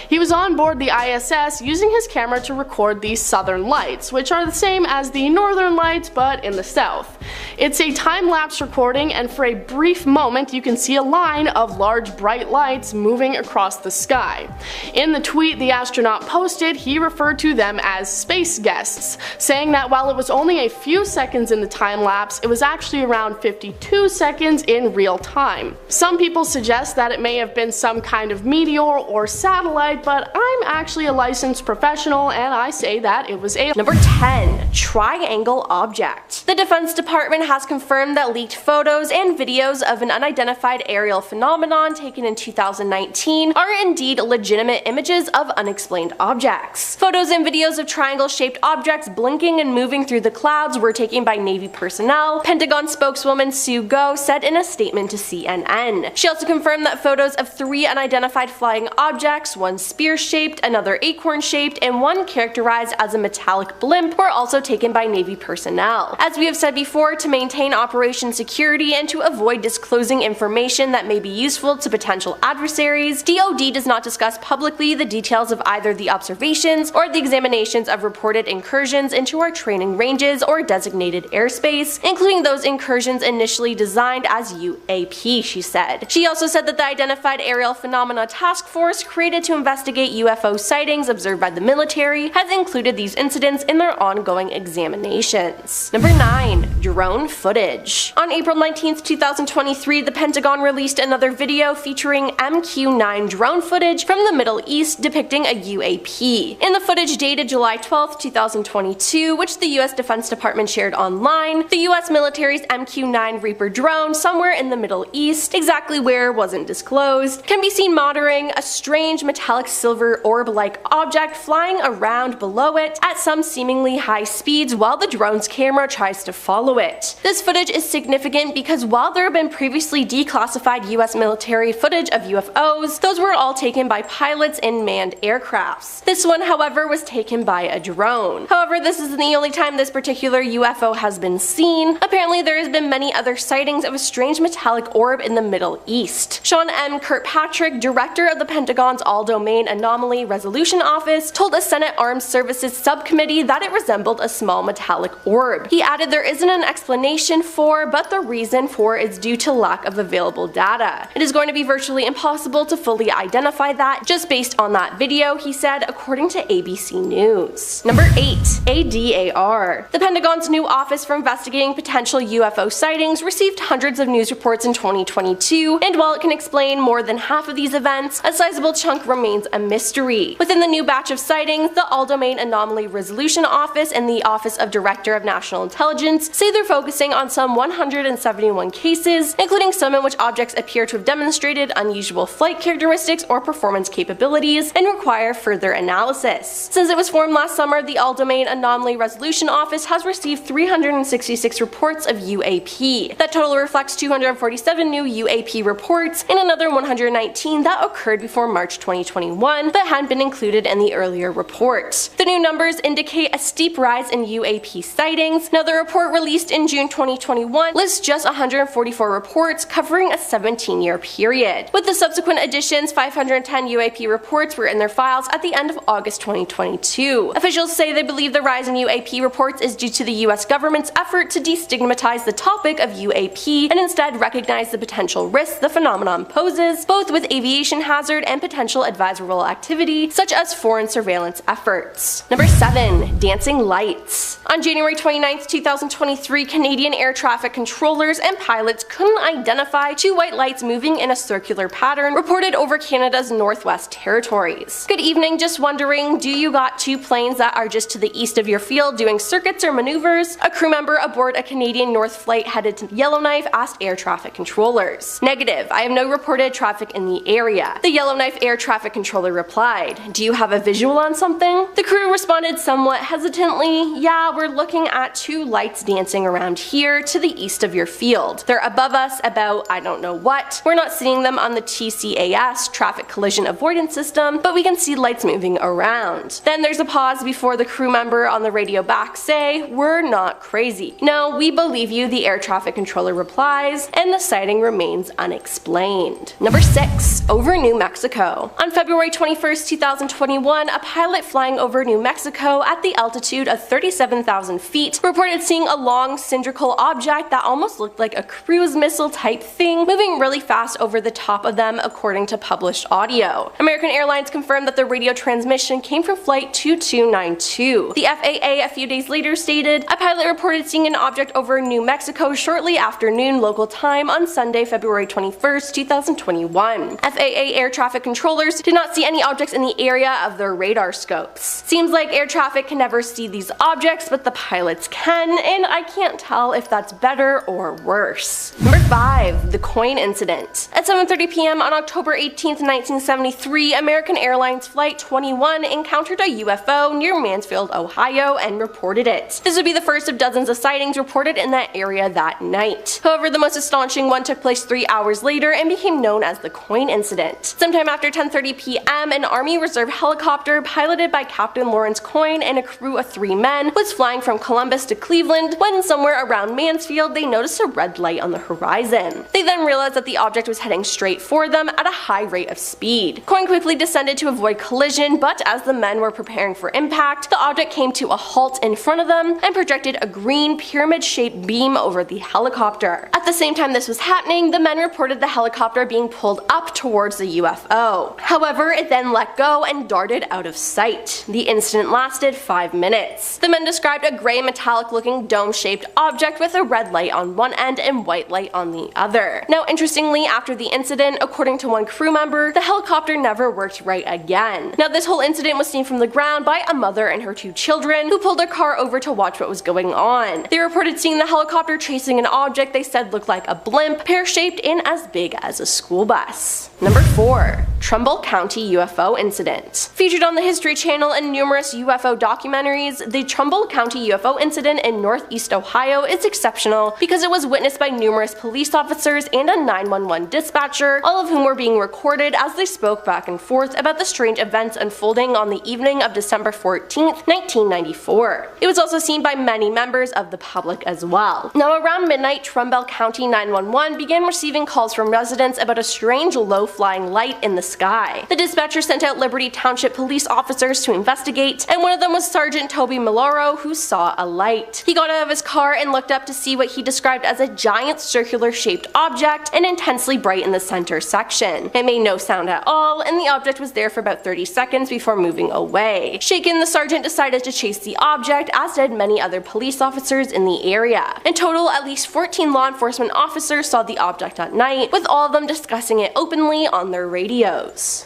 He was on board the ISS using his camera to record the southern lights, which are the same as the northern lights but in the south. It's a time-lapse recording, and for a brief moment you can see a line of large bright lights moving across the sky. In the tweet the astronaut posted, he referred to them as space guests, saying that while it was only a few seconds in the time-lapse, it was actually around 52 seconds in real time. Some people suggest that it may have been some kind of meteor or satellite, but I'm actually a licensed professional and I say that it was a. Number 10. Triangle object. The Defense Department has confirmed that leaked photos and videos of an unidentified aerial phenomenon taken in 2019 are indeed legitimate images of unexplained objects. Photos and videos of triangle-shaped objects blinking and moving through the clouds were taken by Navy personnel, Pentagon spokeswoman Sue Go said in a statement to CNN. She also confirmed that photos of 3 unidentified flying objects, one spear-shaped, another acorn-shaped, and one characterized as a metallic blimp, were also taken by Navy personnel. As we have said before, to maintain operation security and to avoid disclosing information that may be useful to potential adversaries, DoD does not discuss publicly the details of either the observations or the examinations of reported incursions into our training ranges or designated airspace, including those incursions initially designed as UAP, she said. She also said that the Identified Aerial Phenomena Task Force, created to investigate investigate UFO sightings observed by the military has included these incidents in their ongoing examinations. Number 9. Drone footage. On April 19, 2023, the Pentagon released another video featuring MQ-9 drone footage from the Middle East depicting a UAP. In the footage dated July 12, 2022, which the US Defense Department shared online, the US military's MQ-9 Reaper drone somewhere in the Middle East, exactly where wasn't disclosed, can be seen monitoring a strange metallic silver orb-like object flying around below it at some seemingly high speeds while the drone's camera tries to follow it. This footage is significant because while there have been previously declassified US military footage of UFOs, those were all taken by pilots in manned aircrafts. This one, however, was taken by a drone. However, this isn't the only time this particular UFO has been seen. Apparently, there has been many other sightings of a strange metallic orb in the Middle East. Sean M. Kirkpatrick, director of the Pentagon's All-Domain Anomaly Resolution Office, told a Senate Armed Services subcommittee that it resembled a small metallic orb. He added there isn't an explanation for, but the reason for is due to lack of available data. It is going to be virtually impossible to fully identify that just based on that video, he said, according to ABC News. Number 8. ADAR. The Pentagon's new Office for Investigating Potential UFO Sightings received hundreds of news reports in 2022, and while it can explain more than half of these events, a sizable chunk remains a mystery. Within the new batch of sightings, the All-Domain Anomaly Resolution Office and the Office of Director of National Intelligence say they're focusing on some 171 cases, including some in which objects appear to have demonstrated unusual flight characteristics or performance capabilities and require further analysis. Since it was formed last summer, the All-Domain Anomaly Resolution Office has received 366 reports of UAP. That total reflects 247 new UAP reports and another 119 that occurred before March 2021 but hadn't been included in the earlier report. The new numbers indicate a steep rise in UAP sightings. Now, the report released in June 2021 lists just 144 reports covering a 17-year period. With the subsequent additions, 510 UAP reports were in their files at the end of August 2022. Officials say they believe the rise in UAP reports is due to the US government's effort to destigmatize the topic of UAP and instead recognize the potential risks the phenomenon poses, both with aviation hazard and potential advisable activity, such as foreign surveillance efforts. Number 7. Dancing lights. On January 29, 2023, Canadian air traffic controllers and pilots couldn't identify two white lights moving in a circular pattern reported over Canada's Northwest Territories. Good evening, just wondering, do you got two planes that are just to the east of your field doing circuits or maneuvers? A crew member aboard a Canadian North flight headed to Yellowknife asked air traffic controllers. Negative, I have no reported traffic in the area. The Yellowknife air traffic controller replied, do you have a visual on something? The crew responded somewhat hesitantly, yeah, we're looking at two lights dancing around here to the east of your field. They're above us about I don't know what. We're not seeing them on the TCAS, traffic collision avoidance system, but we can see lights moving around. Then there's a pause before the crew member on the radio back say, we're not crazy. No, we believe you, the air traffic controller replies, and the sighting remains unexplained. Number 6. Over New Mexico. On February 21st, 2021, a pilot flying over New Mexico at the altitude of 37,000 feet reported seeing a long cylindrical object that almost looked like a cruise missile type thing moving really fast over the top of them, according to published audio. American Airlines confirmed that the radio transmission came from flight 2292. The FAA a few days later stated, a pilot reported seeing an object over New Mexico shortly after noon local time on Sunday, February 21st, 2021. FAA air traffic controllers did not see any objects in the area of their radar scopes. Seems like air traffic can never see these objects, but the pilots can, and I can't tell if that's better or worse. Number 5. The coin incident. At 7:30 p.m. on October 18th, 1973, American Airlines Flight 21 encountered a UFO near Mansfield, Ohio, and reported it. This would be the first of dozens of sightings reported in that area that night. However, the most astonishing one took place 3 hours later and became known as the coin incident. Sometime after 10:30 p.m., an Army Reserve helicopter piloted by Captain Lawrence Coyne and a crew of 3 men was flying from Columbus to Cleveland when somewhere around Mansfield they noticed a red light on the horizon. They then realized that the object was heading straight for them at a high rate of speed. Coyne quickly descended to avoid collision, but as the men were preparing for impact, the object came to a halt in front of them and projected a green pyramid-shaped beam over the helicopter. At the same time this was happening, the men reported the helicopter being pulled up towards the UFO. However, However, it then let go and darted out of sight. The incident lasted 5 minutes. The men described a gray metallic-looking dome-shaped object with a red light on one end and white light on the other. Now, interestingly, after the incident, according to one crew member, the helicopter never worked right again. Now, this whole incident was seen from the ground by a mother and her 2 children who pulled a car over to watch what was going on. They reported seeing the helicopter chasing an object they said looked like a blimp, pear-shaped and as big as a school bus. Number 4. Trumbull County UFO Incident. Featured on the History Channel and numerous UFO documentaries, the Trumbull County UFO incident in northeast Ohio is exceptional because it was witnessed by numerous police officers and a 911 dispatcher, all of whom were being recorded as they spoke back and forth about the strange events unfolding on the evening of December 14th, 1994. It was also seen by many members of the public as well. Now, around midnight, Trumbull County 911 began receiving calls from residents about a strange low-flying light in the sky. The dispatcher sent out Liberty Township police officers to investigate, and one of them was Sergeant Toby Maloro, who saw a light. He got out of his car and looked up to see what he described as a giant circular-shaped object and intensely bright in the center section. It made no sound at all, and the object was there for about 30 seconds before moving away. Shaken, the sergeant decided to chase the object, as did many other police officers in the area. In total, at least 14 law enforcement officers saw the object at night, with all of them discussing it openly on their radios.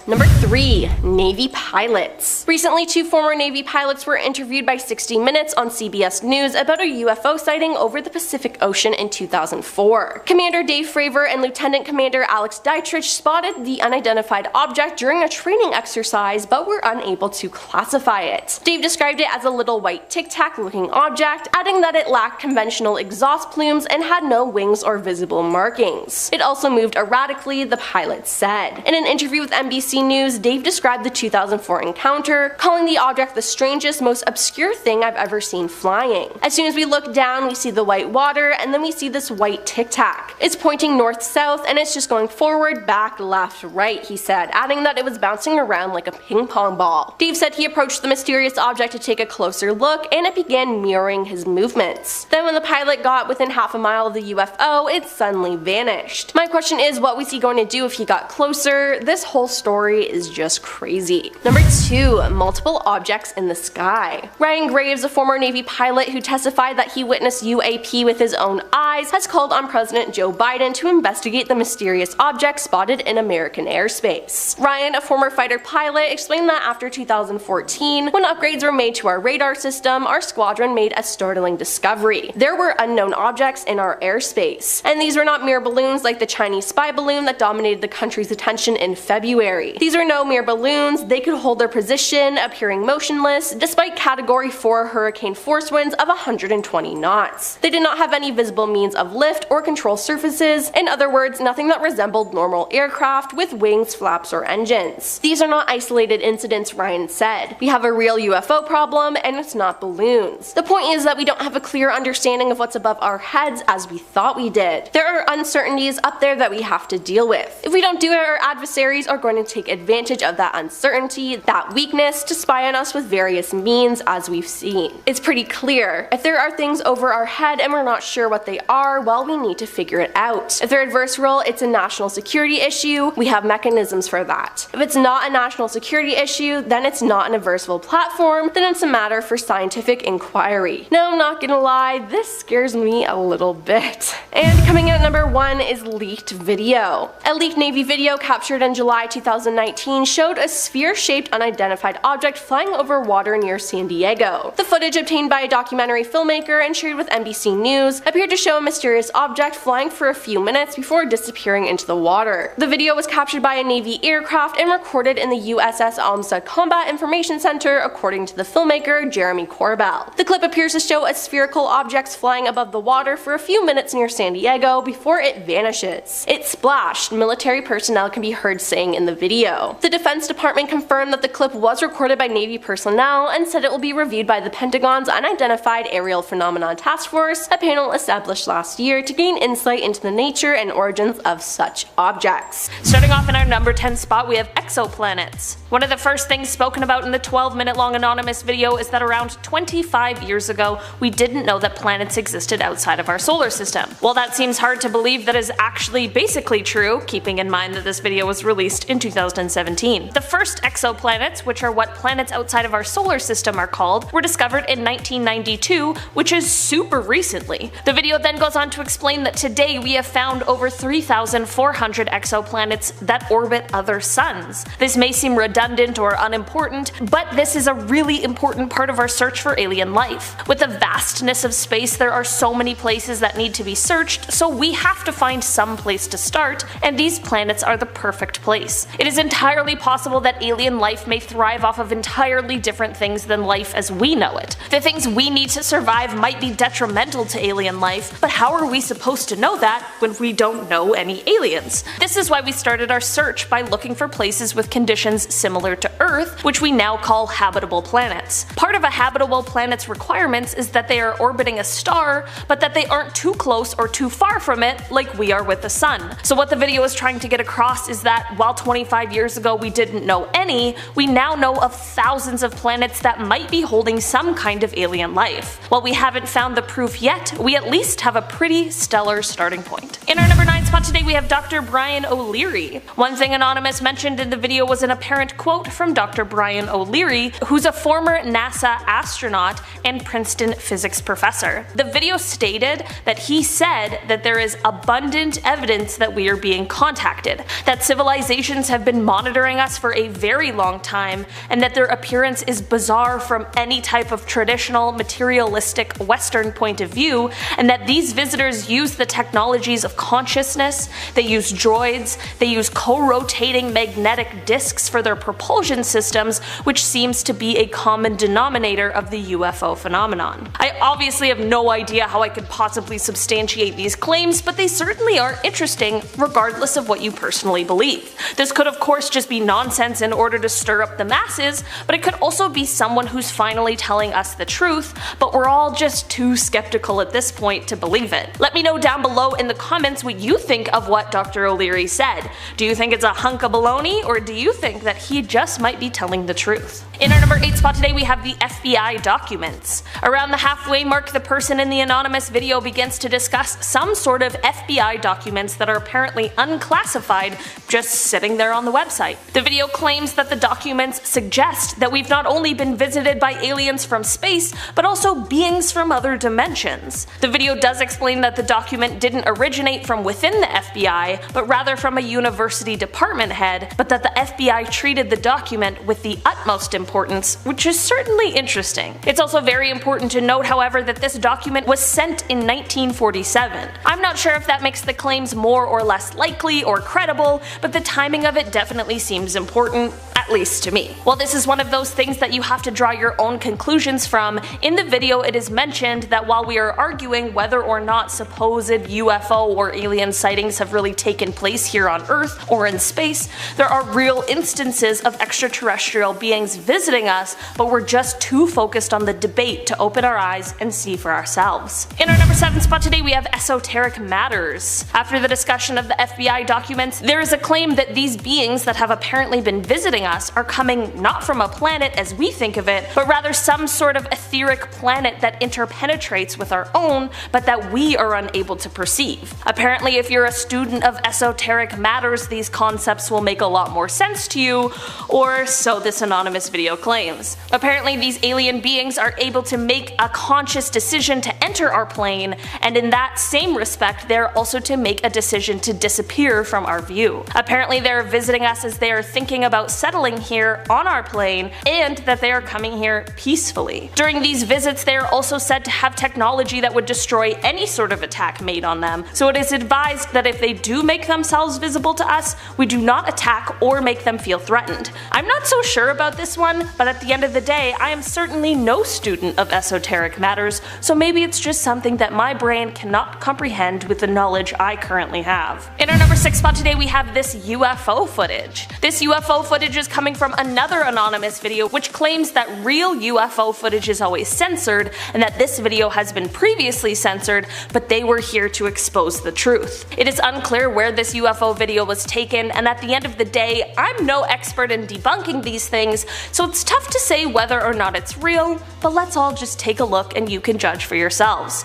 Number 3. Navy pilots. Recently, 2 former Navy pilots were interviewed by 60 Minutes on CBS News about a UFO sighting over the Pacific Ocean in 2004. Commander Dave Fravor and Lieutenant Commander Alex Dietrich spotted the unidentified object during a training exercise but were unable to classify it. Dave described it as a little white tic-tac looking object, adding that it lacked conventional exhaust plumes and had no wings or visible markings. It also moved erratically, the pilot said. In an interview with NBC News, Dave described the 2004 encounter, calling the object the strangest, most obscure thing I've ever seen flying. As soon as we look down, we see the white water, and then we see this white tic-tac. It's pointing north-south, and it's just going forward, back, left, right, he said, adding that it was bouncing around like a ping pong ball. Dave said he approached the mysterious object to take a closer look, and it began mirroring his movements. Then when the pilot got within half a mile of the UFO, it suddenly vanished. My question is, what was he going to do if he got closer? This whole story is just crazy. Number 2. Multiple objects in the sky. Ryan Graves, a former Navy pilot who testified that he witnessed UAP with his own eyes, has called on President Joe Biden to investigate the mysterious object spotted in American airspace. Ryan, a former fighter pilot, explained that after 2014, when upgrades were made to our radar system, our squadron made a startling discovery. There were unknown objects in our airspace, and these were not mere balloons like the Chinese spy balloon that dominated the country's attention in February. These were no mere balloons, they could hold their position, appearing motionless, despite Category 4 hurricane force winds of 120 knots. They did not have any visible means of lift or control surfaces, in other words, nothing that resembled normal aircraft with wings, flaps, or engines. These are not isolated incidents, Ryan said. We have a real UFO problem, and it's not balloons. The point is that we don't have a clear understanding of what's above our heads as we thought we did. There are uncertainties up there that we have to deal with. If we don't do it, our adversaries are going to take advantage of that uncertainty, that weakness, to spy on us with various means, as we've seen. It's pretty clear. If there are things over our head and we're not sure what they are, well, we need to figure it out. If they're adversarial, it's a national security issue, we have mechanisms for that. If it's not a national security issue, then it's not an adversarial platform, then it's a matter for scientific inquiry. Now, I'm not gonna lie, this scares me a little bit. And coming out number 1 is leaked video. A leaked Navy video captured in July 2019 showed a sphere-shaped unidentified object flying over water near San Diego. The footage obtained by a documentary filmmaker and shared with NBC News appeared to show a mysterious object flying for a few minutes before disappearing into the water. The video was captured by a Navy aircraft and recorded in the USS Amistad Combat Information Center, according to the filmmaker Jeremy Corbell. The clip appears to show a spherical object flying above the water for a few minutes near San Diego before it vanishes. It splashed, military personnel can be heard saying in the video. The Defense Department confirmed that the clip was recorded by Navy personnel and said it will be reviewed by the Pentagon's Unidentified Aerial Phenomenon Task Force, a panel established last year to gain insight into the nature and origins of such objects. Starting off in our number 10 spot, we have exoplanets. One of the first things spoken about in the 12-minute long anonymous video is that around 25 years ago, we didn't know that planets existed outside of our solar system. While that seems hard to believe, that is actually basically true, keeping in mind that this video was released in 2006. 2017. The first exoplanets, which are what planets outside of our solar system are called, were discovered in 1992, which is super recently. The video then goes on to explain that today we have found over 3,400 exoplanets that orbit other suns. This may seem redundant or unimportant, but this is a really important part of our search for alien life. With the vastness of space, there are so many places that need to be searched, so we have to find some place to start, and these planets are the perfect place. It is entirely possible that alien life may thrive off of entirely different things than life as we know it. The things we need to survive might be detrimental to alien life, but how are we supposed to know that when we don't know any aliens? This is why we started our search by looking for places with conditions similar to Earth, which we now call habitable planets. Part of a habitable planet's requirements is that they are orbiting a star, but that they aren't too close or too far from it like we are with the sun. So what the video is trying to get across is that while 25 years ago we didn't know any, we now know of thousands of planets that might be holding some kind of alien life. While we haven't found the proof yet, we at least have a pretty stellar starting point. In our number 9 spot today we have Dr. Brian O'Leary. One thing Anonymous mentioned in the video was an apparent quote from Dr. Brian O'Leary, who's a former NASA astronaut and Princeton physics professor. The video stated that he said that there is abundant evidence that we are being contacted, that civilizations have been monitoring us for a very long time, and that their appearance is bizarre from any type of traditional materialistic Western point of view, and that these visitors use the technologies of consciousness, they use droids, they use co-rotating magnetic disks for their propulsion systems, which seems to be a common denominator of the UFO phenomenon. I obviously have no idea how I could possibly substantiate these claims, but they certainly are interesting regardless of what you personally believe. This could of course just be nonsense in order to stir up the masses, but it could also be someone who's finally telling us the truth, but we're all just too skeptical at this point to believe it. Let me know down below in the comments what you think of what Dr. O'Leary said. Do you think it's a hunk of baloney, or do you think that he just might be telling the truth? In our number 8 spot today we have the FBI documents. Around the halfway mark, the person in the anonymous video begins to discuss some sort of FBI documents that are apparently unclassified just sitting there on the website. The video claims that the documents suggest that we've not only been visited by aliens from space, but also beings from other dimensions. The video does explain that the document didn't originate from within the FBI, but rather from a university department head, but that the FBI treated the document with the utmost importance, which is certainly interesting. It's also very important to note, however, that this document was sent in 1947. I'm not sure if that makes the claims more or less likely or credible, but the timing of it definitely seems important, at least to me. While this is one of those things that you have to draw your own conclusions from, in the video it is mentioned that while we are arguing whether or not supposed UFO or alien sightings have really taken place here on Earth or in space, there are real instances of extraterrestrial beings visiting us, but we're just too focused on the debate to open our eyes and see for ourselves. In our number 7 spot today we have esoteric matters. After the discussion of the FBI documents, there is a claim that these beings that have apparently been visiting us are coming not from a planet as we think of it, but rather some sort of etheric planet that interpenetrates with our own, but that we are unable to perceive. Apparently, if you're a student of esoteric matters, these concepts will make a lot more sense to you, or so this anonymous video claims. Apparently, these alien beings are able to make a conscious decision to enter our plane, and in that same respect, they're also to make a decision to disappear from our view. Apparently, they're visiting us as they are thinking about settling here on our plane, and that they are coming here peacefully. During these visits, they are also said to have technology that would destroy any sort of attack made on them, so it is advised that if they do make themselves visible to us, we do not attack or make them feel threatened. I'm not so sure about this one, but at the end of the day, I am certainly no student of esoteric matters, so maybe it's just something that my brain cannot comprehend with the knowledge I currently have. In our number 6 spot today we have this UFO footage. This UFO footage is coming from another anonymous video which claims that real UFO footage is always censored, and that this video has been previously censored, but they were here to expose the truth. It is unclear where this UFO video was taken, and at the end of the day, I'm no expert in debunking these things, so it's tough to say whether or not it's real, but let's all just take a look and you can judge for yourselves.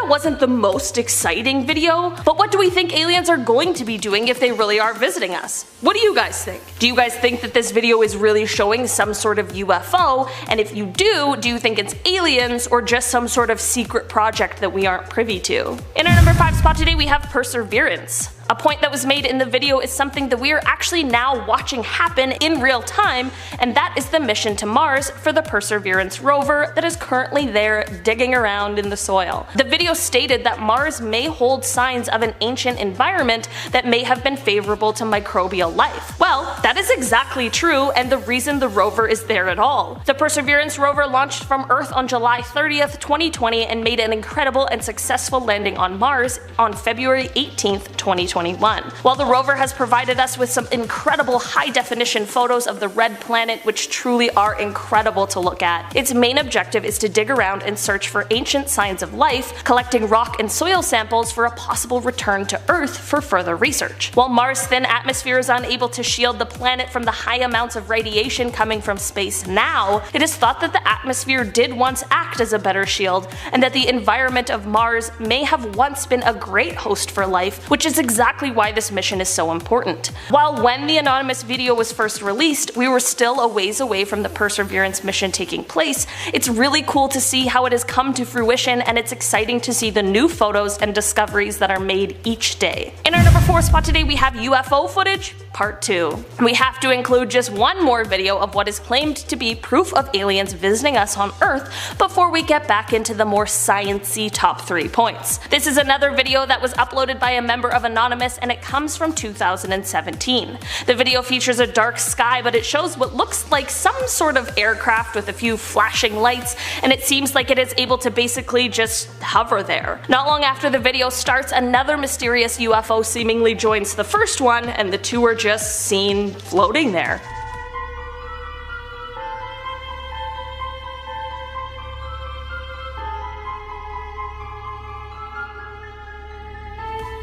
that wasn't the most exciting video, but what do we think aliens are going to be doing if they really are visiting us? What do you guys think? Do you guys think that this video is really showing some sort of UFO? And if you do you think it's aliens or just some sort of secret project that we aren't privy to? In our number 5 spot today we have Perseverance. A point that was made in the video is something that we are actually now watching happen in real time, and that is the mission to Mars for the Perseverance rover that is currently there digging around in the soil. The video stated that Mars may hold signs of an ancient environment that may have been favorable to microbial life. Well, that is exactly true, and the reason the rover is there at all. The Perseverance rover launched from Earth on July 30th, 2020 and made an incredible and successful landing on Mars on February 18th, 2021. While the rover has provided us with some incredible high-definition photos of the red planet which truly are incredible to look at, its main objective is to dig around and search for ancient signs of life, collecting rock and soil samples for a possible return to Earth for further research. While Mars' thin atmosphere is unable to shield the planet from the high amounts of radiation coming from space now, it is thought that the atmosphere did once act as a better shield, and that the environment of Mars may have once been a great host for life, which is exactly why this mission is so important. While when the anonymous video was first released, we were still a ways away from the Perseverance mission taking place, it's really cool to see how it has come to fruition, and it's exciting to see the new photos and discoveries that are made each day. In our number 4 spot today we have UFO footage part 2. We have to include just one more video of what is claimed to be proof of aliens visiting us on Earth before we get back into the more sciencey top 3 points. This is another video that was uploaded by a member of Anonymous, and it comes from 2017. The video features a dark sky, but it shows what looks like some sort of aircraft with a few flashing lights, and it seems like it is able to basically just hover there. Not long after the video starts, another mysterious UFO seemingly joins the first one, and the two are just seen floating there.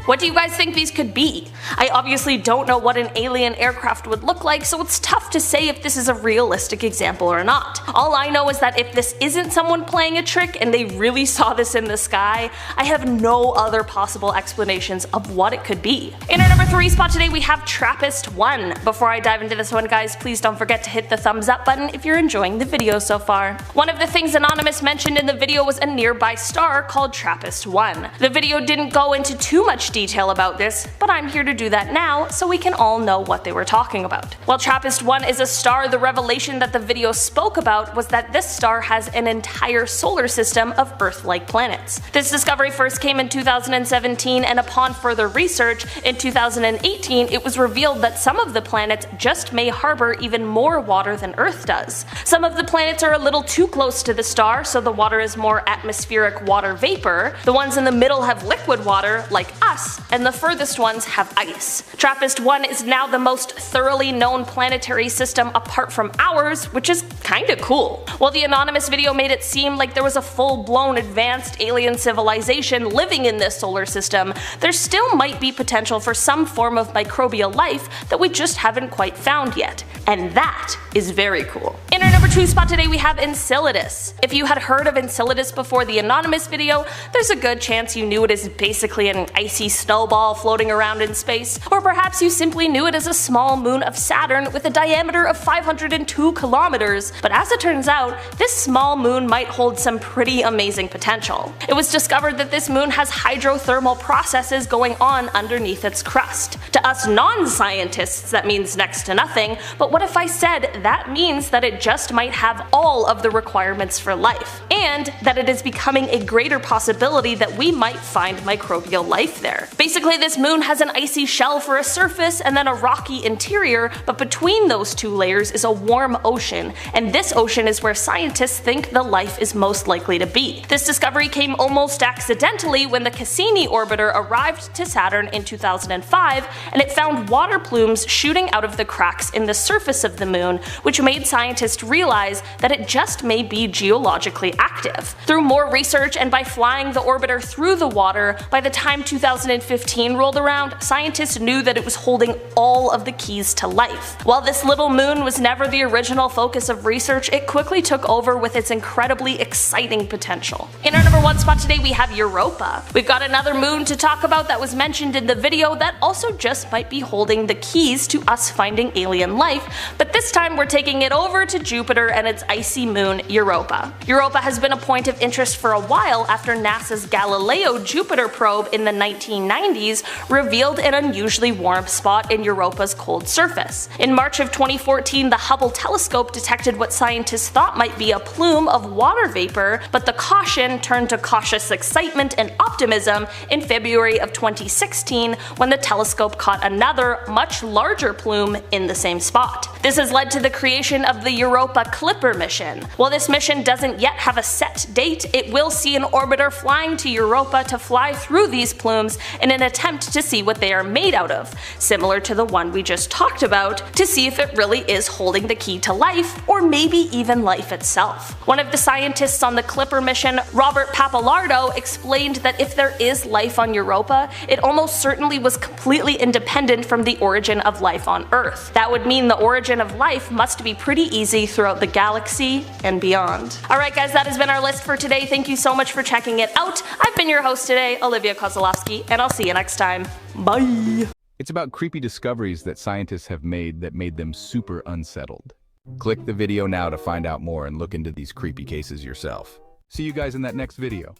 What do you guys think these could be? I obviously don't know what an alien aircraft would look like, so it's tough to say if this is a realistic example or not. All I know is that if this isn't someone playing a trick and they really saw this in the sky, I have no other possible explanations of what it could be. In our number 3 spot today we have TRAPPIST-1. Before I dive into this one guys, please don't forget to hit the thumbs up button if you're enjoying the video so far. One of the things Anonymous mentioned in the video was a nearby star called TRAPPIST-1. The video didn't go into too much detail about this, but I'm here to do that now so we can all know what they were talking about. While TRAPPIST-1 is a star, the revelation that the video spoke about was that this star has an entire solar system of Earth-like planets. This discovery first came in 2017, and upon further research, in 2018 it was revealed that some of the planets just may harbor even more water than Earth does. Some of the planets are a little too close to the star, so the water is more atmospheric water vapor. The ones in the middle have liquid water, like us, and the furthest ones have ice. TRAPPIST-1 is now the most thoroughly known planetary system apart from ours, which is kinda cool. While the Anonymous video made it seem like there was a full-blown advanced alien civilization living in this solar system, there still might be potential for some form of microbial life that we just haven't quite found yet. And that is very cool. In our number 2 spot today we have Enceladus. If you had heard of Enceladus before the Anonymous video, there's a good chance you knew it as basically an icy snowball floating around in space, or perhaps you simply knew it as a small moon of Saturn with a diameter of 502 kilometers, but as it turns out, this small moon might hold some pretty amazing potential. It was discovered that this moon has hydrothermal processes going on underneath its crust. To us non-scientists that means next to nothing, but what if I said that means that it just might have all of the requirements for life, and that it is becoming a greater possibility that we might find microbial life there. Basically, this moon has an icy shell for a surface and then a rocky interior, but between those two layers is a warm ocean, and this ocean is where scientists think the life is most likely to be. This discovery came almost accidentally when the Cassini orbiter arrived to Saturn in 2005, and it found water plumes shooting out of the cracks in the surface of the moon, which made scientists realize that it just may be geologically active. active. Through more research and by flying the orbiter through the water, by the time 2015 rolled around, scientists knew that it was holding all of the keys to life. While this little moon was never the original focus of research, it quickly took over with its incredibly exciting potential. In our number 1 spot today, we have Europa. We've got another moon to talk about that was mentioned in the video that also just might be holding the keys to us finding alien life, but this time we're taking it over to Jupiter and its icy moon Europa. Europa has been a point of interest for a while after NASA's Galileo Jupiter probe in the 1990s revealed an unusually warm spot in Europa's cold surface. In March of 2014, the Hubble telescope detected what scientists thought might be a plume of water vapor, but the caution turned to cautious excitement and optimism in February of 2016 when the telescope caught another, much larger plume in the same spot. This has led to the creation of the Europa Clipper mission. While this mission doesn't yet have a set date, it will see an orbiter flying to Europa to fly through these plumes in an attempt to see what they are made out of, similar to the one we just talked about, to see if it really is holding the key to life, or maybe even life itself. One of the scientists on the Clipper mission, Robert Pappalardo, explained that if there is life on Europa, it almost certainly was completely independent from the origin of life on Earth. That would mean the origin of life must be pretty easy throughout the galaxy and beyond. Alright guys, that has been our list for today. Thank you so much for checking it out. I've been your host today, Olivia Kozlowski, and I'll see you next time. Bye! It's about creepy discoveries that scientists have made that made them super unsettled. Click the video now to find out more and look into these creepy cases yourself. See you guys in that next video.